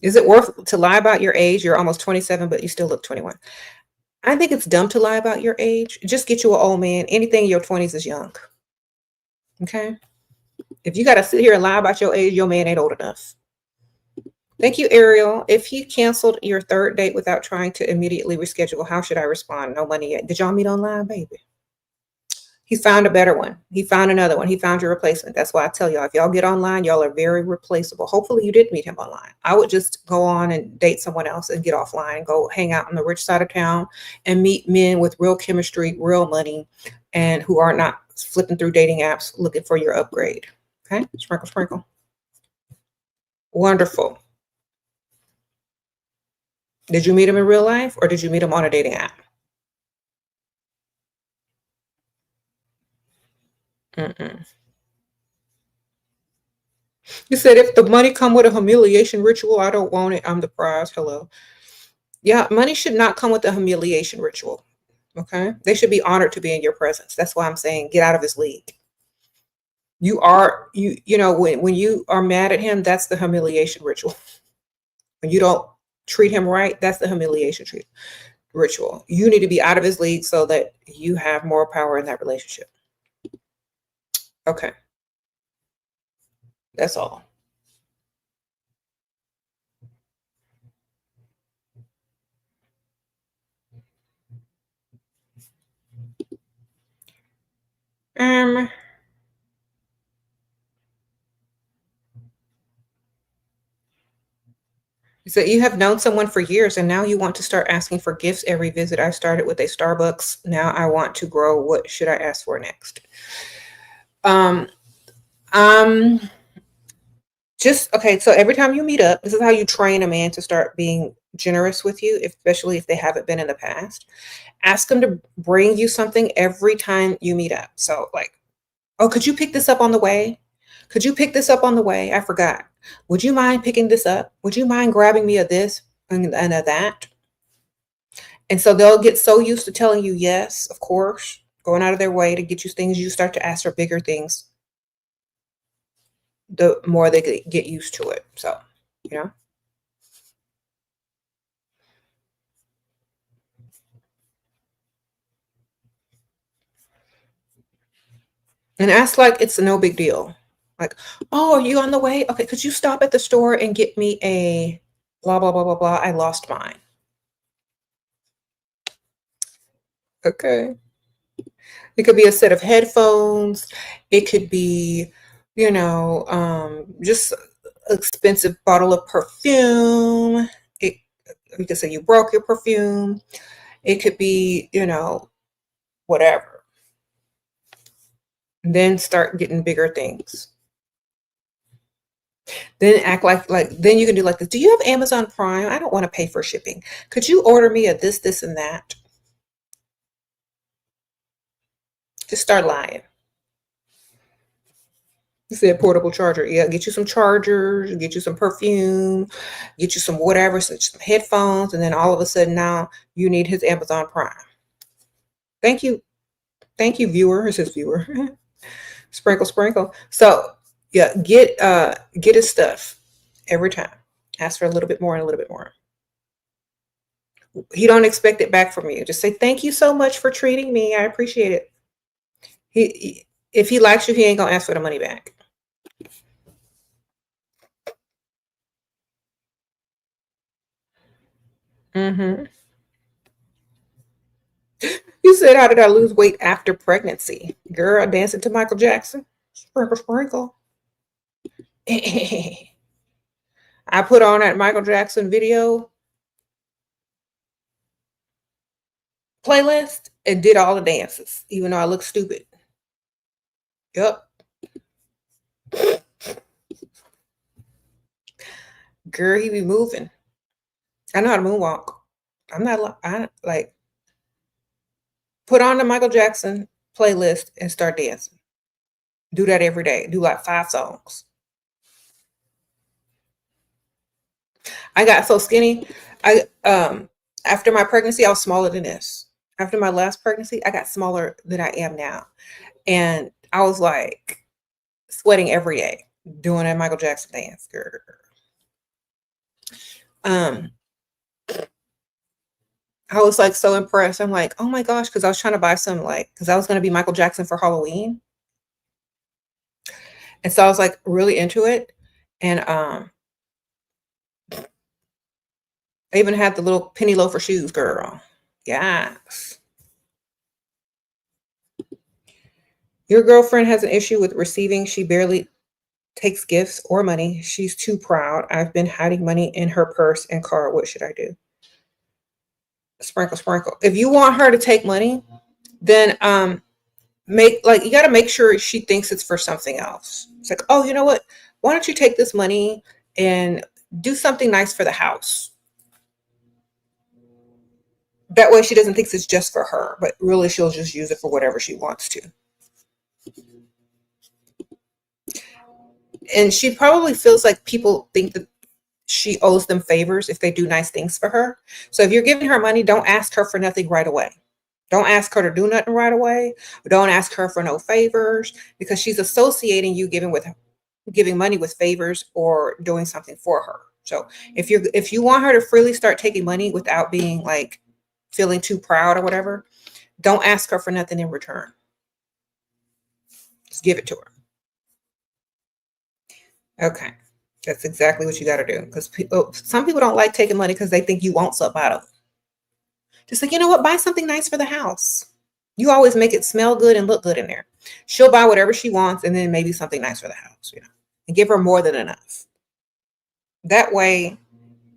Is it worth to lie about your age? You're almost 27, but you still look 21. I think it's dumb to lie about your age. Just get you an old man. Anything in your 20s is young. Okay. If you got to sit here and lie about your age, your man ain't old enough. Thank you, Ariel. If he canceled your third date without trying to immediately reschedule, how should I respond? No money yet. Did y'all meet online, baby? He found a better one. He found another one. He found your replacement. That's why I tell y'all, if y'all get online, y'all are very replaceable. Hopefully you did meet him online. I would just go on and date someone else and get offline and go hang out on the rich side of town and meet men with real chemistry, real money, and who are not flipping through dating apps looking for your upgrade. Okay? Sprinkle, sprinkle. Wonderful. Did you meet him in real life or did you meet him on a dating app? Mm-mm. You said if the money come with a humiliation ritual, I don't want it. I'm the prize. Hello. Yeah, money should not come with a humiliation ritual. Okay. They should be honored to be in your presence. That's why I'm saying get out of his league. You know, when you are mad at him, that's the humiliation ritual. When you don't treat him right, that's the ritual. You need to be out of his league so that you have more power in that relationship. Okay. That's all. Um, so you have known someone for years and now you want to start asking for gifts every visit. I started with a Starbucks. Now I want to grow. What should I ask for next? Um, um, just okay. So every time you meet up, this is how you train a man to start being generous with you, especially if they haven't been in the past. Ask them to bring you something every time you meet up. So like, oh, could you pick this up on the way? Could you pick this up on the way? I forgot. Would you mind picking this up? Would you mind grabbing me a this and a that? And so they'll get so used to telling you yes, of course, going out of their way to get you things. You start to ask for bigger things, the more they get used to it. So, you know, and ask like it's no big deal. Like, oh, are you on the way? Okay, could you stop at the store and get me a blah, blah, blah, blah, blah? I lost mine. Okay. It could be a set of headphones. It could be, just expensive bottle of perfume. It You could say you broke your perfume. It could be, whatever. Then start getting bigger things. Then act like then you can do like this. Do you have Amazon Prime? I don't want to pay for shipping. Could you order me a this, this, and that? Just start lying. You said portable charger. Yeah, get you some chargers, get you some perfume, get you some whatever, some headphones, and then all of a sudden now you need his Amazon Prime. Thank you. Thank you, viewer. It says viewer. Sprinkle, sprinkle. So yeah, get his stuff every time. Ask for a little bit more and a little bit more. He don't expect it back from you. Just say, thank you so much for treating me. I appreciate it. If he likes you, he ain't gonna ask for the money back. Mm-hmm. You said, how did I lose weight after pregnancy? Girl, dancing to Michael Jackson. Sprinkle, sprinkle. I put on that Michael Jackson video playlist and did all the dances, even though I look stupid. Yep. Girl, he be moving. I know how to moonwalk. I like put on the Michael Jackson playlist and start dancing. Do that every day. Do like 5 songs. I got so skinny. I After my pregnancy, I was smaller than this. After my last pregnancy, I got smaller than I am now. And I was like sweating every day doing a Michael Jackson dance. Girl. Um, I was like so impressed. I'm like, oh my gosh, because I was trying to buy some because I was gonna be Michael Jackson for Halloween. And so I was like really into it. And I even had the little penny loafer shoes, girl. Yes. Your girlfriend has an issue with receiving. She barely takes gifts or money. She's too proud. I've been hiding money in her purse and car. What should I do? Sprinkle, sprinkle. If you want her to take money, then you got to make sure she thinks it's for something else. It's like, oh, you know what? Why don't you take this money and do something nice for the house? That way she doesn't think it's just for her, but really she'll just use it for whatever she wants to. And she probably feels like people think that she owes them favors if they do nice things for her. So if you're giving her money, don't ask her for nothing right away. Don't ask her to do nothing right away. Don't ask her for no favors, because she's associating you giving money with favors or doing something for her. So if you want her to freely start taking money without being like feeling too proud or whatever, don't ask her for nothing in return. Just give it to her. Okay. That's exactly what you got to do. Because some people don't like taking money because they think you want something out of it. Just like, you know what? Buy something nice for the house. You always make it smell good and look good in there. She'll buy whatever she wants and then maybe something nice for the house, and give her more than enough. That way,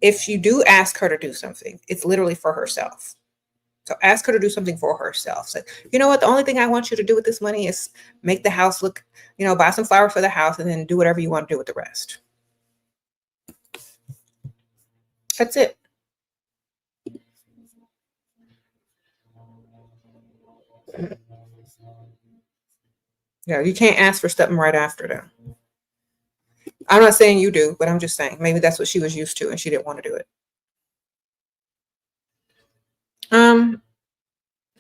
if you do ask her to do something, it's literally for herself. So ask her to do something for herself. So, you know what? The only thing I want you to do with this money is make the house look, buy some flowers for the house and then do whatever you want to do with the rest. That's it. Yeah, you can't ask for something right after them. I'm not saying you do, but I'm just saying maybe that's what she was used to and she didn't want to do it.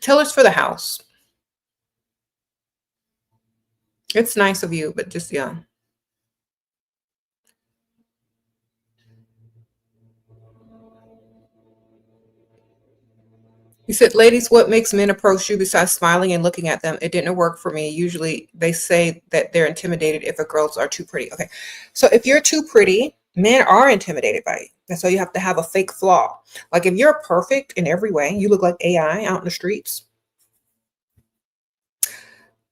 Tell us for the house. It's nice of you, but just yeah. You said, ladies, what makes men approach you besides smiling and looking at them? It didn't work for me. Usually they say that they're intimidated if girls are too pretty. Okay. So if you're too pretty, men are intimidated by you. And so you have to have a fake flaw. Like if you're perfect in every way, you look like AI out in the streets,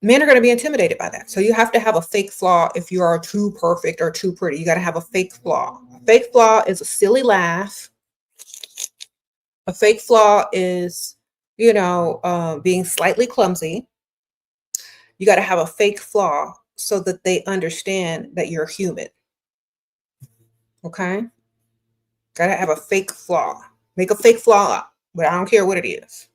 men are going to be intimidated by that. So you have to have a fake flaw if you are too perfect or too pretty. You got to have a fake flaw. A fake flaw is a silly laugh. A fake flaw is, being slightly clumsy. You got to have a fake flaw so that they understand that you're human. Okay? Got to have a fake flaw. Make a fake flaw up, but I don't care what it is.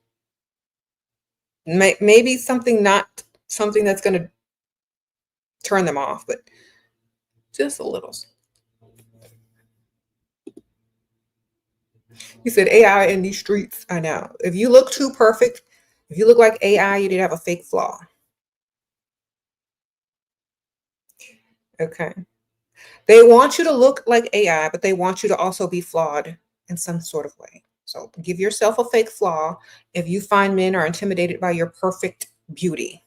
Maybe not something that's going to turn them off, but just a little. You said AI in these streets. I know. If you look too perfect, if you look like AI, you need to have a fake flaw. Okay. They want you to look like AI, but they want you to also be flawed in some sort of way. So give yourself a fake flaw if you find men are intimidated by your perfect beauty.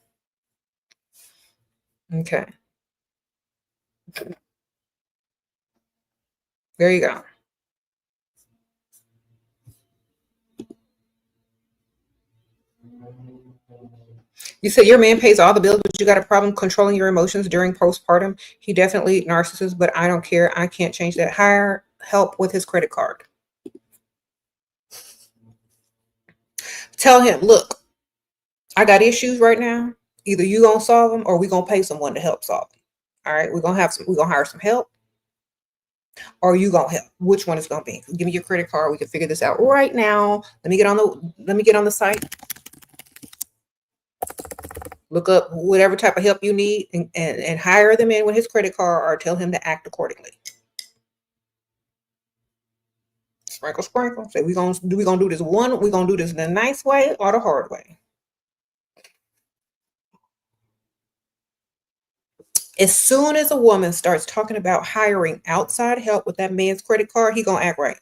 Okay. There you go. You said your man pays all the bills, but you got a problem controlling your emotions during postpartum. He definitely narcissist, but I don't care. I can't change that. Hire help with his credit card. Tell him, look, I got issues right now. Either you gonna solve them or we gonna pay someone to help solve them. All right, we're gonna hire some help, or you gonna help. Which one is gonna be? Give me your credit card. We can figure this out right now. Let me get on the site. Look up whatever type of help you need and hire them in with his credit card, or tell him to act accordingly. Sprinkle, sprinkle. Say we gonna do this one. We gonna do this in a nice way or the hard way. As soon as a woman starts talking about hiring outside help with that man's credit card, he gonna act right,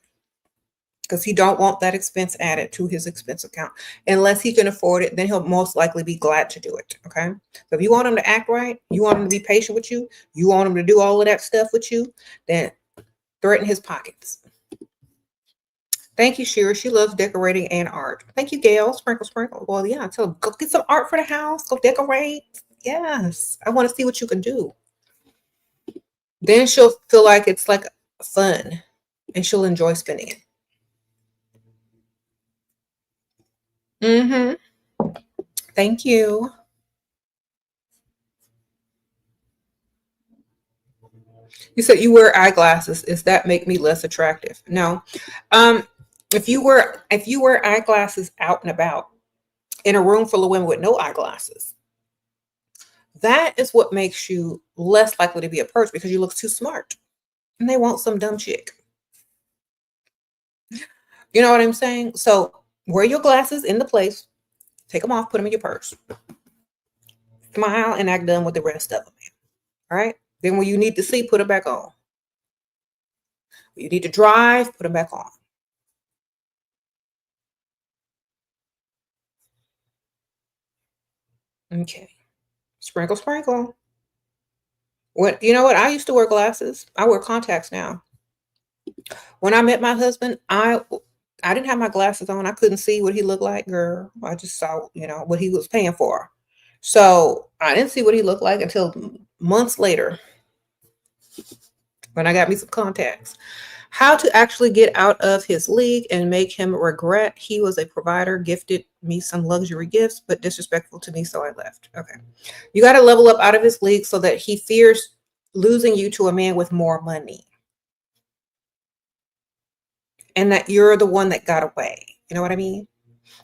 because he don't want that expense added to his expense account. Unless he can afford it, then he'll most likely be glad to do it. Okay. So if you want him to act right, you want him to be patient with you want him to do all of that stuff with you, then threaten his pockets. Thank you, Shira. She loves decorating and art. Thank you, Gail. Sprinkle, sprinkle. Well, yeah, so go get some art for the house. Go decorate. Yes. I want to see what you can do. Then she'll feel like it's like fun and she'll enjoy spending it. Mm-hmm. Thank you. You said you wear eyeglasses. Does that make me less attractive? No. Um, if you wear eyeglasses out and about in a room full of women with no eyeglasses, that is what makes you less likely to be approached because you look too smart and they want some dumb chick. You know what I'm saying? So wear your glasses in the place, take them off, put them in your purse, smile, and act done with the rest of them. All right. Then when you need to see, put them back on. When you need to drive, put them back on. Okay. Sprinkle, sprinkle. What you know what? I used to wear glasses. I wear contacts now. When I met my husband, I didn't have my glasses on. I couldn't see what he looked like, girl. I just saw, what he was paying for. So I didn't see what he looked like until months later when I got me some contacts. How to actually get out of his league and make him regret he was a provider, gifted me some luxury gifts, but disrespectful to me, so I left. Okay. You got to level up out of his league so that he fears losing you to a man with more money. And that you're the one that got away. You know what I mean?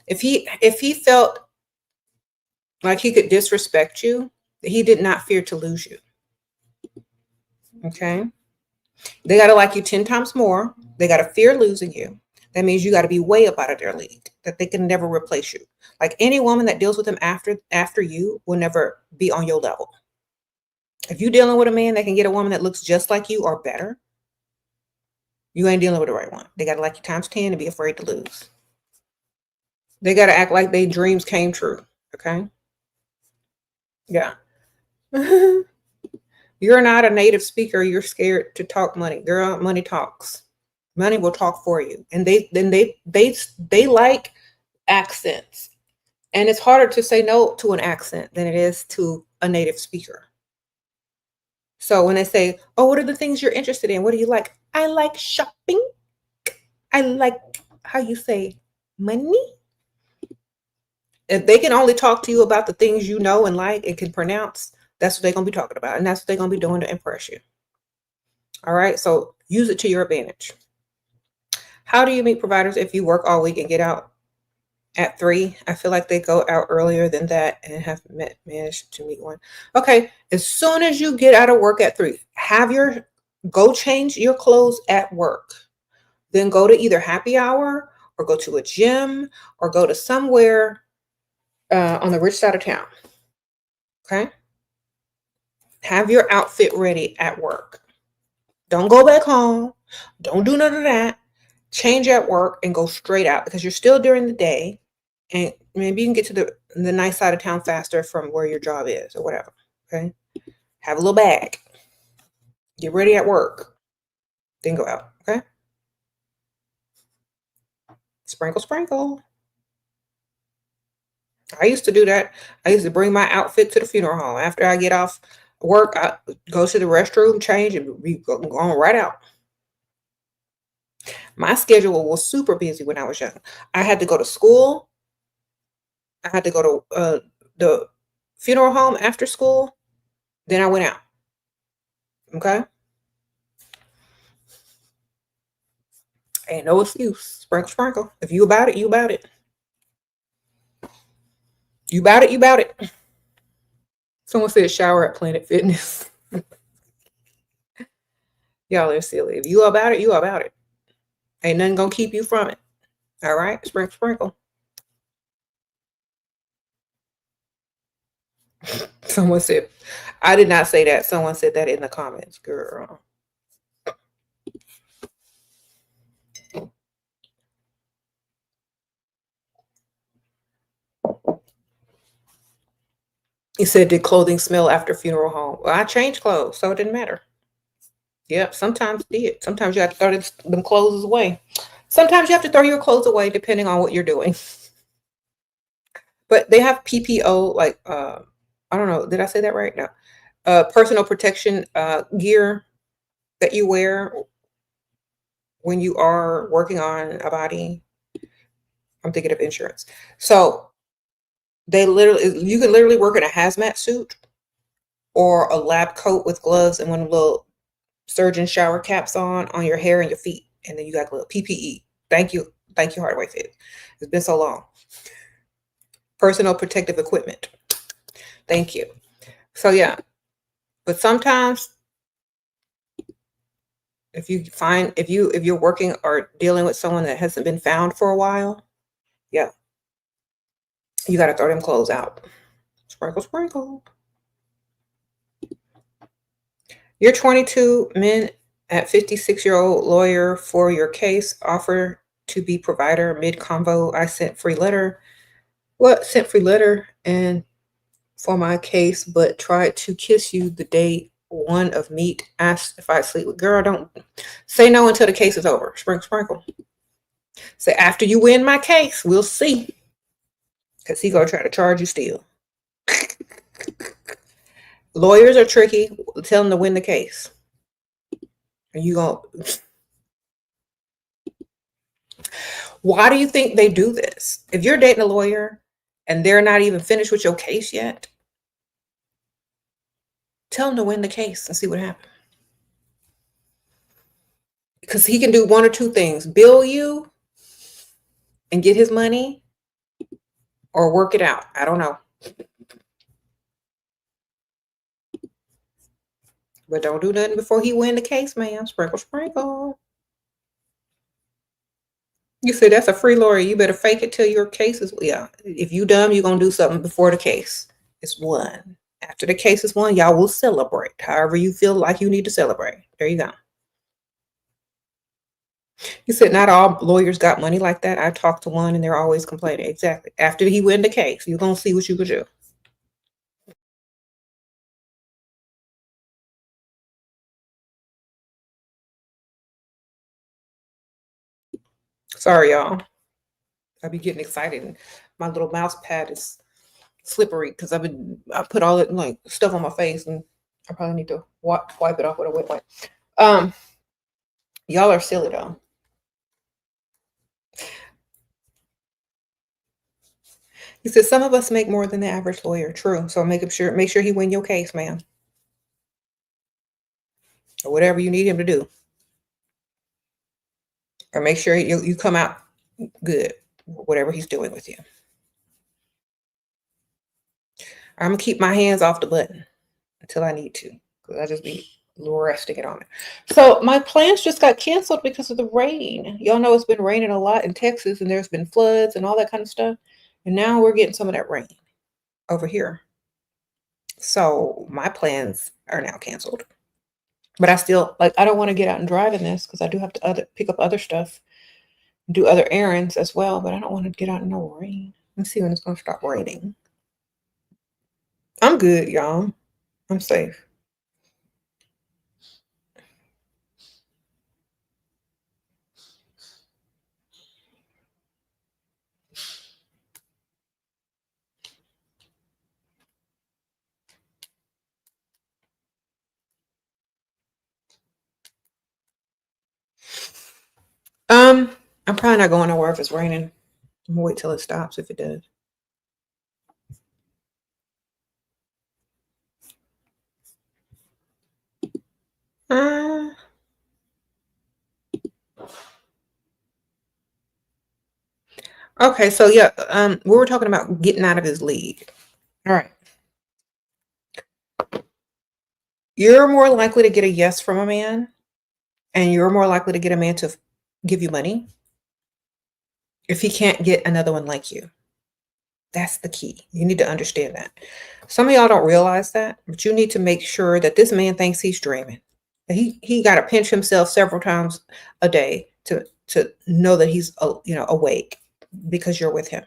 If he felt like he could disrespect you, he did not fear to lose you. Okay? They got to like you 10 times more. They got to fear losing you. That means you got to be way up out of their league, that they can never replace you. Like any woman that deals with him after you will never be on your level. If you're dealing with a man that can get a woman that looks just like you or better, you ain't dealing with the right one. They got to like you times 10 and be afraid to lose. They got to act like their dreams came true. Okay? Yeah. You're not a native speaker. You're scared to talk money. Girl, money talks. Money will talk for you. And they like accents. And it's harder to say no to an accent than it is to a native speaker. So when they say, "Oh, what are the things you're interested in? What do you like?" I like shopping. I like how you say money. If they can only talk to you about the things you know and like and can pronounce, that's what they're going to be talking about. And that's what they're going to be doing to impress you. All right. So use it to your advantage. How do you meet providers if you work all week and get out at 3? I feel like they go out earlier than that and have managed to meet one. Okay. As soon as you get out of work at 3, go change your clothes at work. Then go to either happy hour or go to a gym or go to somewhere on the rich side of town. Okay. Have your outfit ready at work. Don't go back home. Don't do none of that. Change at work and go straight out because you're still during the day. And maybe you can get to the nice side of town faster from where your job is or whatever. Okay. Have a little bag. Get ready at work. Then go out. Okay. Sprinkle, sprinkle. I used to do that. I used to bring my outfit to the funeral home. After I get off work, I go to the restroom, change, and be going right out. My schedule was super busy when I was young. I had to go to school. I had to go to the funeral home after school. Then I went out. Okay? Ain't no excuse. Sprinkle, sprinkle. If you about it, you about it. You about it, you about it. Someone said shower at Planet Fitness. Y'all are silly. If you about it, you about it. Ain't nothing gonna keep you from it. All right? Sprinkle, sprinkle. Someone said, I did not say that. Someone said that in the comments, girl. He said, did clothing smell after funeral home? Well, I changed clothes, so it didn't matter. Yep, sometimes it did. Sometimes you have to throw them clothes away. Sometimes you have to throw your clothes away depending on what you're doing. But they have PPO, like I don't know, did I say that right? No. Personal protection gear that you wear when you are working on a body. I'm thinking of insurance. So you can literally work in a hazmat suit or a lab coat with gloves and one of the little surgeon shower caps on your hair and your feet. And then you got a little PPE. Thank you. Thank you, Hardaway Fit. It's been so long. Personal protective equipment. Thank you. So yeah. But sometimes if you're working or dealing with someone that hasn't been found for a while, yeah, you got to throw them clothes out. Sprinkle, sprinkle. You're 22, men at 56-year-old lawyer for your case, offer to be provider mid-convo. I sent free letter. What? Sent free letter and for my case, but tried to kiss you the day one of meet. Asked if I sleep with. Girl, don't say no until the case is over. Sprinkle, sprinkle. Say after you win my case, we'll see. Because he gonna try to charge you still. Lawyers are tricky. Tell them to win the case. And you gonna. Why do you think they do this? If you're dating a lawyer and they're not even finished with your case yet, tell them to win the case and see what happens. Because he can do one or two things: bill you and get his money, or work it out. I don't know. But don't do nothing before he win the case, man. Sprinkle, sprinkle. You said that's a free lawyer. You better fake it till your case is. Yeah. If you dumb, you're gonna do something before the case is won. After the case is won, y'all will celebrate. However you feel like you need to celebrate. There you go. You said not all lawyers got money like that. I talked to one and they're always complaining. Exactly. After he win the case, you're gonna see what you could do. Sorry, y'all. I be getting excited and my little mouse pad is slippery because I put all that like stuff on my face and I probably need to wipe it off with a wet wipe. Y'all are silly though. He said some of us make more than the average lawyer. True. So make sure he win your case, ma'am. Or whatever you need him to do. Or make sure you come out good, whatever he's doing with you. I'm gonna keep my hands off the button until I need to, because I just be resting it on it. So my plans just got canceled because of the rain. Y'all know it's been raining a lot in Texas, and there's been floods and all that kind of stuff. And now we're getting some of that rain over here. So my plans are now canceled. But I still I don't want to get out and drive in this because I do have to pick up other stuff, do other errands as well. But I don't want to get out in no rain. Let's see when it's gonna stop raining. I'm good, y'all. I'm safe. I'm probably not going nowhere if it's raining. I'm gonna wait till it stops if it does. Okay, so yeah, we were talking about getting out of his league. All right. You're more likely to get a yes from a man, and you're more likely to get a man to give you money if he can't get another one like you. That's the key. You need to understand that. Some of y'all don't realize that, but you need to make sure that this man thinks he's dreaming. He got to pinch himself several times a day to know that he's awake because you're with him.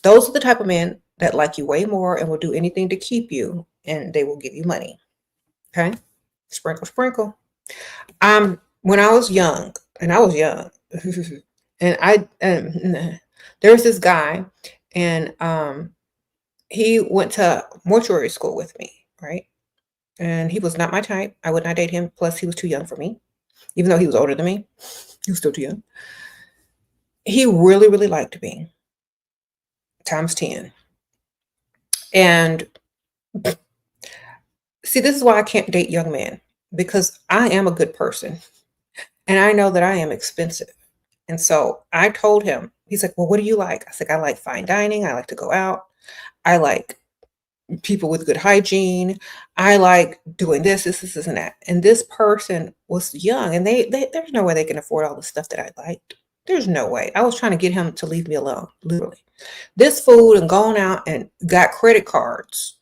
Those are the type of men that like you way more and will do anything to keep you, and they will give you money. Okay, sprinkle, sprinkle. When I was young, and I was young, And there's this guy, and he went to mortuary school with me, right? And he was not my type. I would not date him. Plus, he was too young for me, even though he was older than me. He was still too young. He really, really liked me, times 10. And see, this is why I can't date young men, because I am a good person and I know that I am expensive. And so I told him, he's like, well, what do you like? I said, I like fine dining. I like to go out. I like people with good hygiene. I like doing this, and that. And this person was young, and there's no way they can afford all the stuff that I liked. There's no way. I was trying to get him to leave me alone, literally. This fool and gone out and got credit cards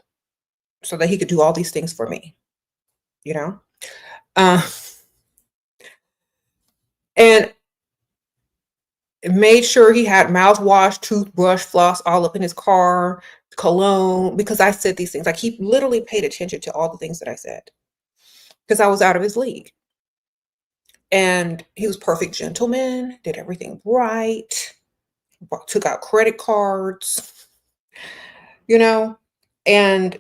so that he could do all these things for me, you know? Uh, and made sure he had mouthwash, toothbrush, floss all up in his car, cologne, because I said these things. Like, he literally paid attention to all the things that I said because I was out of his league. And he was perfect gentleman, did everything right, took out credit cards, you know, and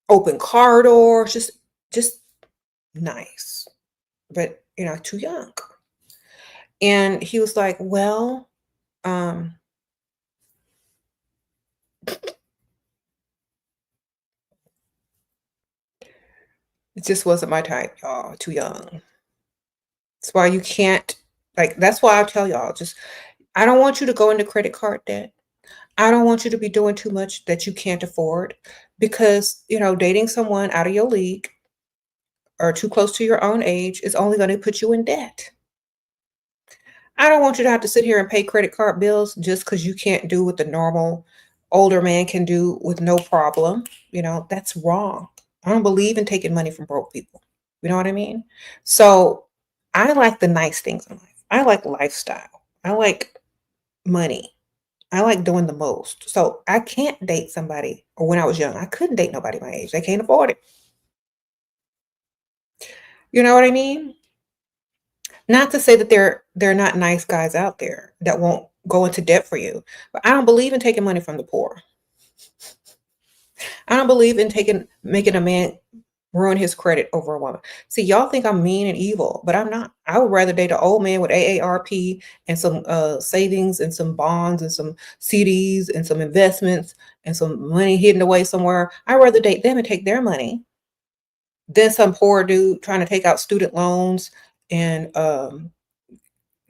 open car doors, just nice, but too young. And he was like, well, um, it just wasn't my type, y'all, too young. That's why you can't, like, that's why I tell y'all, just, I don't want you to go into credit card debt. I don't want you to be doing too much that you can't afford, because, dating someone out of your league or too close to your own age is only going to put you in debt. I don't want you to have to sit here and pay credit card bills just because you can't do what the normal older man can do with no problem. That's wrong. I don't believe in taking money from broke people. You know what I mean? So I like the nice things in life. I like lifestyle. I like money. I like doing the most. So I can't date somebody, or when I was young, I couldn't date nobody my age. They can't afford it. You know what I mean? Not to say that they're not nice guys out there that won't go into debt for you, but I don't believe in taking money from the poor. I don't believe in making a man ruin his credit over a woman. See, y'all think I'm mean and evil, but I'm not. I would rather date an old man with AARP and some savings and some bonds and some CDs and some investments and some money hidden away somewhere. I'd rather date them and take their money than some poor dude trying to take out student loans and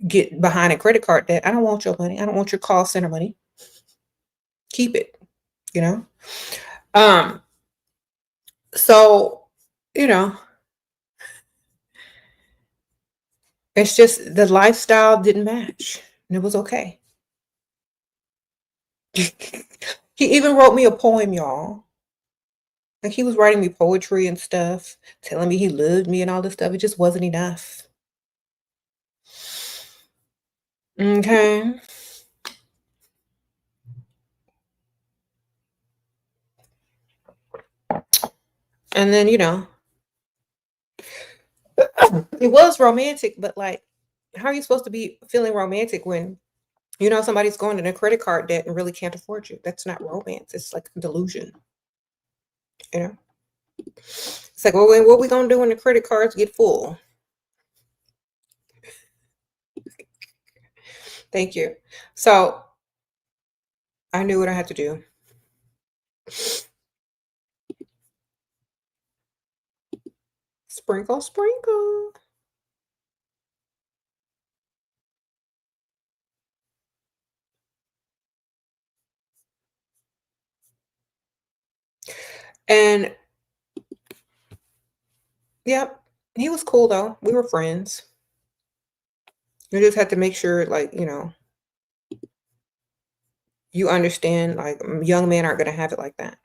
get behind a credit card debt. I don't want your money. I don't want your call center money. Keep it, you know? Um, so, you know, it's just the lifestyle didn't match. And it was okay. He even wrote me a poem, y'all. Like, he was writing me poetry and stuff, telling me he loved me and all this stuff. It just wasn't enough. Okay. And then, it was romantic, but like, how are you supposed to be feeling romantic when somebody's going into credit card debt and really can't afford you? That's not romance. It's like a delusion. You know? It's like, well, what we gonna do when the credit cards get full? Thank you. So I knew what I had to do. Sprinkle, sprinkle. And yep, he was cool though. We were friends. You just had to make sure, like, you understand, like, young men aren't gonna have it like that.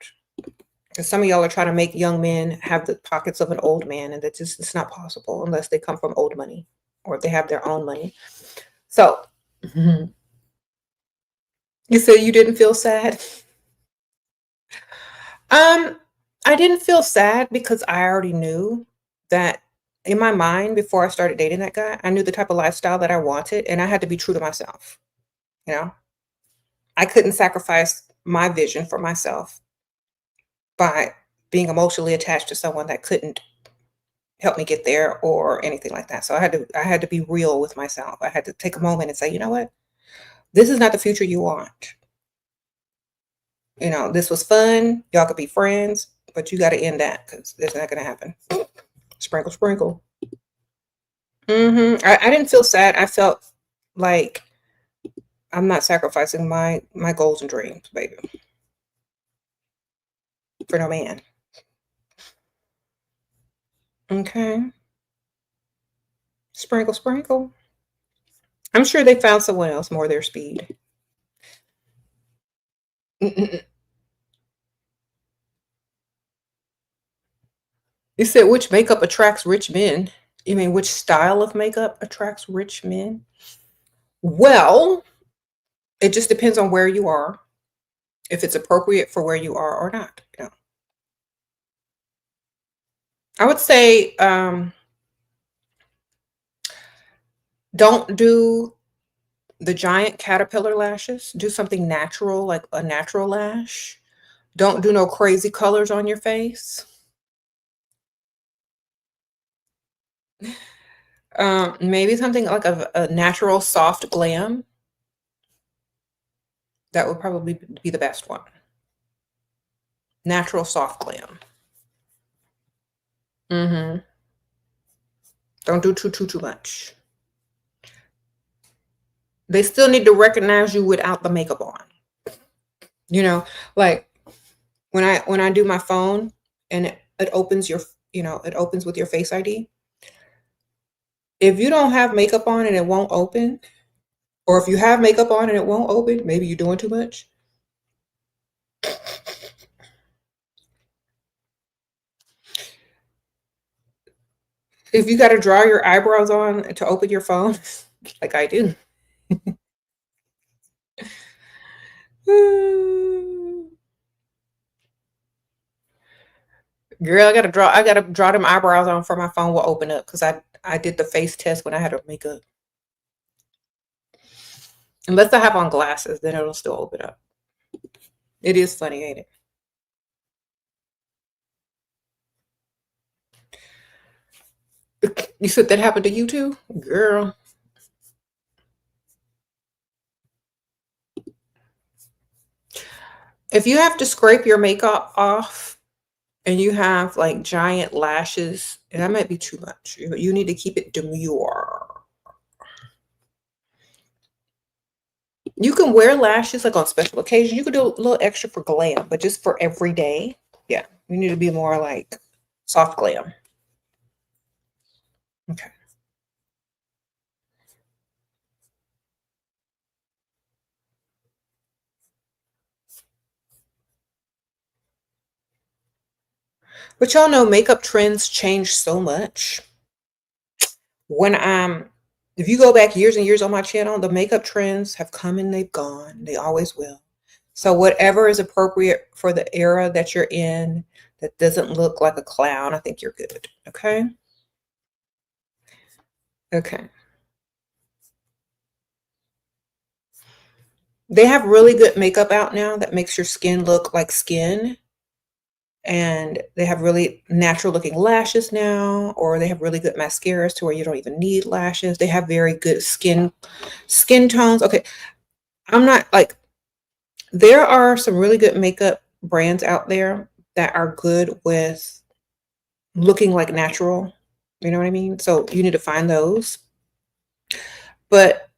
Because some of y'all are trying to make young men have the pockets of an old man, and that's just, it's not possible unless they come from old money or if they have their own money. So you said you didn't feel sad. Um, I didn't feel sad because I already knew that in my mind, before I started dating that guy, I knew the type of lifestyle that I wanted, and I had to be true to myself, you know? I couldn't sacrifice my vision for myself by being emotionally attached to someone that couldn't help me get there or anything like that. So I had to be real with myself. I had to take a moment and say, "You know what? This is not the future you want. This was fun. Y'all could be friends, but you got to end that because it's not going to happen." Sprinkle, sprinkle. I didn't feel sad. I felt like I'm not sacrificing my goals and dreams, baby, for no man. Okay. Sprinkle, sprinkle. I'm sure they found someone else more their speed. Mm-mm. You said which makeup attracts rich men? You mean which style of makeup attracts rich men? Well, it just depends on where you are, if it's appropriate for where you are or not. I would say don't do the giant caterpillar lashes. Do something natural, like a natural lash. Don't do no crazy colors on your face. Maybe something like a natural soft glam. That would probably be the best one. Natural soft glam. Don't do too much. They still need to recognize you without the makeup on. Like when I do my phone and it opens it opens with your Face ID. If you don't have makeup on and it won't open, or if you have makeup on and it won't open, maybe you're doing too much. If you got to draw your eyebrows on to open your phone, like I do. Girl, I gotta draw them eyebrows on for my phone will open up because I did the face test when I had her makeup. Unless I have on glasses, then it'll still open up. It is funny, ain't it? You said that happened to you too? Girl. If you have to scrape your makeup off and you have like giant lashes, that might be too much. You need to keep it demure. You can wear lashes like on special occasions. You could do a little extra for glam, but just for every day, yeah, you need to be more like soft glam. Okay. But y'all know makeup trends change so much. When if you go back years and years on my channel, the makeup trends have come and they've gone. They always will. So whatever is appropriate for the era that you're in that doesn't look like a clown, I think you're good. Okay? Okay. They have really good makeup out now that makes your skin look like skin. And they have really natural looking lashes now, or they have really good mascaras to where you don't even need lashes. They have very good skin tones. Okay. I'm not like there are some really good makeup brands out there that are good with looking like natural. You know what I mean? So you need to find those. But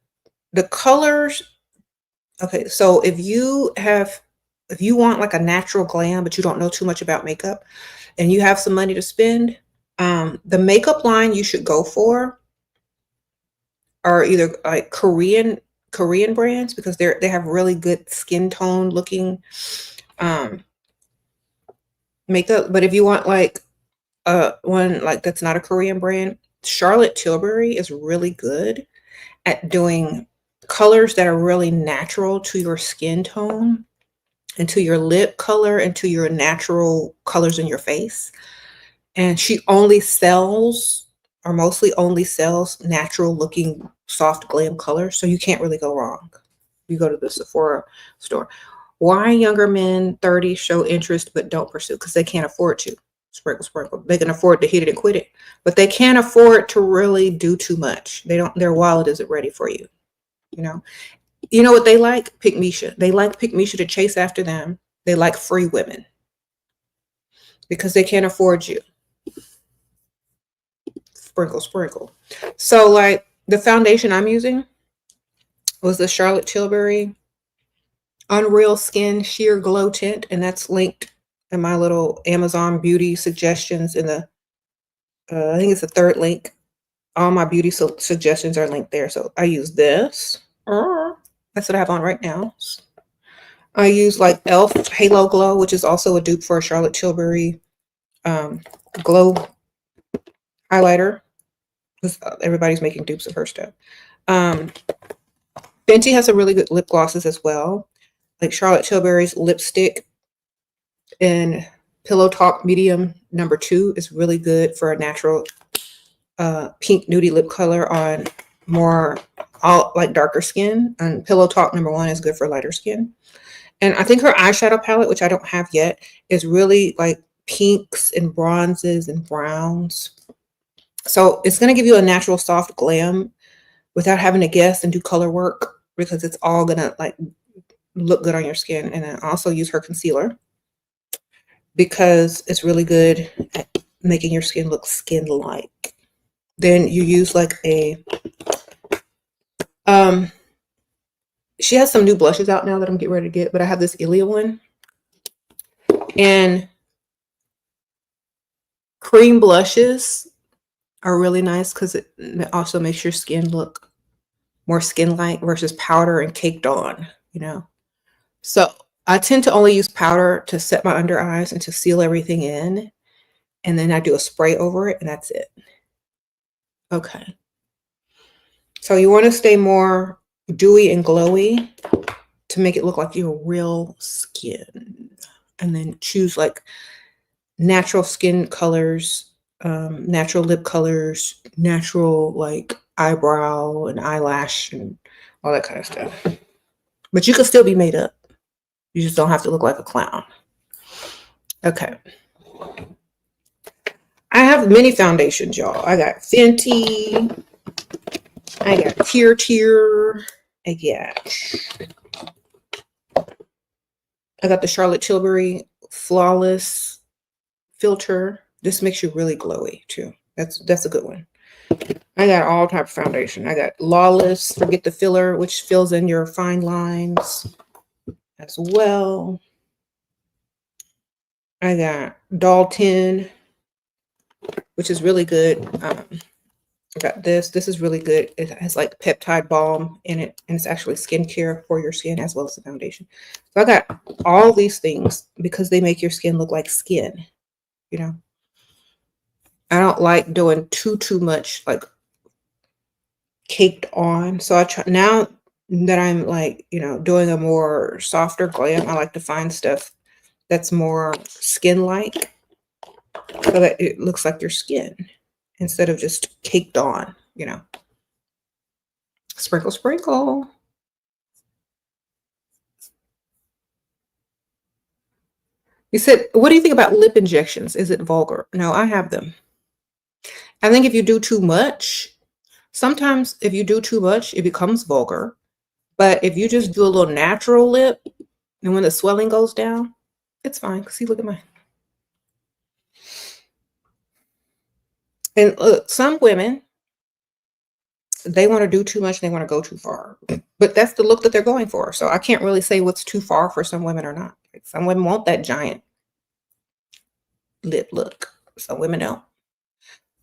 the colors, okay, so if you want like a natural glam, but you don't know too much about makeup and you have some money to spend, the makeup line you should go for are either like Korean brands because they have really good skin tone looking makeup. But if you want like one like that's not a Korean brand, Charlotte Tilbury is really good at doing colors that are really natural to your skin tone and to your lip color and to your natural colors in your face. And she only sells are mostly only sells natural looking soft glam colors, so you can't really go wrong. You go to the Sephora store. Why younger men 30 show interest but don't pursue? Because they can't afford to. Sprinkle, sprinkle. They can afford to hit it and quit it, but they can't afford to really do too much. They don't. Their wallet isn't ready for you. You know. You know what they like? Pick Misha. They like Pick Misha to chase after them. They like free women because they can't afford you. Sprinkle, sprinkle. So like the foundation I'm using was the Charlotte Tilbury Unreal Skin Sheer Glow Tint, and that's linked in my little Amazon beauty suggestions in the, I think it's the third link. All my beauty suggestions are linked there. So I use this. That's what I have on right now. I use like e.l.f. Halo Glow, which is also a dupe for a Charlotte Tilbury glow highlighter. Everybody's making dupes of her stuff. Fenty has some really good lip glosses as well. Like Charlotte Tilbury's lipstick in Pillow Talk Medium number 2 is really good for a natural pink nudie lip color on more like darker skin. And Pillow Talk number 1 is good for lighter skin. And I think her eyeshadow palette, which I don't have yet, is really like pinks and bronzes and browns. So it's going to give you a natural soft glam without having to guess and do color work, because it's all going to like look good on your skin. And I also use her concealer because it's really good at making your skin look skin-like. Then you use like a, she has some new blushes out now that I'm getting ready to get, but I have this Ilia one. And cream blushes are really nice because it also makes your skin look more skin-like versus powder and caked on, you know. So I tend to only use powder to set my under eyes and to seal everything in. And then I do a spray over it and that's it. Okay. So you want to stay more dewy and glowy to make it look like your real skin. And then choose like natural skin colors, natural lip colors, natural like eyebrow and eyelash and all that kind of stuff. But you can still be made up. You just don't have to look like a clown. Okay. I have many foundations, y'all. I got Fenty. I got Tier. I got the Charlotte Tilbury Flawless Filter. This makes you really glowy too. That's a good one. I got all type of foundation. I got Lawless, Forget the Filler, which fills in your fine lines as well. I got Dalton, which is really good. I got this. This is really good. It has like peptide balm in it, and it's actually skincare for your skin as well as the foundation. So I got all these things because they make your skin look like skin, you know. I don't like doing too much like caked on. So I try now that I'm like, you know, doing a more softer glam, I like to find stuff that's more skin-like so that it looks like your skin instead of just caked on, you know. Sprinkle, sprinkle. You said, what do you think about lip injections? Is it vulgar? No, I have them. I think if you do too much, sometimes if you do too much, it becomes vulgar. But if you just do a little natural lip, and when the swelling goes down, it's fine. See, look at mine. And look, some women, they want to do too much. They want to go too far. But that's the look that they're going for. So I can't really say what's too far for some women or not. Like some women want that giant lip look. Some women don't.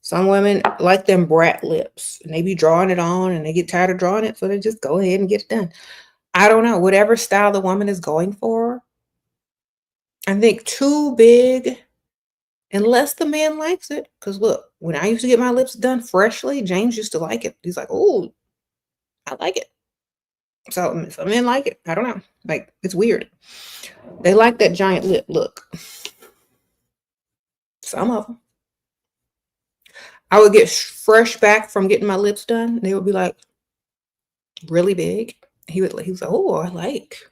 Some women like them brat lips. And they be drawing it on and they get tired of drawing it. So they just go ahead and get it done. I don't know. Whatever style the woman is going for. I think too big, unless the man likes it. Because look, when I used to get my lips done freshly, James used to like it. He's like, oh, I like it. So some men like it. I don't know. Like, it's weird. They like that giant lip look. Some of them. I would get fresh back from getting my lips done. They would be like really big. He was like, "Oh, I like."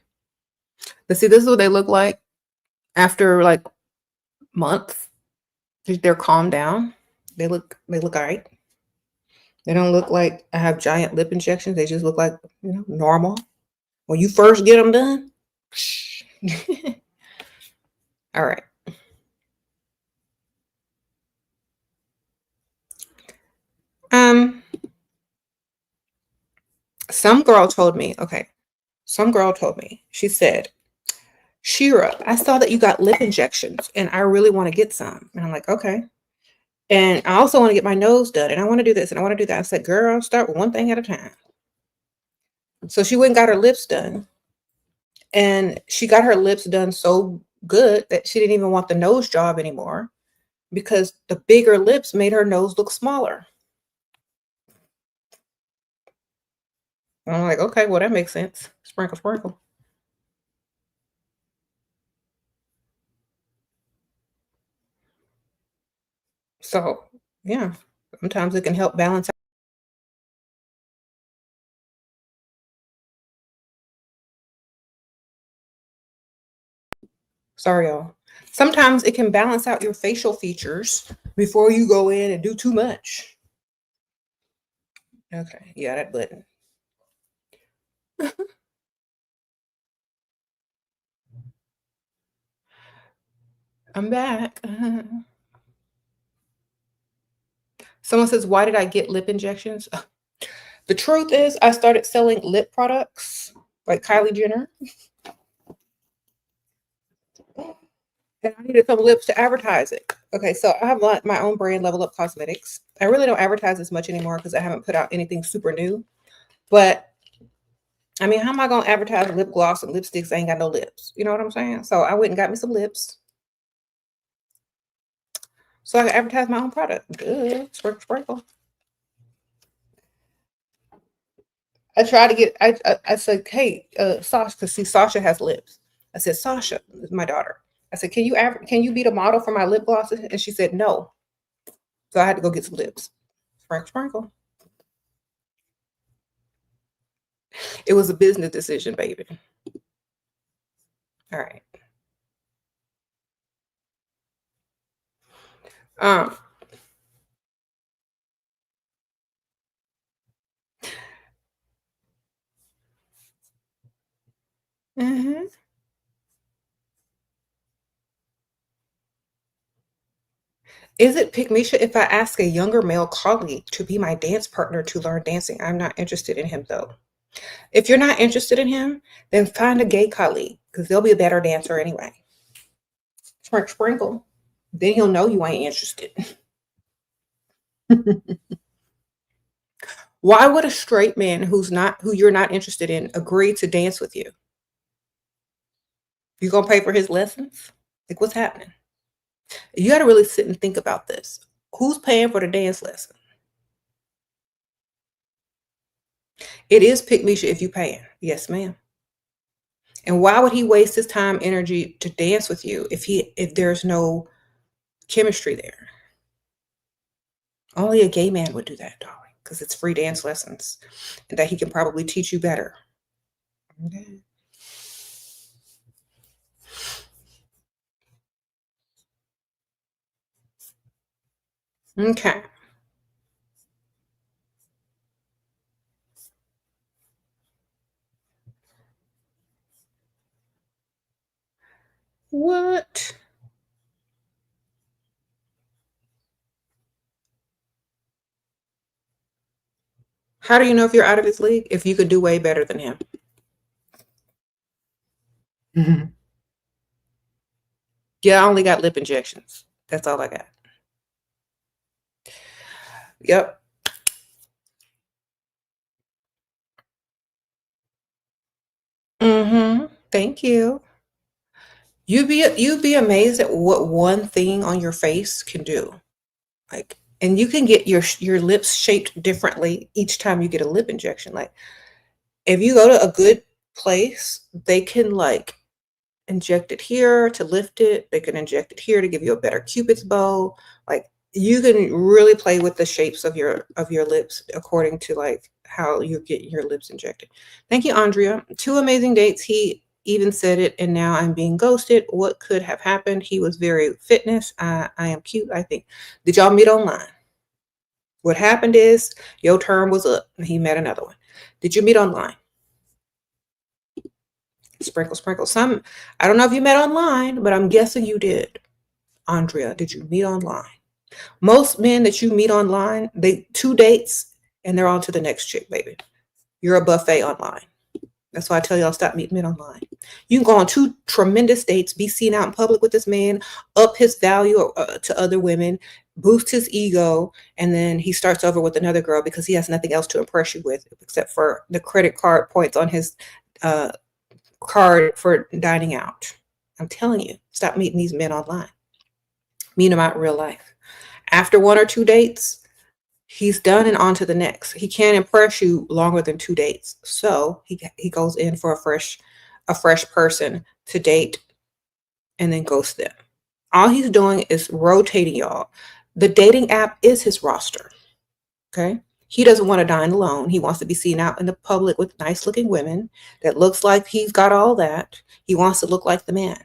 But see, this is what they look like after like months. They're calmed down. They look all right. They don't look like I have giant lip injections. They just look like, normal. When you first get them done. All right. Um, some girl told me, she said, Shira, I saw that you got lip injections and I really want to get some. And I'm like, okay. And I also want to get my nose done and I want to do this and I want to do that. I said, girl, start one thing at a time. So she went and got her lips done. And she got her lips done so good that she didn't even want the nose job anymore because the bigger lips made her nose look smaller. And I'm like, okay, well, that makes sense. Sprinkle, sprinkle. So, yeah, sometimes it can help balance out. Sorry, y'all. Sometimes it can balance out your facial features before you go in and do too much. Okay, yeah, that button. I'm back. Someone says, why did I get lip injections? The truth is, I started selling lip products like Kylie Jenner. And I needed some lips to advertise it. Okay, so I have my own brand, Level Up Cosmetics. I really don't advertise as much anymore because I haven't put out anything super new. But I mean, how am I going to advertise lip gloss and lipsticks? I ain't got no lips. You know what I'm saying? So I went and got me some lips so I can advertise my own product. Good. Sprinkle, sprinkle. I tried to get, I said, hey, Sasha, because see, Sasha has lips. I said, Sasha, my daughter. I said, can you be the model for my lip glosses? And she said, no. So I had to go get some lips. Sprinkle, sprinkle. It was a business decision, baby. All right. Um, mhm. Is it Pygmisha if I ask a younger male colleague to be my dance partner to learn dancing? I'm not interested in him though. If you're not interested in him, then find a gay colleague because they'll be a better dancer anyway. Sprinkle, sprinkle. Then he'll know you ain't interested. Why would a straight man who you're not interested in agree to dance with you? You gonna pay for his lessons? Like what's happening? You got to really sit and think about this. Who's paying for the dance lesson? It is Pygmisha if you paying. Yes, ma'am. And why would he waste his time, energy to dance with you if there's no chemistry there? Only a gay man would do that, darling, because it's free dance lessons and that he can probably teach you better. Okay. Okay. What? How do you know if you're out of his league? If you could do way better than him. Mhm. Yeah, I only got lip injections. That's all I got. Yep. Thank you. You'd be amazed at what one thing on your face can do. Like, and you can get your lips shaped differently each time you get a lip injection. Like, if you go to a good place, they can like inject it here to lift it. They can inject it here to give you a better cupid's bow. Like, you can really play with the shapes of your lips according to like how you're getting your lips injected. Thank you, Andrea. 2 amazing dates. He even said it, and now I'm being ghosted. What could have happened? He was very fitness. I am cute, I think. Did y'all meet online? What happened is your term was up and he met another one. Did you meet online? Sprinkle, sprinkle. Some, I don't know if you met online, but I'm guessing you did. Andrea, did you meet online? Most men that you meet online, they 2 dates and they're on to the next chick, baby. You're a buffet online. That's why I tell y'all stop meeting men online. You can go on 2 tremendous dates, be seen out in public with this man, up his value to other women, boost his ego, and then he starts over with another girl because he has nothing else to impress you with except for the credit card points on his card for dining out. I'm telling you, stop meeting these men online. Meet them out in real life. After 1 or 2 dates, he's done and on to the next. He can't impress you longer than 2 dates. So he goes in for a fresh person to date and then ghost them. All he's doing is rotating y'all. The dating app is his roster. Okay? He doesn't want to dine alone. He wants to be seen out in the public with nice looking women that looks like he's got all that. He wants to look like the man.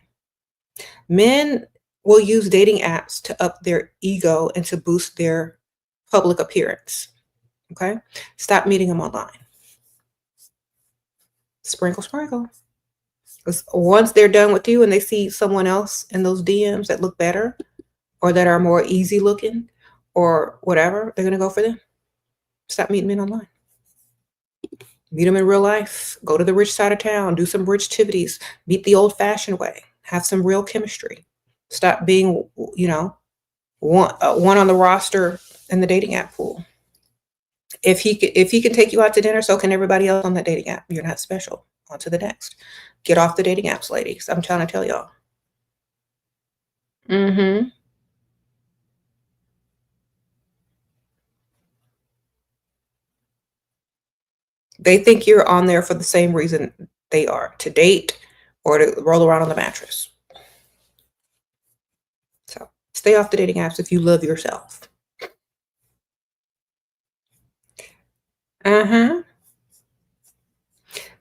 Men will use dating apps to up their ego and to boost their public appearance. Okay? Stop meeting them online. Sprinkle, sprinkle. Because once they're done with you and they see someone else in those DMs that look better or that are more easy looking or whatever, they're going to go for them. Stop meeting men online. Meet them in real life. Go to the rich side of town. Do some rich activities. Meet the old-fashioned way. Have some real chemistry. Stop being, one on the roster in the dating app pool. If he can take you out to dinner, so can everybody else on that dating app. You're not special. On to the next. Get off the dating apps, ladies. I'm trying to tell y'all. They think you're on there for the same reason they are, to date or to roll around on the mattress. So stay off the dating apps if you love yourself.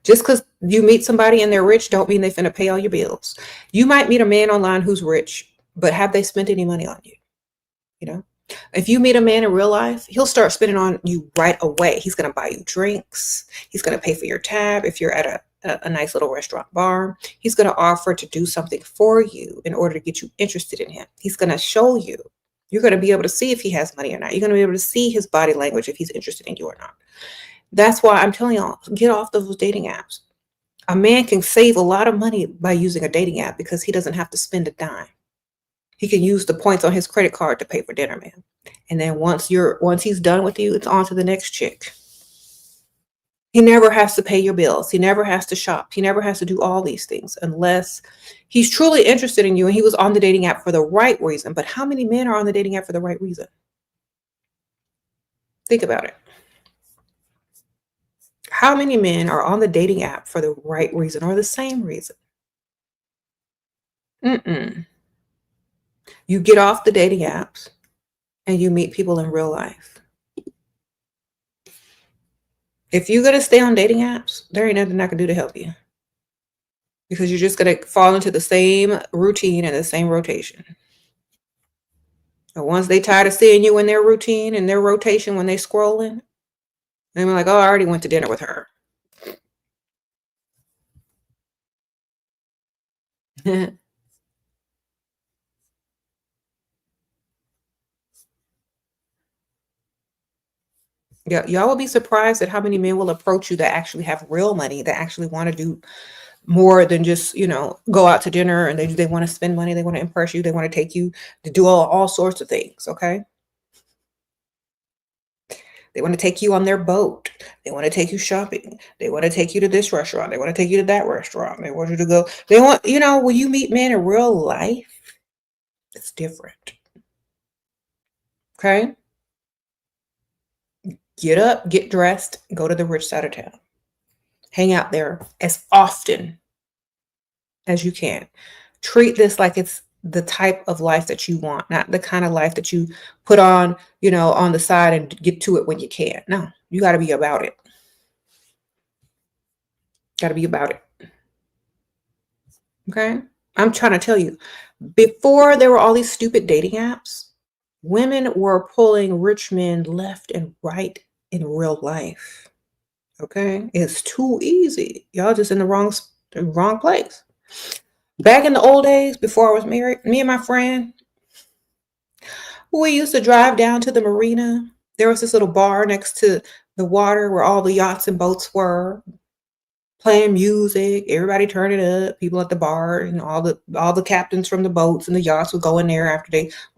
Just because you meet somebody and they're rich don't mean they finna pay all your bills. You might meet a man online who's rich, but have they spent any money on you? If you meet a man in real life, he'll start spending on you right away. He's going to buy you drinks. He's going to pay for your tab if you're at a nice little restaurant bar. He's going to offer to do something for you in order to get you interested in him. He's going to show you. You're going to be able to see if he has money or not. You're going to be able to see his body language if he's interested in you or not. That's why I'm telling y'all, get off those dating apps. A man can save a lot of money by using a dating app because he doesn't have to spend a dime. He can use the points on his credit card to pay for dinner, man. And then once he's done with you, it's on to the next chick. He never has to pay your bills. He never has to shop. He never has to do all these things unless he's truly interested in you and he was on the dating app for the right reason. But how many men are on the dating app for the right reason? Think about it. How many men are on the dating app for the right reason or the same reason? You get off the dating apps and you meet people in real life. If you're going to stay on dating apps, there ain't nothing I can do to help you. Because you're just going to fall into the same routine and the same rotation. And once they tired of seeing you in their routine and their rotation when they scrolling, they're like, oh, I already went to dinner with her. Yeah, y'all will be surprised at how many men will approach you that actually have real money, that actually want to do more than just, go out to dinner and they want to spend money. They want to impress you. They want to take you to do all sorts of things. Okay. They want to take you on their boat. They want to take you shopping. They want to take you to this restaurant. They want to take you to that restaurant. They want you to go. They want, when you meet men in real life, it's different. Okay. Get up, get dressed, go to the rich side of town. Hang out there as often as you can. Treat this like it's the type of life that you want, not the kind of life that you put on, on the side and get to it when you can. No, you got to be about it. Got to be about it. Okay? I'm trying to tell you, before there were all these stupid dating apps, women were pulling rich men left and right in real life. Okay? It's too easy. Y'all just in the wrong place. Back in the old days, before I was married, me and my friend, we used to drive down to the marina. There was this little bar next to the water where all the yachts and boats were, playing music, everybody turn it up, people at the bar, and all the captains from the boats and the yachts would go in there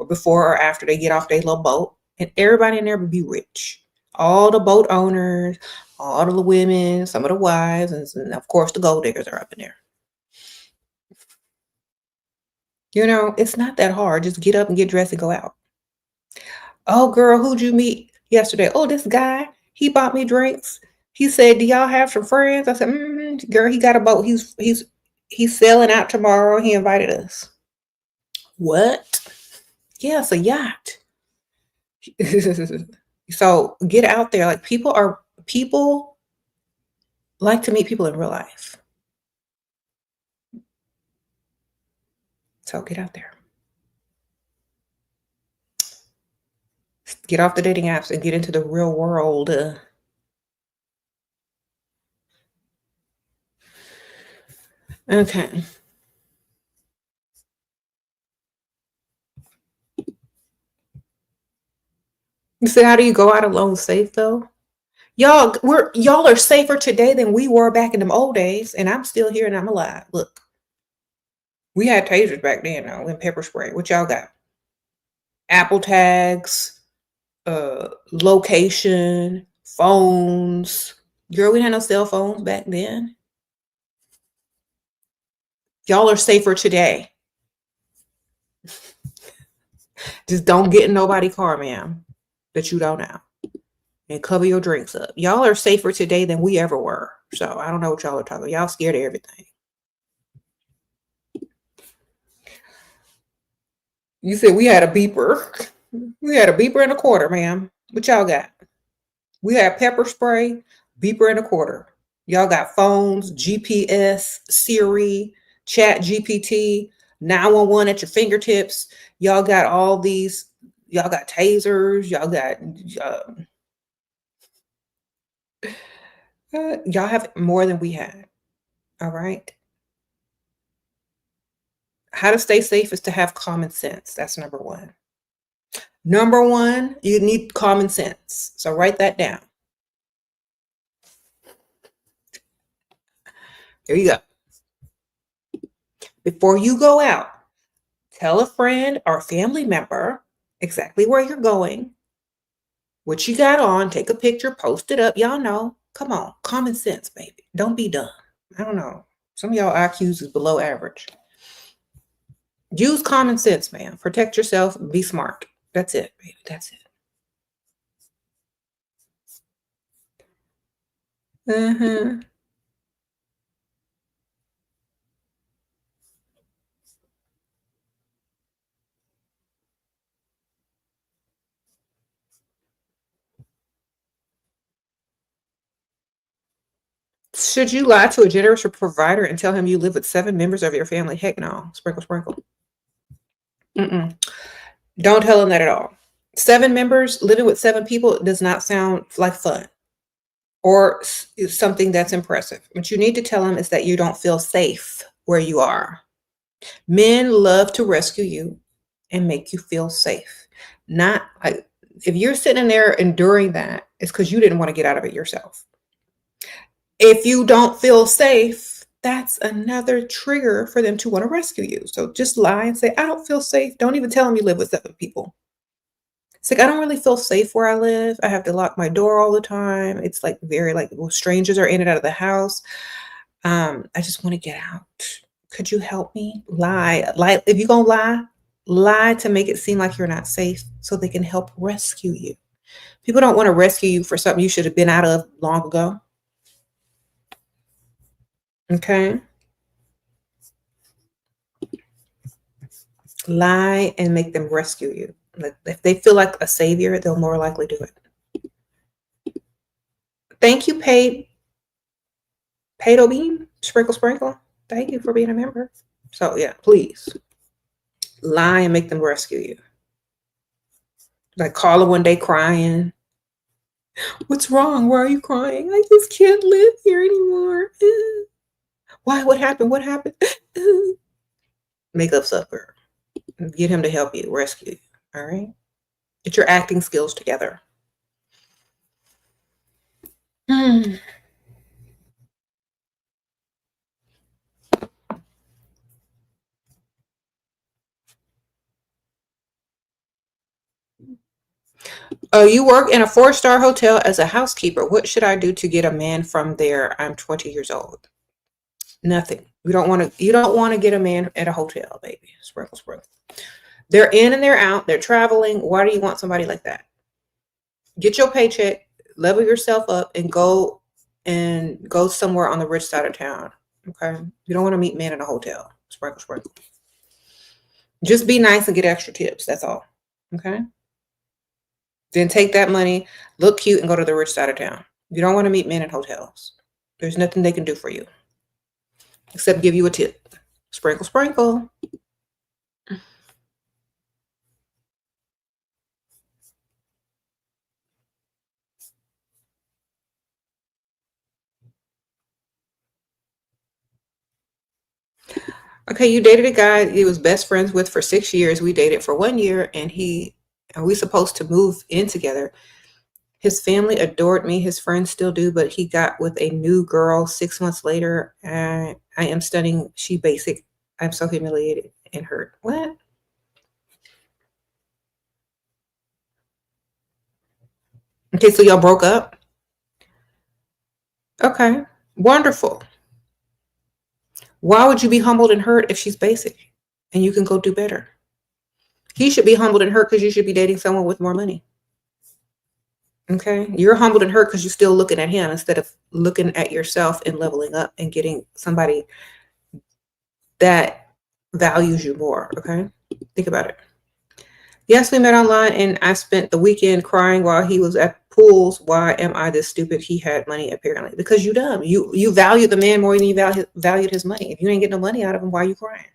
before or after they get off their little boat, and everybody in there would be rich. All the boat owners, all of the women, some of the wives, and of course the gold diggers are up in there. It's not that hard. Just get up and get dressed and go out. Oh, girl, who'd you meet yesterday? Oh, this guy, he bought me drinks. He said, "Do y'all have some friends?" I said, "Girl, he got a boat. He's sailing out tomorrow. He invited us." What? Yeah, it's a yacht. So get out there. Like people like to meet people in real life. So get out there. Get off the dating apps and get into the real world. Okay. You said, how do you go out alone safe though? Y'all are safer today than we were back in them old days, and I'm still here and I'm alive. Look, we had tasers back then though, and pepper spray. What y'all got? Apple tags, location, phones. Girl, we had no cell phones back then. Y'all are safer today. Just don't get in nobody's car, ma'am, that you don't know. And cover your drinks up. Y'all are safer today than we ever were. So I don't know what y'all are talking about. Y'all scared of everything. You said we had a beeper. We had a beeper and a quarter, ma'am. What y'all got? We had pepper spray, beeper and a quarter. Y'all got phones, GPS, Siri, Chat GPT, 911 at your fingertips. Y'all got all these. Y'all got tasers. Y'all got. Y'all have more than we had. All right. How to stay safe is to have common sense. That's number one. Number one, you need common sense. So write that down. There you go. Before you go out, tell a friend or family member exactly where you're going, what you got on, take a picture, post it up. Y'all know. Come on. Common sense, baby. Don't be dumb. I don't know. Some of y'all IQs is below average. Use common sense, man. Protect yourself. Be smart. That's it, baby. That's it. Mm-hmm. Should you lie to a generous provider and tell him you live with 7 members of your family? Heck no. Sprinkle, sprinkle. Mm-mm. Don't tell him that at all. 7 members, living with 7 people does not sound like fun or something that's impressive. What you need to tell him is that you don't feel safe where you are. Men love to rescue you and make you feel safe. Not like if you're sitting in there enduring that, it's because you didn't want to get out of it yourself. If you don't feel safe, that's another trigger for them to want to rescue you. So just lie and say, I don't feel safe. Don't even tell them you live with 7 people. It's like, I don't really feel safe where I live. I have to lock my door all the time. It's like very strangers are in and out of the house. I just want to get out. Could you help me? Lie. If you're going to lie to make it seem like you're not safe so they can help rescue you. People don't want to rescue you for something you should have been out of long ago. Okay. Lie and make them rescue you. Like, if they feel like a savior, they'll more likely do it. Thank you, Pado Bean, Sprinkle Sprinkle. Thank you for being a member. So yeah, please lie and make them rescue you. Like call her one day crying. What's wrong? Why are you crying? I just can't live here anymore. Why? What happened? What happened? Make up stuff, girl. Get him to help you, rescue you. All right. Get your acting skills together. Hmm. You work in a 4-star hotel as a housekeeper. What should I do to get a man from there? I'm 20 years old. Nothing. You don't want to. You don't want to get a man at a hotel, baby. Sprinkle, sprinkle. They're in and they're out. They're traveling. Why do you want somebody like that? Get your paycheck, level yourself up, and go somewhere on the rich side of town. Okay. You don't want to meet men in a hotel. Sprinkle, sprinkle. Just be nice and get extra tips. That's all. Okay. Then take that money, look cute, and go to the rich side of town. You don't want to meet men in hotels. There's nothing they can do for you except give you a tip. Sprinkle, sprinkle. Okay, you dated a guy you was best friends with for 6 years. We dated for 1 year, and we supposed to move in together. His family adored me. His friends still do, but he got with a new girl 6 months later. And I am stunning. She basic. I'm so humiliated and hurt. What? Okay, so y'all broke up? Okay, wonderful. Why would you be humbled and hurt if she's basic and you can go do better? He should be humbled and hurt because you should be dating someone with more money. Okay. You're humbled and hurt because you're still looking at him instead of looking at yourself and leveling up and getting somebody that values you more. Okay. Think about it. Yes, we met online and I spent the weekend crying while he was at pools. Why am I this stupid? He had money apparently. Because you dumb. You value the man more than you valued his money. If you ain't getting no money out of him, why are you crying?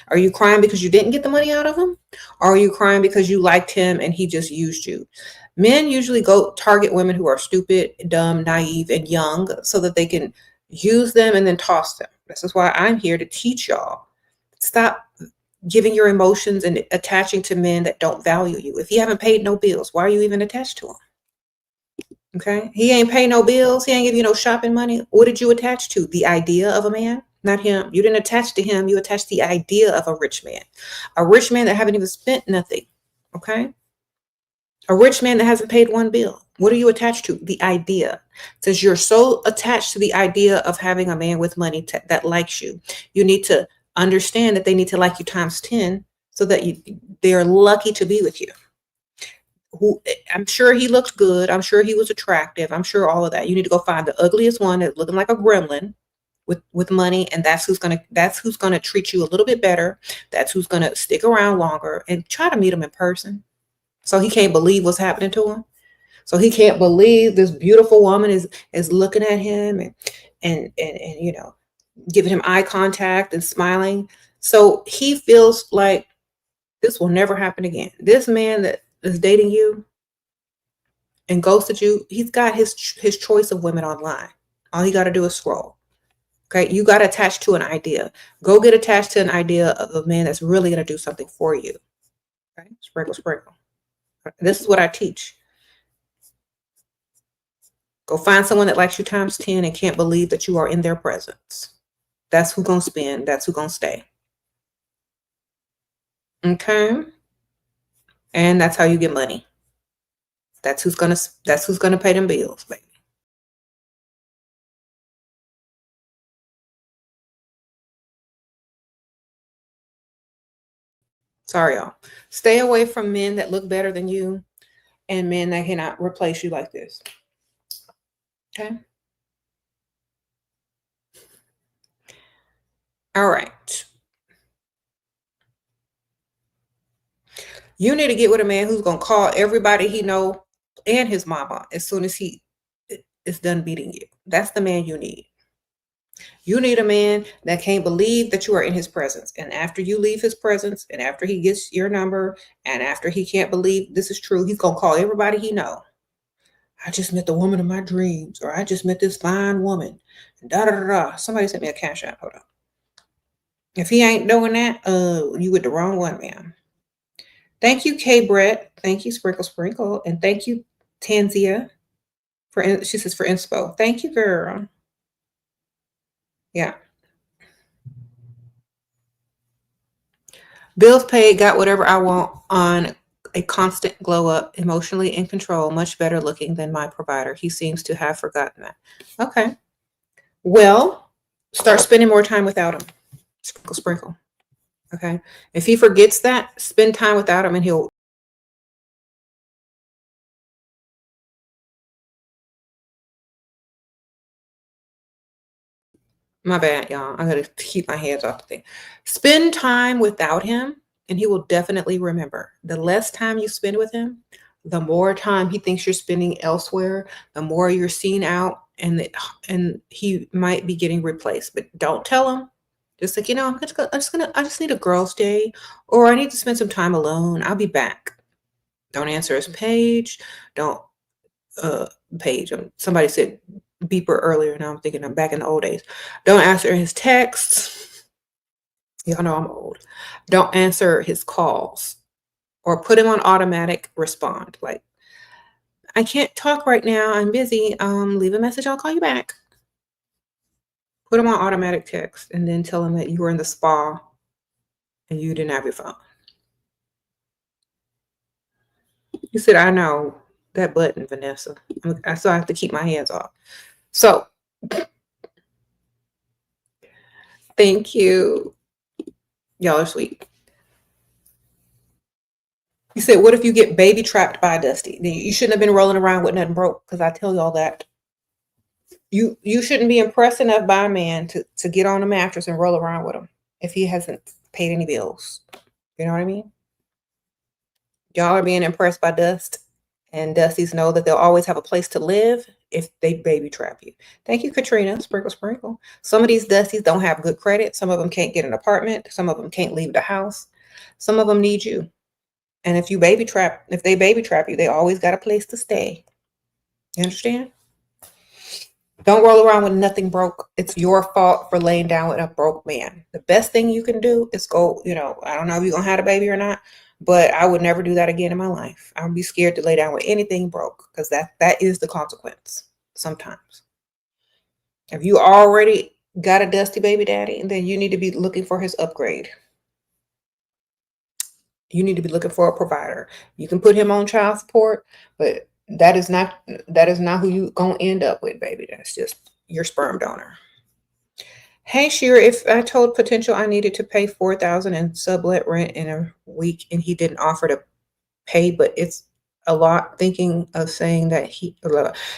Are you crying because you didn't get the money out of him? Or are you crying because you liked him and he just used you? Men usually go target women who are stupid, dumb, naive, and young so that they can use them and then toss them. This is why I'm here to teach y'all. Stop giving your emotions and attaching to men that don't value you. If you haven't paid no bills, why are you even attached to him? Okay. He ain't pay no bills. He ain't give you no shopping money. What did you attach to? The idea of a man? Not him. You didn't attach to him. You attached the idea of a rich man. A rich man that haven't even spent nothing. Okay. A rich man that hasn't paid one bill. What are you attached to? The idea. Since you're so attached to the idea of having a man with money that likes you, you need to understand that they need to like you times 10 so that they're lucky to be with you. I'm sure he looked good. I'm sure he was attractive. I'm sure all of that. You need to go find the ugliest one that's looking like a gremlin with money, and that's who's gonna treat you a little bit better. That's who's gonna stick around longer, and try to meet him in person. So he can't believe what's happening to him. So he can't believe this beautiful woman is looking at him and giving him eye contact and smiling. So he feels like this will never happen again. This man that is dating you and ghosted you, he's got his choice of women online. All he got to do is scroll. Okay, you got attached to an idea. Go get attached to an idea of a man that's really going to do something for you. Okay, sprinkle, sprinkle. This is what I teach. Go find someone that likes you times 10 and can't believe that you are in their presence. That's who's going to spend. That's who's going to stay. Okay, and that's how you get money. That's who's gonna pay them bills, baby. Sorry, y'all. Stay away from men that look better than you and men that cannot replace you like this. Okay. All right. You need to get with a man who's gonna call everybody he know and his mama as soon as he is done beating you. That's the man you need. You need a man that can't believe that you are in his presence. And after you leave his presence, and after he gets your number, and after he can't believe this is true, he's gonna call everybody he know. I just met the woman of my dreams, or I just met this fine woman. Da da da da. Somebody sent me a cash app. Hold on. If he ain't doing that, you with the wrong one, ma'am. Thank you, K Brett. Thank you, Sprinkle Sprinkle, and thank you, Tanzia. She says for inspo. Thank you, girl. Yeah. Bills paid, got whatever I want on a constant glow up, emotionally in control, much better looking than my provider. He seems to have forgotten that. Okay. Well, start spending more time without him. Sprinkle, sprinkle. Okay. If he forgets that, spend time without him and he'll. My bad, y'all. I gotta keep my hands off the thing. Spend time without him, and he will definitely remember. The less time you spend with him, the more time he thinks you're spending elsewhere, the more you're seen out, and he might be getting replaced. But don't tell him. Just like, I just need a girl's day, or I need to spend some time alone. I'll be back. Don't answer his page. Don't page. Somebody said beeper earlier. Now I'm thinking I'm back in the old days. Don't answer his texts. Y'all know I'm old. Don't answer his calls or put him on automatic respond. Like, I can't talk right now. I'm busy. Leave a message. I'll call you back. Put him on automatic text and then tell him that you were in the spa and you didn't have your phone. You said, I know that button, Vanessa. I still have to keep my hands off. So, thank you. Y'all are sweet. You said, what if you get baby trapped by a Dusty? You shouldn't have been rolling around with nothing broke, because I tell y'all that. You shouldn't be impressed enough by a man to get on a mattress and roll around with him if he hasn't paid any bills. You know what I mean? Y'all are being impressed by Dust, and Dusties know that they'll always have a place to live if they baby trap you. Thank you, Katrina. Sprinkle, sprinkle. Some of these Dusties don't have good credit. Some of them can't get an apartment. Some of them can't leave the house. Some of them need you. And if they baby trap you, they always got a place to stay. You understand? Don't roll around with nothing broke. It's your fault for laying down with a broke man. The best thing you can do is go, I don't know if you're going to have a baby or not, but I would never do that again in my life. I would be scared to lay down with anything broke, because that is the consequence sometimes. If you already got a Dusty baby daddy, then you need to be looking for his upgrade. You need to be looking for a provider. You can put him on child support, but that is not who you gonna end up with, baby. That's just your sperm donor. Hey, Shira, if I told Potential I needed to pay $4,000 in sublet rent in a week and he didn't offer to pay, but it's a lot, thinking of saying that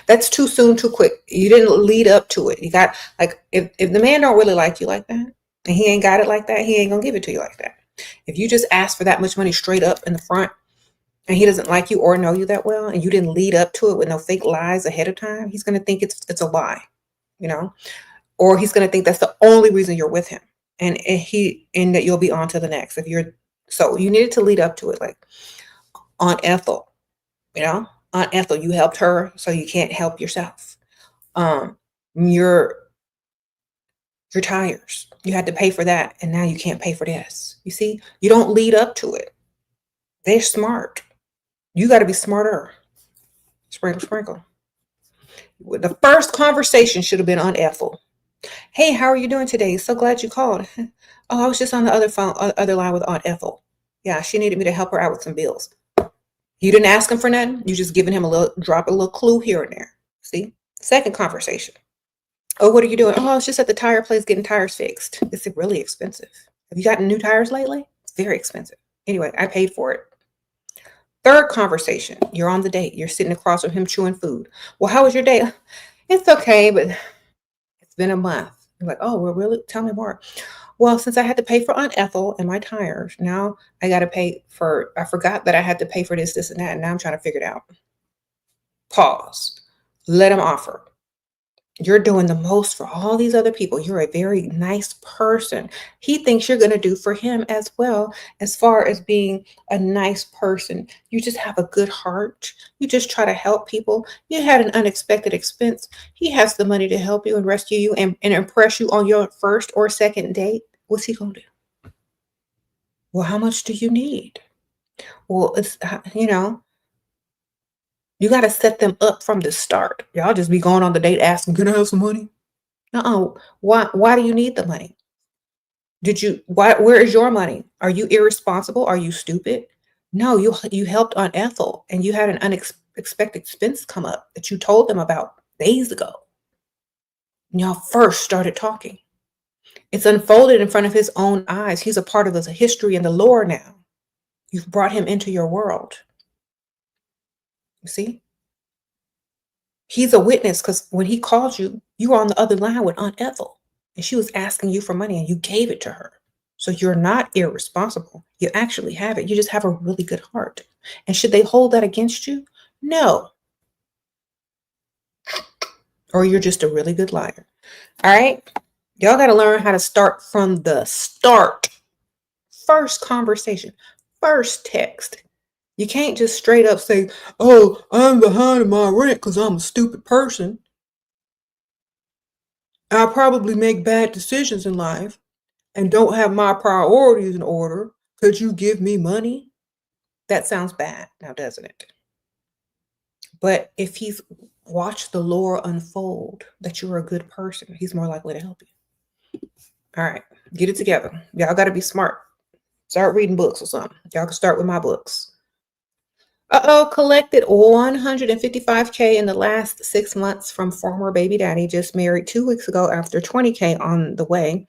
that's too soon, too quick. You didn't lead up to it. You got, like, if the man don't really like you like that, and he ain't got it like that, he ain't gonna give it to you like that. If you just ask for that much money straight up in the front, and he doesn't like you or know you that well, and you didn't lead up to it with no fake lies ahead of time, he's going to think it's a lie, or he's going to think that's the only reason you're with him, and that you'll be on to the next. So you needed to lead up to it, like Aunt Ethel, Aunt Ethel, you helped her, so you can't help yourself. Your tires, you had to pay for that, and now you can't pay for this. You see, you don't lead up to it. They're smart. You got to be smarter. Sprinkle, sprinkle. The first conversation should have been on Ethel. Hey, how are you doing today? So glad you called. Oh, I was just on the other line with Aunt Ethel. Yeah, she needed me to help her out with some bills. You didn't ask him for nothing. You just giving him drop a little clue here and there. See? Second conversation. Oh, what are you doing? Oh, I was just at the tire place getting tires fixed. It's really expensive. Have you gotten new tires lately? It's very expensive. Anyway, I paid for it. Third conversation, you're on the date. You're sitting across from him chewing food. Well, how was your day? It's okay, but it's been a month. You're like, oh, well, really? Tell me more. Well, since I had to pay for Aunt Ethel and my tires, now I got to pay for, I forgot that I had to pay for this, this, and that. And now I'm trying to figure it out. Pause. Let him offer. You're doing the most for all these other people. You're a very nice person. He thinks you're going to do for him as well, as far as being a nice person. You just have a good heart. You just try to help people. You had an unexpected expense. He has the money to help you and rescue you and impress you on your first or second date. What's he going to do? Well, how much do you need? Well, you got to set them up from the start. Y'all just be going on the date asking, can I have some money? No. Why do you need the money? Where is your money? Are you irresponsible? Are you stupid? No, you helped Aunt Ethel and you had an unexpected expense come up that you told them about days ago. Y'all first started talking. It's unfolded in front of his own eyes. He's a part of the history and the lore now. You've brought him into your world. You see? He's a witness because when he called you, you were on the other line with Aunt Ethel and she was asking you for money and you gave it to her. So you're not irresponsible. You actually have it. You just have a really good heart. And should they hold that against you? No. Or you're just a really good liar. All right. Y'all got to learn how to start from the start. First conversation, first text. You can't just straight up say, oh, I'm behind in my rent because I'm a stupid person. I probably make bad decisions in life and don't have my priorities in order. Could you give me money? That sounds bad now, doesn't it? But if he's watched the lore unfold that you're a good person, he's more likely to help you. All right, get it together. Y'all got to be smart. Start reading books or something. Y'all can start with my books. Collected $155K in the last 6 months from former baby daddy, just married 2 weeks ago after $20K on the way.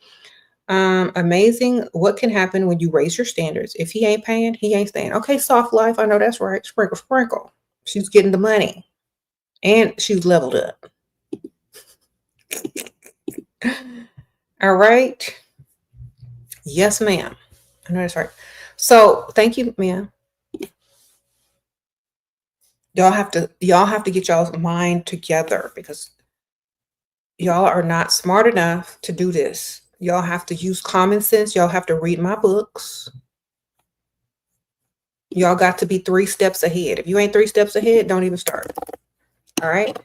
Amazing what can happen when you raise your standards. If he ain't paying, he ain't staying. Okay, soft life. I know that's right. Sprinkle, sprinkle. She's getting the money and she's leveled up. All right. Yes, ma'am. I know that's right. So thank you, ma'am. Y'all have to get y'all's mind together because y'all are not smart enough to do this. Y'all have to use common sense. Y'all have to read my books. Y'all got to be 3 steps ahead. If you ain't 3 steps ahead, don't even start. All right?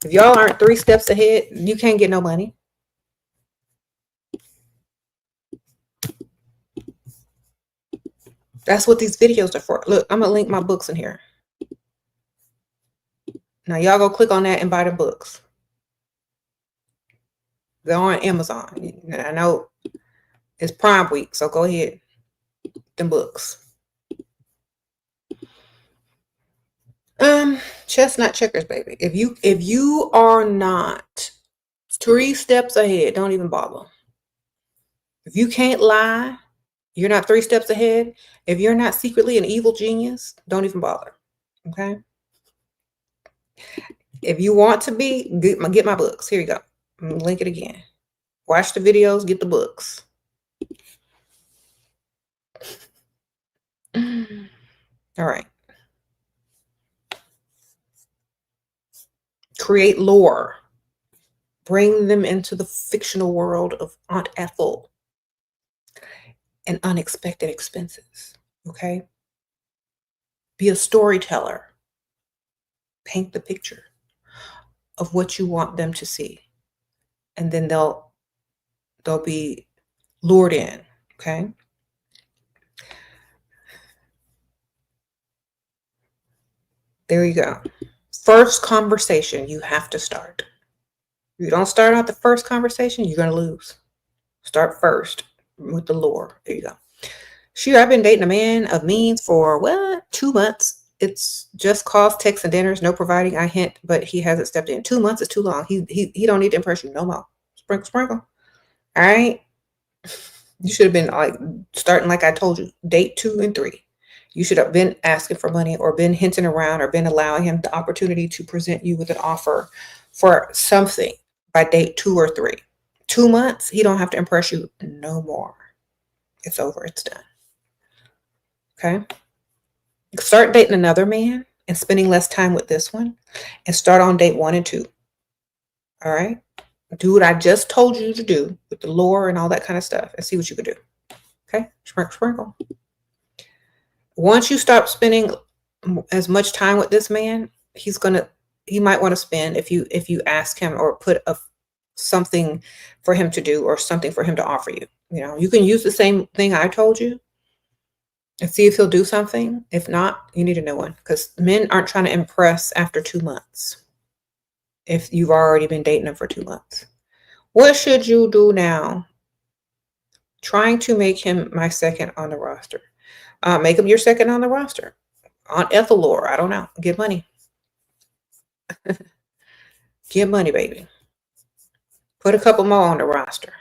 If y'all aren't 3 steps ahead, you can't get no money. That's what these videos are for. Look, I'm going to link my books in here. Now, y'all go click on that and buy the books. They're on Amazon. I know it's Prime Week, so go ahead. Them books. Chestnut checkers, baby. If you are not 3 steps ahead, don't even bother. If you can't lie, you're not 3 steps ahead. If you're not secretly an evil genius, don't even bother. Okay? If you want to be, get my books. Here you go. I'm gonna link it again. Watch the videos, get the books. All right. Create lore. Bring them into the fictional world of Aunt Ethel and unexpected expenses. Okay? Be a storyteller. Paint the picture of what you want them to see. And then they'll be lured in. Okay? There you go. First conversation, you have to start. If you don't start out the first conversation, you're going to lose. Start first with the lore. There you go. Sure, I've been dating a man of means for, 2 months. It's just calls, texts, and dinners, no providing, I hint, but he hasn't stepped in. 2 months is too long. He don't need to impress you no more. Sprinkle, sprinkle. All right? You should have been like starting like I told you, date 2 and 3. You should have been asking for money or been hinting around or been allowing him the opportunity to present you with an offer for something by date 2 or 3. 2 months, he don't have to impress you no more. It's over. It's done. Okay? Start dating another man and spending less time with this one, and start on date 1 and 2. All right? Do what I just told you to do with the lore and all that kind of stuff, and see what you can do. Okay? Sprinkle, sprinkle. Once you stop spending as much time with this man, he might want to spend, if you ask him or put something for him to do or something for him to offer you. You can use the same thing I told you and see if he'll do something. If not, you need a new one, because men aren't trying to impress after 2 months if you've already been dating them for 2 months. What should you do now? Trying to make him my second on the roster. Make him your second on the roster. On Ethelor, I don't know. Get money. Get money, baby. Put a couple more on the roster.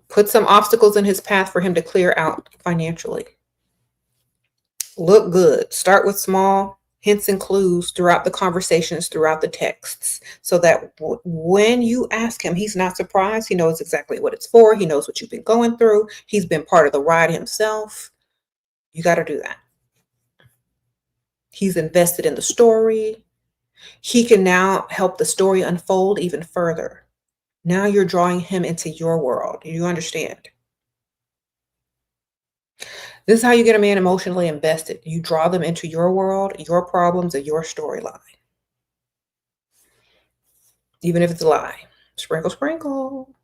Put some obstacles in his path for him to clear out financially. Look good. Start with small hints and clues throughout the conversations, throughout the texts, so that when you ask him, he's not surprised. He knows exactly what it's for. He knows what you've been going through. He's been part of the ride himself. You got to do that. He's invested in the story. He can now help the story unfold even further. Now you're drawing him into your world. You understand? This is how you get a man emotionally invested. You draw them into your world, your problems, and your storyline. Even if it's a lie. Sprinkle, sprinkle.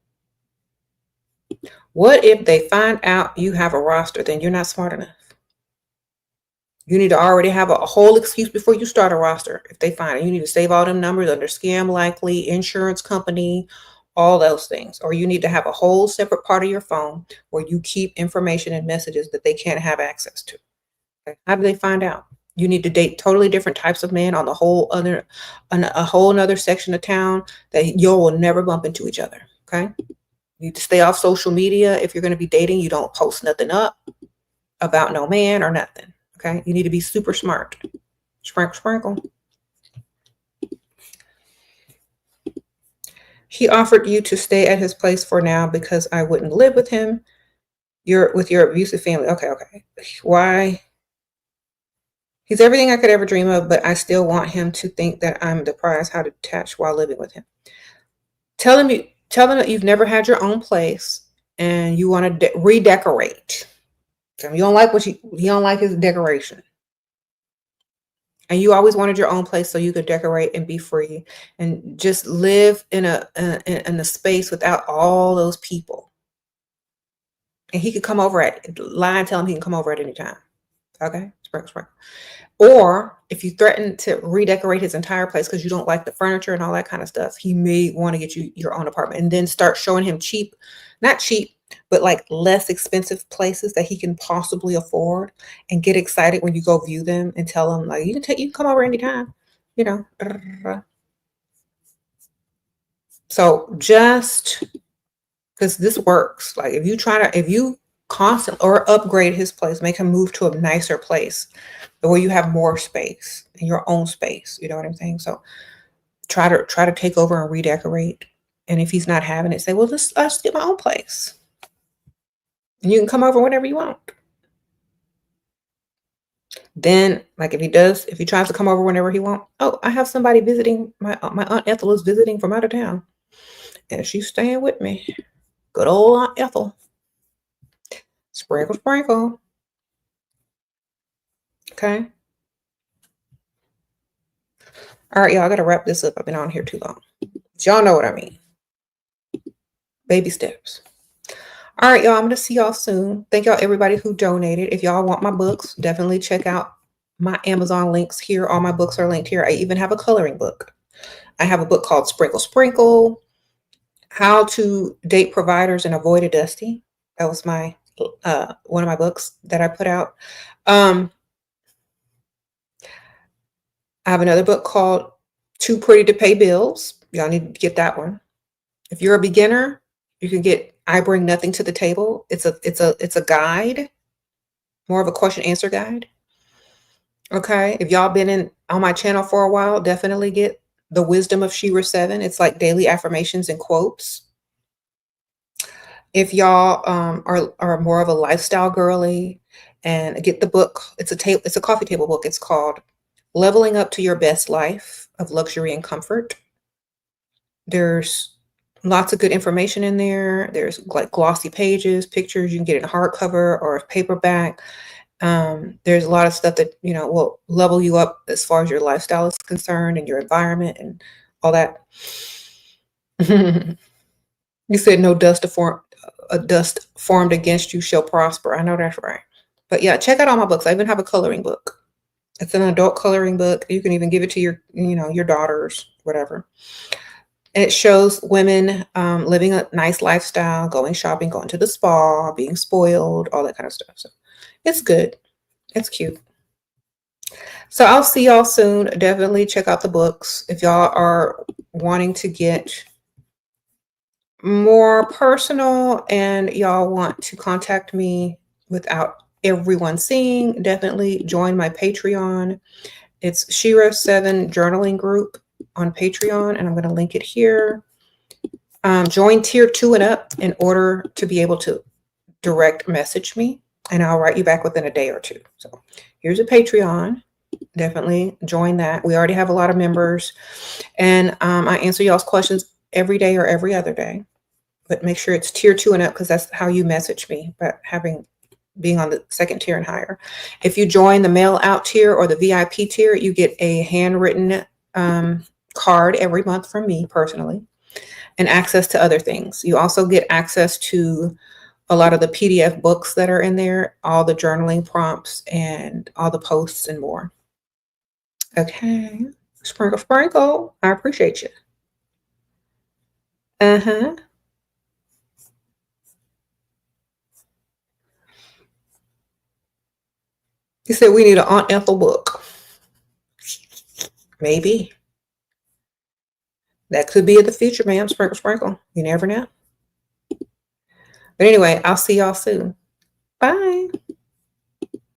What if they find out you have a roster? Then you're not smart enough. You need to already have a whole excuse before you start a roster. If they find it, you need to save all them numbers under scam likely, insurance company, all those things. Or you need to have a whole separate part of your phone where you keep information and messages that they can't have access to. Okay? How do they find out? You need to date totally different types of men on a whole other section of town that you will never bump into each other. Okay? You need to stay off social media. If you're going to be dating, you don't post nothing up about no man or nothing. Okay? You need to be super smart. Sprinkle, sprinkle. He offered you to stay at his place for now because I wouldn't live with him. You're with your abusive family. Okay. Why? He's everything I could ever dream of, but I still want him to think that I'm the prize. How to detach while living with him. Tell them that you've never had your own place and you want to redecorate. So you don't like he don't like his decoration. And you always wanted your own place so you could decorate and be free and just live in a space without all those people. And he could come over lie and tell him he can come over at any time. Okay? Sprinkle. Or if you threaten to redecorate his entire place because you don't like the furniture and all that kind of stuff, he may want to get you your own apartment, and then start showing him not cheap, but like less expensive places that he can possibly afford, and get excited when you go view them and tell him like, you can come over anytime, So just because this works, like if you constantly or upgrade his place, make him move to a nicer place where you have more space, in your own space. You know what I'm saying? So try to take over and redecorate. And if he's not having it, say, well, let's get my own place. And you can come over whenever you want. Then, like if he tries to come over whenever he wants, oh, I have somebody visiting, my Aunt Ethel is visiting from out of town, and she's staying with me. Good old Aunt Ethel. Sprinkle, sprinkle. Okay. All right, y'all, I got to wrap this up. I've been on here too long. But y'all know what I mean. Baby steps. All right, y'all, I'm going to see y'all soon. Thank y'all, everybody who donated. If y'all want my books, definitely check out my Amazon links here. All my books are linked here. I even have a coloring book. I have a book called Sprinkle, Sprinkle, How to Date Providers and Avoid a Dusty. That was my one of my books that I put out. I have another book called Too Pretty to Pay Bills. Y'all need to get that one. If you're a beginner, you can get I Bring Nothing to the Table. It's a guide, more of a question answer guide. Okay. If y'all been on my channel for a while, definitely get The Wisdom of SheRaSeven. It's like daily affirmations and quotes. If y'all are more of a lifestyle girly, and get the book, it's a coffee table book. It's called Leveling Up to Your Best Life of Luxury and Comfort. There's lots of good information in there. There's like glossy pages, pictures. You can get it in hardcover or paperback. There's a lot of stuff that, will level you up as far as your lifestyle is concerned and your environment and all that. You said no dust formed against you shall prosper. I know that's right. But yeah, check out all my books. I even have a coloring book. It's an adult coloring book. You can even give it to your daughters, whatever. And it shows women living a nice lifestyle, going shopping, going to the spa, being spoiled, all that kind of stuff. So it's good. It's cute. So I'll see y'all soon. Definitely check out the books. If y'all are wanting to get more personal and y'all want to contact me without everyone seeing, definitely join my Patreon. It's SheRaSeven journaling group on Patreon, and I'm going to link it here. Join tier 2 and up in order to be able to direct message me, and I'll write you back within a day or two. So here's a Patreon. Definitely join that. We already have a lot of members, and I answer y'all's questions every day or every other day. But make sure it's tier 2 and up, because that's how you message me, but being on the second tier and higher. If you join the mail out tier or the VIP tier, you get a handwritten card every month from me personally, and access to other things. You also get access to a lot of the PDF books that are in there, all the journaling prompts and all the posts and more. Okay. Sprinkle, sprinkle. I appreciate you. Uh-huh. You said we need an Aunt Ethel book. Maybe. That could be in the future, ma'am. Sprinkle, sprinkle. You never know. But anyway, I'll see y'all soon. Bye.